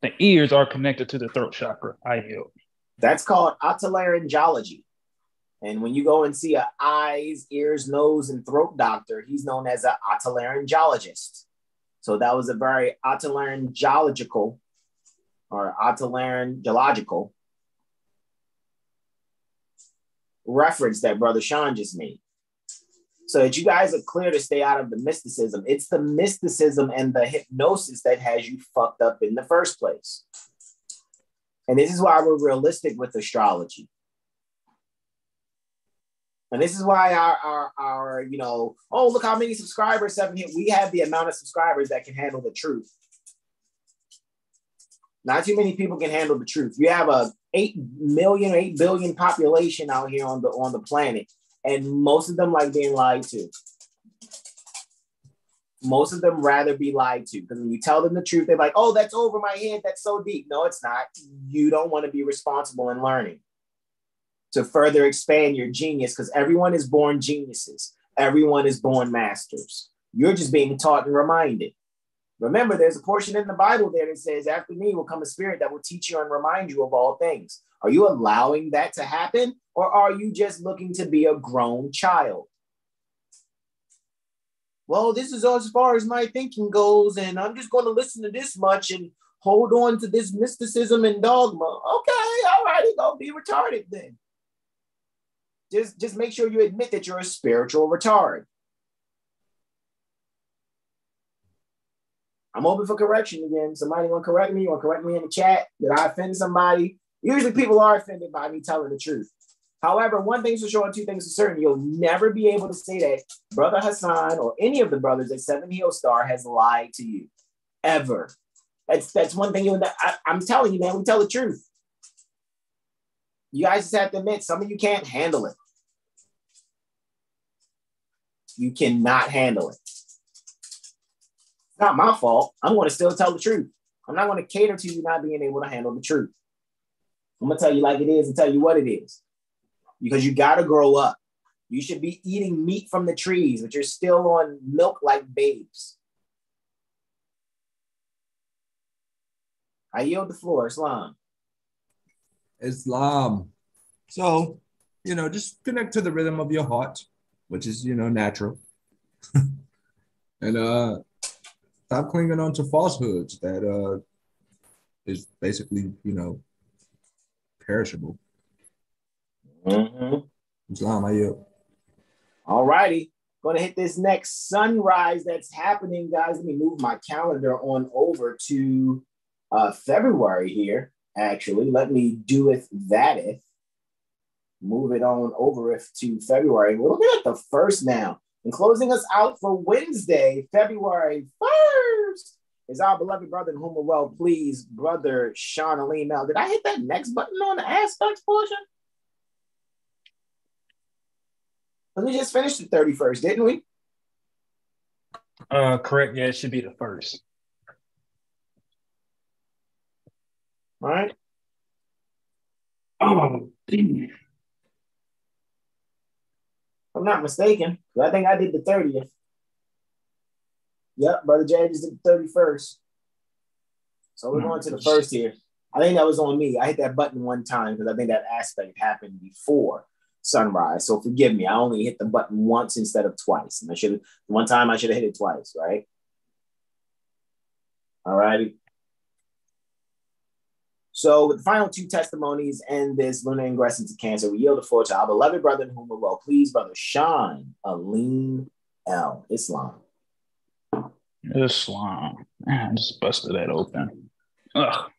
the ears are connected to the throat chakra. I yield. That's called otolaryngology. And when you go and see an eyes, ears, nose, and throat doctor, he's known as an otolaryngologist. So that was a very otolaryngological or otolaryngological reference that Brother Sean just made. So that you guys are clear to stay out of the mysticism. It's the mysticism and the hypnosis that has you fucked up in the first place. And this is why we're realistic with astrology. And this is why our oh, look how many subscribers, 7 here. We have the amount of subscribers that can handle the truth. Not too many people can handle the truth. You have a 8 billion population out here on the planet, and most of them like being lied to. Most of them rather be lied to, because when you tell them the truth, they're like, oh, that's over my head. That's so deep. No, it's not. You don't want to be responsible in learning to further expand your genius, because everyone is born geniuses. Everyone is born masters. You're just being taught and reminded. Remember, there's a portion in the Bible there that says, after me will come a spirit that will teach you and remind you of all things. Are you allowing that to happen? Or are you just looking to be a grown child? Well, this is as far as my thinking goes, and I'm just going to listen to this much and hold on to this mysticism and dogma. Okay, all righty, go be retarded then. Just make sure you admit that you're a spiritual retard. I'm open for correction again. Somebody want to correct me? You want to correct me in the chat? Did I offend somebody? Usually people are offended by me telling the truth. However, one thing's for sure and two things for certain. You'll never be able to say that Brother Hassan or any of the brothers at Seven Hill Star has lied to you. Ever. That's one thing I'm telling you, man, we tell the truth. You guys just have to admit, some of you can't handle it. You cannot handle it. It's not my fault. I'm going to still tell the truth. I'm not going to cater to you not being able to handle the truth. I'm going to tell you like it is and tell you what it is. Because you got to grow up. You should be eating meat from the trees, but you're still on milk like babes. I yield the floor, Islam. Islam. So, just connect to the rhythm of your heart, which is, natural. And stop clinging on to falsehoods that is basically, perishable. Mm-hmm. Islam, I yield. All righty. Going to hit this next sunrise that's happening, guys. Let me move my calendar on over to February here. Actually, let me do it that if. Move it on over to February. We're looking at the first now. And closing us out for Wednesday, February 1st, is our beloved brother in whom we're well pleased, Brother Sean Ali Mel. Did I hit that next button on the aspects portion? But we just finished the 31st, didn't we? Correct. Yeah, it should be the first. All right. Oh, if I'm not mistaken, I think I did the 30th. Yep, Brother Jay just did the 31st. So we're going to the first here. I think that was on me. I hit that button one time because I think that aspect happened before sunrise. So forgive me. I only hit the button once instead of twice. And one time I should have hit it twice, right? All righty. So with the final two testimonies and this lunar ingress into Cancer, we yield the floor to our beloved brother in whom we're well pleased, Brother Sean Alim El Islam. Islam. Man, I just busted that open. Ugh.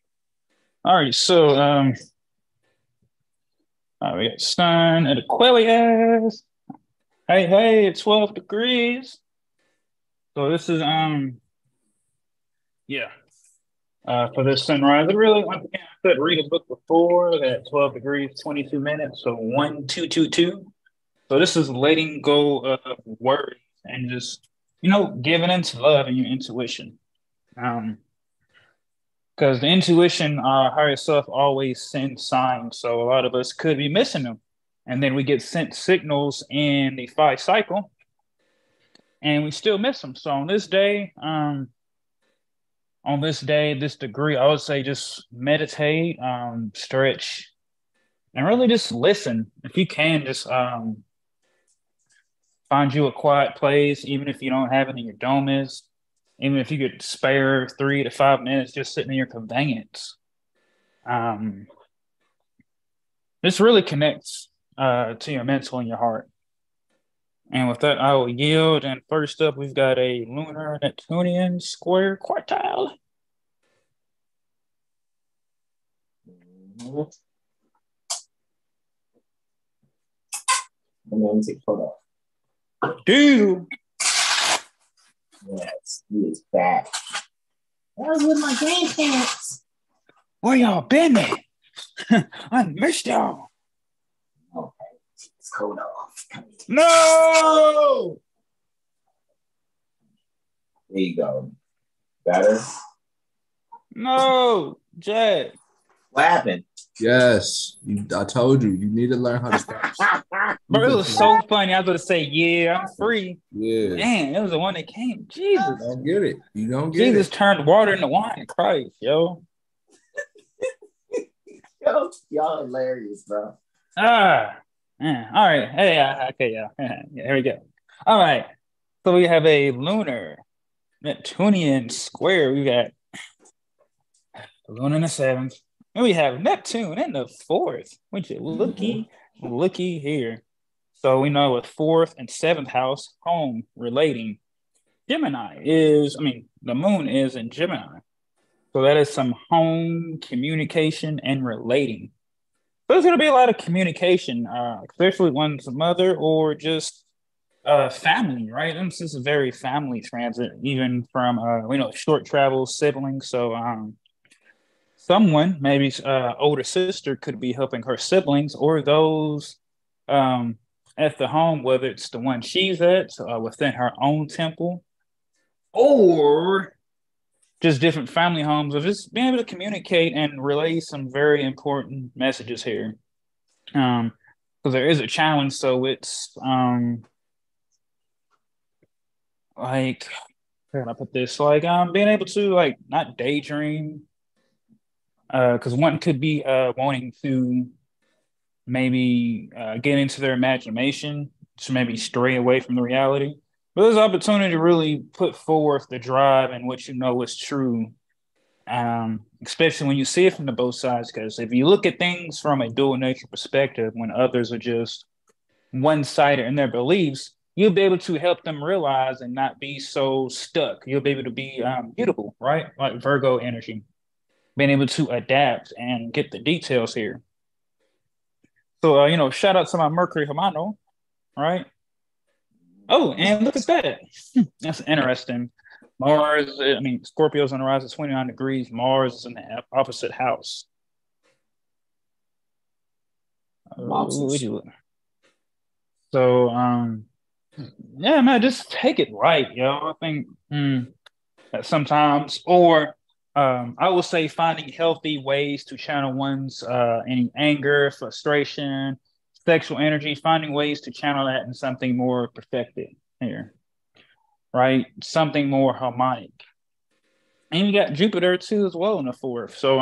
All right, so we got sun at Aquarius. Hey, it's 12 degrees. So this is for this sunrise. I really, once again, I could read a book before that 12 degrees, 22 minutes. So 1222. So this is letting go of worries and just, giving into love and your intuition. Because the intuition, our higher self always sends signs. So a lot of us could be missing them. And then we get sent signals in the 5 cycle and we still miss them. So on this day, this degree, I would say just meditate, stretch, and really just listen. If you can, just find you a quiet place, even if you don't have it in your domus, even if you could spare 3 to 5 minutes just sitting in your conveyance. This really connects to your mental and your heart. And with that, I will yield. And first up, we've got a lunar Neptunian square quartile. Let me take a photo. Dude. Yes, he is back. That was with my grandparents. Where y'all been at? I missed y'all. Okay. It's cold off. No! There you go. Better? No, Jay. What happened? Yes, I told you, you need to learn how to stop. Bro, it was so funny. I was going to say, yeah, I'm free. Yeah. Man, it was the one that came. Jesus. You don't get it. You don't get Jesus it. turned water into wine. Christ, yo. Yo, y'all hilarious, bro. Man. All right. Hey, okay, yeah. Yeah, here we go. All right. So we have a lunar Neptunian square. We got Luna in the seventh. And we have Neptune in the fourth, which is looky here. So we know with fourth and seventh house, home relating. Gemini the moon is in Gemini. So that is some home communication and relating. So there's going to be a lot of communication, especially one's mother or just family, right? And this is a very family transit, even from, short travel siblings. So someone, maybe older sister, could be helping her siblings or those at the home, whether it's the one she's at within her own temple or just different family homes, of just being able to communicate and relay some very important messages here. Because there is a challenge, so it's like, how can I put this? Like being able to like not daydream, because one could be wanting to maybe get into their imagination to maybe stray away from the reality. But there's an opportunity to really put forth the drive and what you know is true, especially when you see it from the both sides. Because if you look at things from a dual nature perspective, when others are just one-sided in their beliefs, you'll be able to help them realize and not be so stuck. You'll be able to be mutable, right? Like Virgo energy, being able to adapt and get the details here. So, shout out to my Mercury Hermano, right? Oh, and look at that. That's interesting. Scorpio's on the rise at 29 degrees. Mars is in the opposite house. So, yeah, man, just take it right, yo. I think that sometimes, or I would say finding healthy ways to channel one's any anger, frustration, sexual energy, finding ways to channel that in something more perfected here, right? Something more harmonic. And you got Jupiter too as well in the fourth. So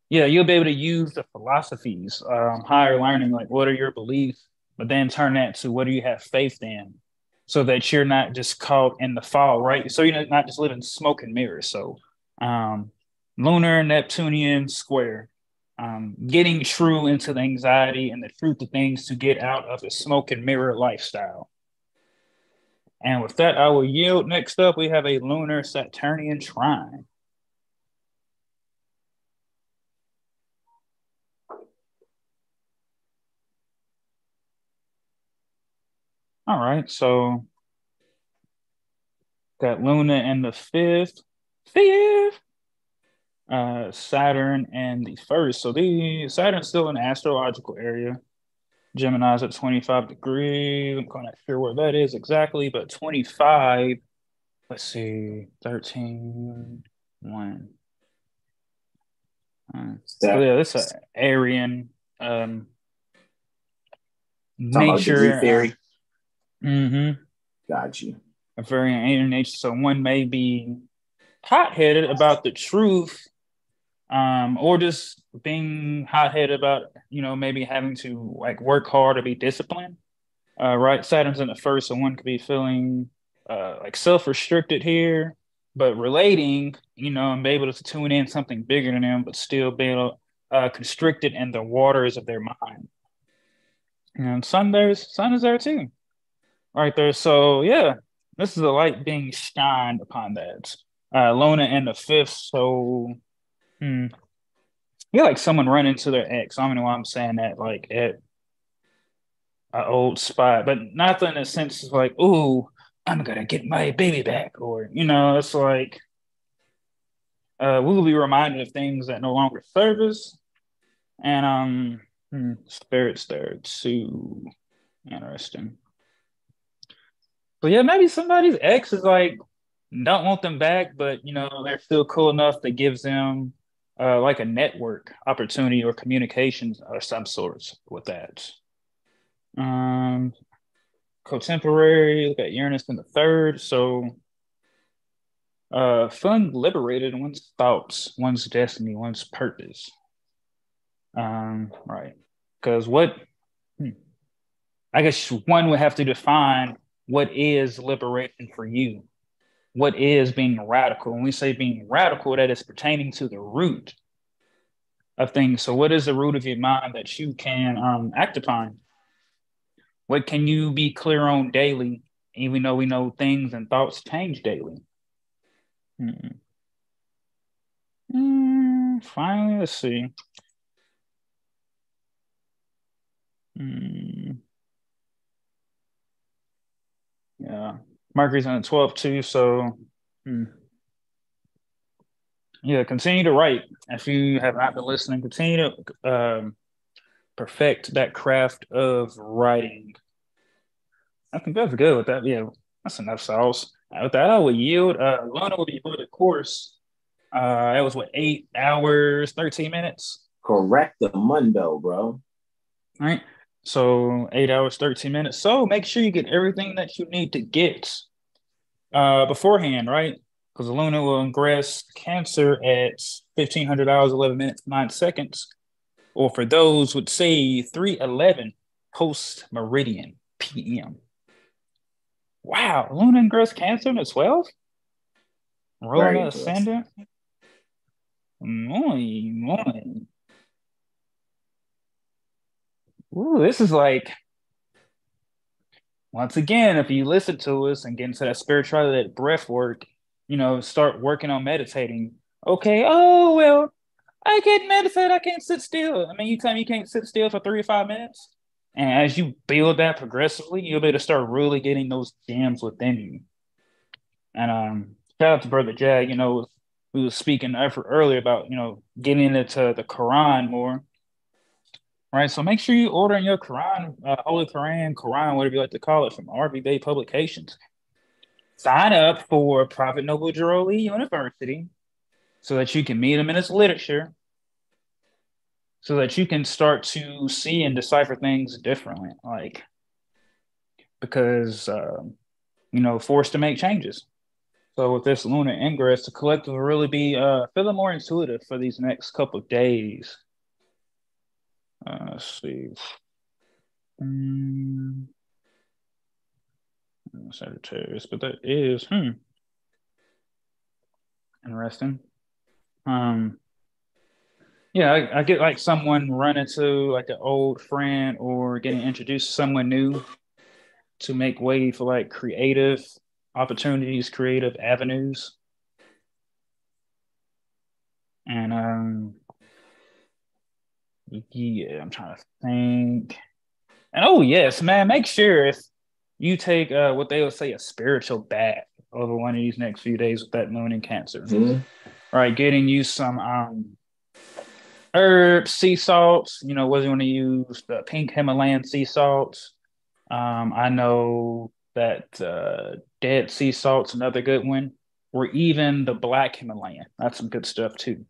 yeah, you'll be able to use the philosophies, higher learning, like what are your beliefs, but then turn that to what do you have faith in, so that you're not just caught in the fall, right? So you're not just living smoke and mirrors. So lunar Neptunian square, getting true into the anxiety and the truth of things to get out of the smoke and mirror lifestyle. And with that, I will yield. Next up, we have a lunar Saturnian trine. All right, so got Luna in the fifth, Saturn in the first. So the Saturn's still in the astrological area. Gemini's at 25 degrees. I'm not sure where that is exactly, but 25. Let's see, 13, 1. So yeah, this is Aryan nature theory. Got you. A very alien nature. So one may be hot-headed about the truth, or just being hot-headed about, maybe having to like work hard or be disciplined. Right, Saturn's in the first, so one could be feeling like self-restricted here, but relating, and be able to tune in something bigger than them, but still be constricted in the waters of their mind. And sun is there too, right there. So yeah, this is a light being shined upon that. Luna in the fifth, so yeah, like someone run into their ex. I don't know why I'm saying that, like at an old spot, but not in the sense of like, ooh, I'm gonna get my baby back, or it's like We will be reminded of things that no longer serve us. And spirits there too. Interesting. But yeah, maybe somebody's ex is like don't want them back, but they're still cool enough that gives them like a network opportunity or communications or some sorts with that. Um, Contemporary, look at Uranus in the third. So fun liberated one's thoughts, one's destiny, one's purpose. Right. Because I guess one would have to define what is liberation for you. What is being radical? When we say being radical, that is pertaining to the root of things. So, what is the root of your mind that you can act upon? What can you be clear on daily, even though we know things and thoughts change daily? Finally, let's see. Yeah, Mercury's on the 12th too, so yeah, continue to write. If you have not been listening, continue to perfect that craft of writing. I think that's good with that. Yeah, that's enough sauce. With that, I would yield. Luna will be for the course. That was what, 8 hours, 13 minutes? Correct the mundo, bro. All right. So 8 hours, 13 minutes. So make sure you get everything that you need to get beforehand, right? Because Luna will ingress Cancer at 1500 hours, 11 minutes, 9 seconds. Or for those would say 3:11 post meridian PM. Wow, Luna ingress Cancer in the 12th? Rolling at ascendant? Muy. Ooh, this is like, once again, if you listen to us and get into that spirituality, that breath work, start working on meditating. Okay, oh, well, I can't meditate. I can't sit still. I mean, you tell me you can't sit still for 3 to 5 minutes. And as you build that progressively, you'll be able to start really getting those gems within you. And shout out to Brother Jag. We was speaking earlier about, getting into the Quran more. Right. So make sure you order your Quran, Holy Quran, whatever you like to call it, from RV Bay Publications. Sign up for Prophet Noble Drew Lee University so that you can meet him in his literature, so that you can start to see and decipher things differently. Because forced to make changes. So with this lunar ingress, the collective will really be feeling more intuitive for these next couple of days. Let's see. Sagittarius, but that is interesting. Yeah, I get like someone run into like an old friend or getting introduced to someone new to make way for like creative opportunities, creative avenues. And yeah, I'm trying to think. And oh yes, man, make sure if you take what they would say a spiritual bath over one of these next few days with that moon in Cancer. Mm-hmm. All right, getting you some herbs, sea salts, whether you want to use the pink Himalayan sea salts. I know that Dead Sea Salt's another good one, or even the black Himalayan. That's some good stuff too.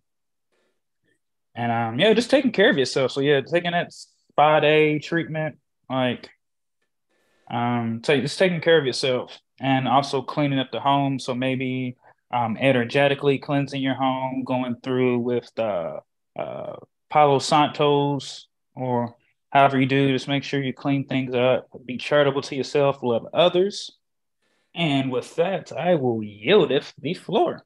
And just taking care of yourself. So yeah, taking that spa-day treatment, just taking care of yourself and also cleaning up the home. So maybe energetically cleansing your home, going through with the Palo Santos or however you do, just make sure you clean things up, be charitable to yourself, love others. And with that, I will yield it the floor.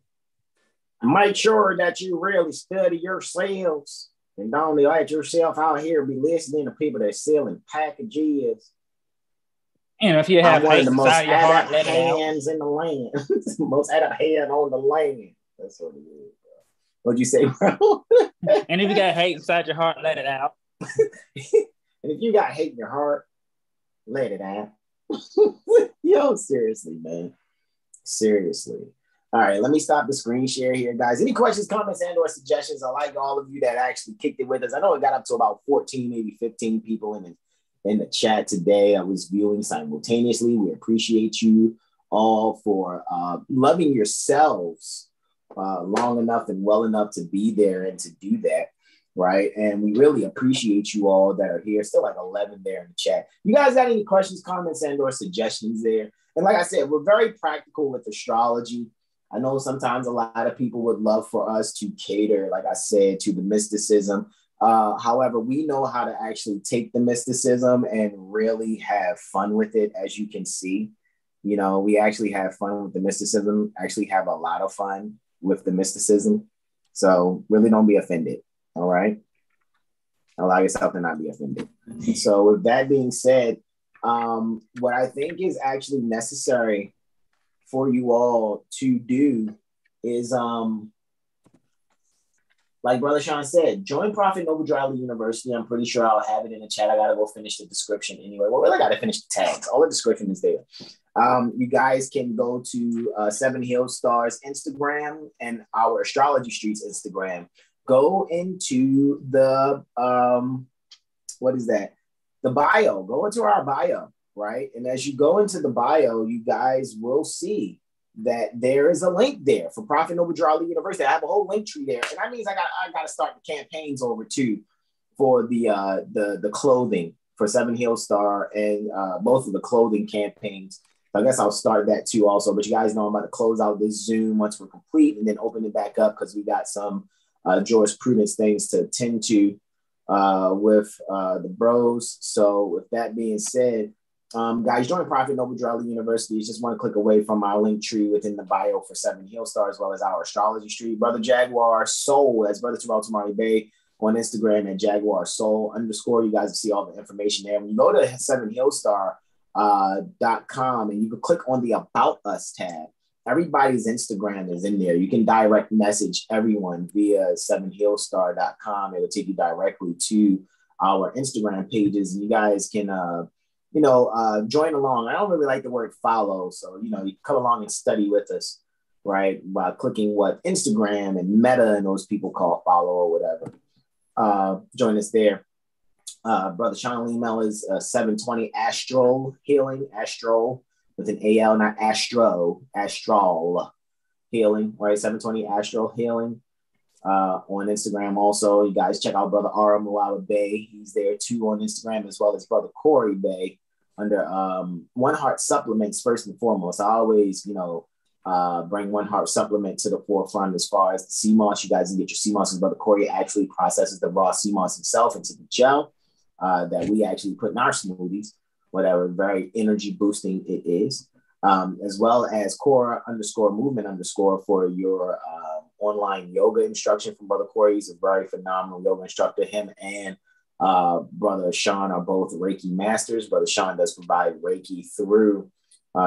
Make sure that you really study yourselves and don't let yourself out here be listening to people that's selling packages. And if you have hate inside your heart, let it out. Hands in the land. Most adept hand on the land. That's what it is, bro. What'd you say, bro? And if you got hate inside your heart, let it out. And if you got hate in your heart, let it out. Yo, seriously, man. Seriously. All right, let me stop the screen share here, guys. Any questions, comments, and or suggestions? I like all of you that actually kicked it with us. I know it got up to about 14, maybe 15 people in the chat today. I was viewing simultaneously. We appreciate you all for loving yourselves long enough and well enough to be there and to do that, right? And we really appreciate you all that are here. Still like 11 there in the chat. You guys got any questions, comments, and or suggestions there? And like I said, we're very practical with astrology. I know sometimes a lot of people would love for us to cater, like I said, to the mysticism. However, we know how to actually take the mysticism and really have fun with it, as you can see. You know, we actually have fun with the mysticism, actually have a lot of fun with the mysticism. So really don't be offended, all right? Allow yourself to not be offended. So with that being said, what I think is actually necessary for you all to do is, like Brother Sean said, join Prophet Noble Drew University. I'm pretty sure I'll have it in the chat. I got to go finish the description anyway. Well, really got to finish the tags. All the description is there. You guys can go to Seven Hill Stars Instagram and our Astrology Streets Instagram. Go into the, what is that? The bio. Go into our bio. Right. And as you go into the bio, you guys will see that there is a link there for Prophet Noble Drew University. I have a whole link tree there. And that means I got to start the campaigns over too for the clothing for Seven Hill Star and both of the clothing campaigns. So I guess I'll start that too also. But you guys know I'm about to close out this Zoom once we're complete and then open it back up because we got some jurisprudence things to attend to with the bros. So with that being said, guys, join Prophet Noble Drew University. It's just one click away from our link tree within the bio for Seven Hill Star, as well as our Astrology Street. Brother Jaguar Soul, that's Brother Terrell Tamari Bay on Instagram at Jaguar Soul _ You guys will see all the information there. When you go to sevenhillstar.com and you can click on the About Us tab, everybody's Instagram is in there. You can direct message everyone via sevenhillstar.com. It'll take you directly to our Instagram pages. And you guys can join along. I don't really like the word follow. So, you come along and study with us, right? By clicking what Instagram and Meta and those people call follow or whatever. Join us there. Brother Sean Lemel is 720 Astral Healing, Astral with an AL, not Astro, Astral Healing, right? 720 Astral Healing. On Instagram also. You guys check out Brother Ara Muala Bay. He's there too on Instagram, as well as Brother Corey Bay under One Heart Supplements first and foremost. I always, bring One Heart Supplement to the forefront as far as the sea moss. You guys can get your sea moss, and Brother Corey actually processes the raw sea moss himself into the gel that we actually put in our smoothies, whatever, very energy boosting it is. As well as Cora _movement_ for your online yoga instruction from Brother Corey. He's a very phenomenal yoga instructor. Him and Brother Sean are both Reiki masters. Brother Sean does provide Reiki through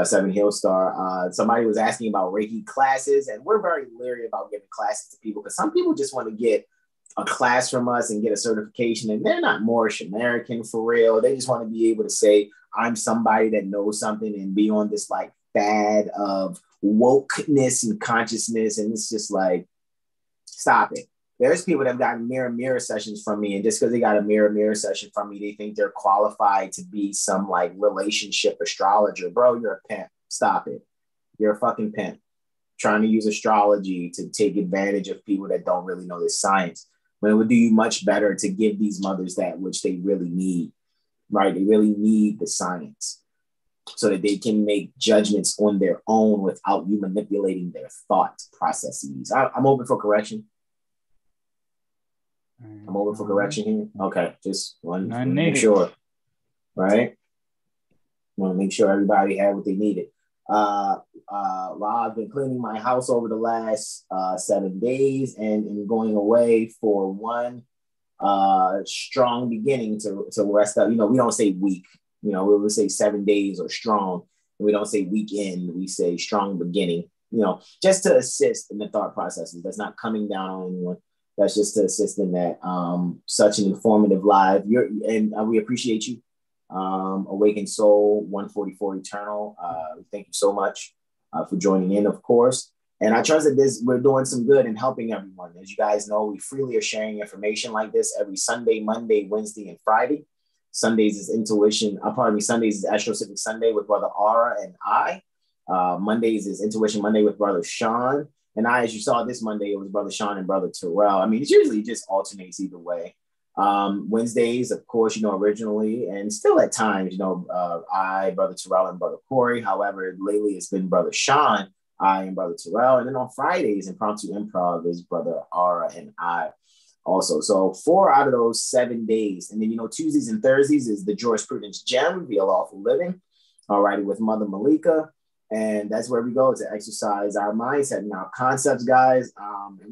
Seven Hill Star. Somebody was asking about Reiki classes, and we're very leery about giving classes to people because some people just want to get a class from us and get a certification, and they're not Moorish American for real. They just want to be able to say, I'm somebody that knows something and be on this like fad of wokeness and consciousness. And it's just like, stop it. There's people that have gotten mirror sessions from me. And just because they got a mirror session from me, they think they're qualified to be some like relationship astrologer. Bro, you're a pimp. Stop it. You're a fucking pimp trying to use astrology to take advantage of people that don't really know this science. But it would do you much better to give these mothers that which they really need, right? They really need the science so that they can make judgments on their own without you manipulating their thought processes. I'm open for correction. I'm open for correction here. Okay, just want to make sure, right? Want to make sure everybody had what they needed. While I've been cleaning my house over the last 7 days and going away for one strong beginning to rest up. We don't say week. We would say 7 days or strong. And we don't say weekend. We say strong beginning. Just to assist in the thought processes. That's not coming down on anyone. That's just to assist in that. Such an informative live. We appreciate you. Awakened Soul 144 Eternal. Thank you so much for joining in, of course. And I trust that we're doing some good and helping everyone. As you guys know, we freely are sharing information like this every Sunday, Monday, Wednesday, and Friday. Sundays is Sundays is Astrocytic Sunday with Brother Aura and I. Mondays is Intuition Monday with Brother Sean. And as you saw this Monday, it was Brother Sean and Brother Terrell. I mean, it usually just alternates either way. Wednesdays, of course, originally and still at times, I, Brother Terrell, and Brother Corey. However, lately it's been Brother Sean, I, and Brother Terrell. And then on Fridays, Impromptu Improv is Brother Aura and I also. So 4 out of those 7 days. And then, Tuesdays and Thursdays is the Jurisprudence Gem via Lawful Living, all righty, with Mother Malika. And that's where we go to exercise our mindset and our concepts, guys.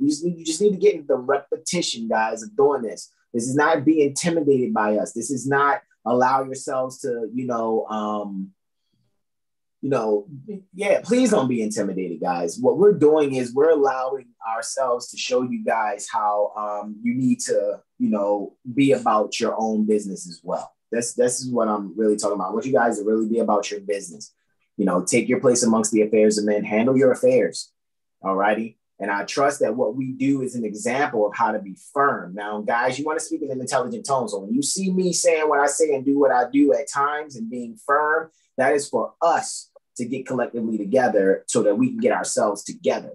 You just need to get into the repetition, guys, of doing this. This is not be intimidated by us. This is not allow yourselves to, please don't be intimidated, guys. What we're doing is we're allowing ourselves to show you guys how you need to, be about your own business as well. This is what I'm really talking about. I want you guys to really be about your business. Take your place amongst the affairs of men, handle your affairs. All righty. And I trust that what we do is an example of how to be firm. Now, guys, you want to speak in an intelligent tone. So when you see me saying what I say and do what I do at times and being firm, that is for us to get collectively together so that we can get ourselves together.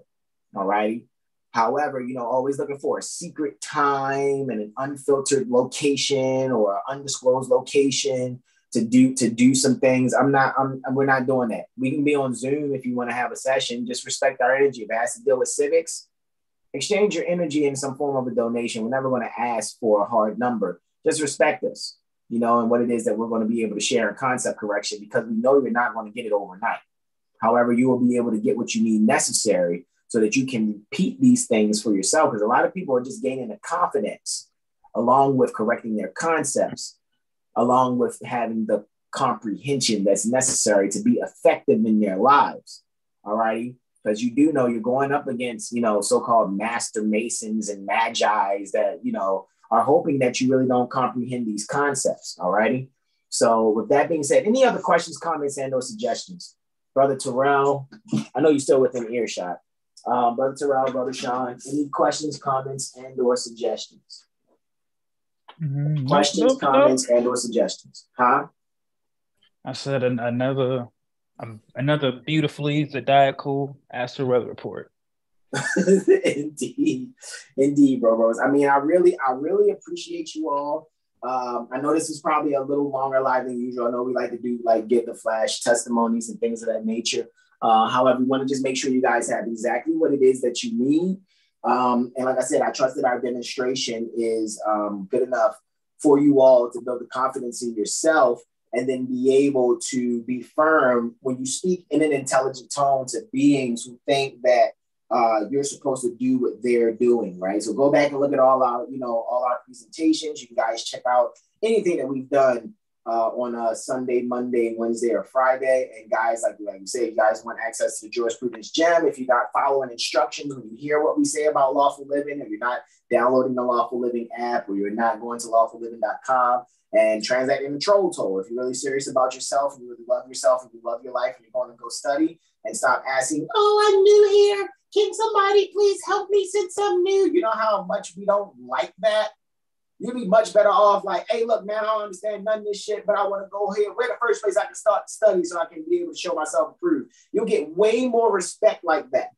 All righty. However, always looking for a secret time and an unfiltered location or an undisclosed location to do some things. We're not doing that. We can be on Zoom if you want to have a session. Just respect our energy. If it has to deal with civics, exchange your energy in some form of a donation. We're never going to ask for a hard number. Just respect us, and what it is that we're going to be able to share in concept correction, because we know you're not going to get it overnight. However, you will be able to get what you need necessary so that you can repeat these things for yourself. Because a lot of people are just gaining the confidence along with correcting their concepts, along with having the comprehension that's necessary to be effective in their lives. All righty. Because you do know you're going up against, so-called master masons and magi's that, are hoping that you really don't comprehend these concepts. All righty. So with that being said, any other questions, comments, and or suggestions? Brother Terrell, I know you're still within earshot. Brother Terrell, Brother Sean, any questions, comments, and or suggestions? Questions, comments, and or suggestions? Huh? I said another beautifully zodiacal astro weather report. Indeed, bros. I mean, I really appreciate you all. I know this is probably a little longer live than usual. I know we like to do give the flash testimonies and things of that nature. However, we want to just make sure you guys have exactly what it is that you need. And like I said, I trust that our demonstration is good enough for you all to build the confidence in yourself and then be able to be firm when you speak in an intelligent tone to beings who think that you're supposed to do what they're doing, right? So go back and look at all our presentations. You guys check out anything that we've done on a Sunday, Monday, Wednesday, or Friday. And guys, like you say, you guys want access to the Jurisprudence Gem. If you're not following instructions, when you hear what we say about lawful living, if you're not downloading the Lawful Living app, or you're not going to lawfulliving.com and transacting the troll toll, if you're really serious about yourself and you really love yourself and you love your life and you're going to go study and stop asking, oh, I'm new here. Can somebody please help me since I'm new? You know how much we don't like that? You'd be much better off hey, look, man, I don't understand none of this shit, but I want to go here. Where the first place I can start studying so I can be able to show myself approved? You'll get way more respect like that.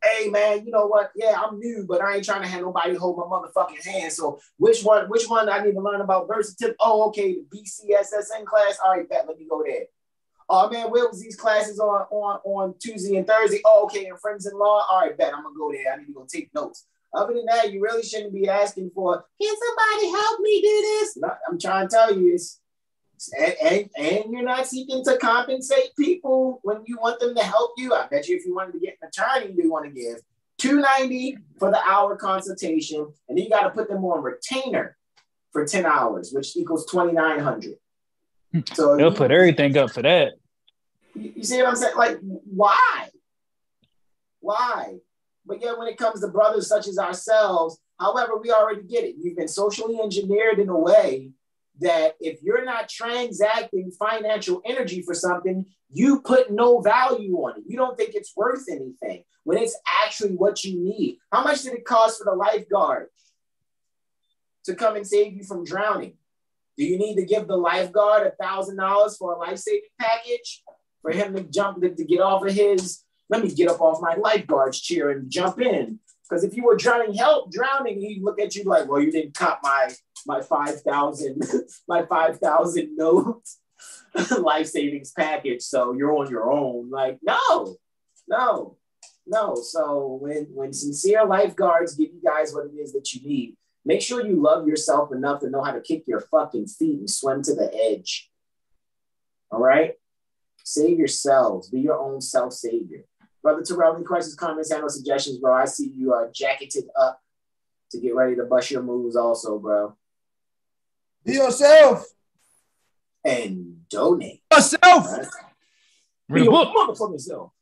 Hey, man, you know what? Yeah, I'm new, but I ain't trying to have nobody hold my motherfucking hand. So which one I need to learn about versatility? Oh, okay, the BCSSN class. All right, bet, let me go there. Oh, man, where was these classes on Tuesday and Thursday? Oh, okay, and Friends in Law. All right, bet, I'm going to go there. I need to go take notes. Other than that, you really shouldn't be asking for, can somebody help me do this? No, I'm trying to tell you, and you're not seeking to compensate people when you want them to help you. I bet you if you wanted to get an attorney, you want to give $290 for the hour consultation, and then you got to put them on retainer for 10 hours, which equals $2,900. So they'll put everything up for that. You see what I'm saying? Why? But yet when it comes to brothers such as ourselves, however, we already get it. You've been socially engineered in a way that if you're not transacting financial energy for something, you put no value on it. You don't think it's worth anything when it's actually what you need. How much did it cost for the lifeguard to come and save you from drowning? Do you need to give the lifeguard $1,000 for a life-saving package for him to jump to get off of his, let me get up off my lifeguard's chair and jump in? Because if you were drowning, he'd look at you like, well, you didn't cop my 5,000 my 5,000 note life savings package, so you're on your own. Like, no. So when sincere lifeguards give you guys what it is that you need, make sure you love yourself enough to know how to kick your fucking feet and swim to the edge. All right? Save yourselves. Be your own self-savior. Brother Terrell, any questions, comments, and or suggestions, bro? I see you jacketed up to get ready to bust your moves also, bro. Be yourself. And donate. Yourself. Right? Read a book. Motherfucking self.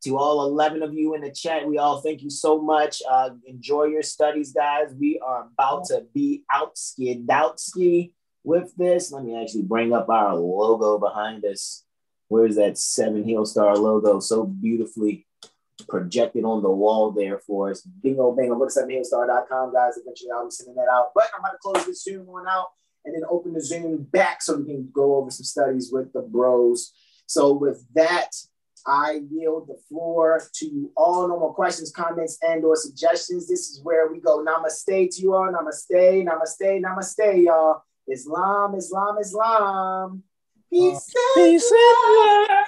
To all 11 of you in the chat, we all thank you so much. Enjoy your studies, guys. We are about to be outski with this. Let me actually bring up our logo behind us. Where's that 7 Heelstar logo so beautifully projected on the wall there for us? Bingo, bingo. Go to 7heelstar.com, guys. Eventually, I'll be sending that out. But I'm about to close this Zoom one out and then open the Zoom back so we can go over some studies with the bros. So with that, I yield the floor to you all. No more questions, comments, and or suggestions. This is where we go. Namaste to you all. Namaste, namaste, namaste, y'all. Islam, Islam, Islam. Peace and love.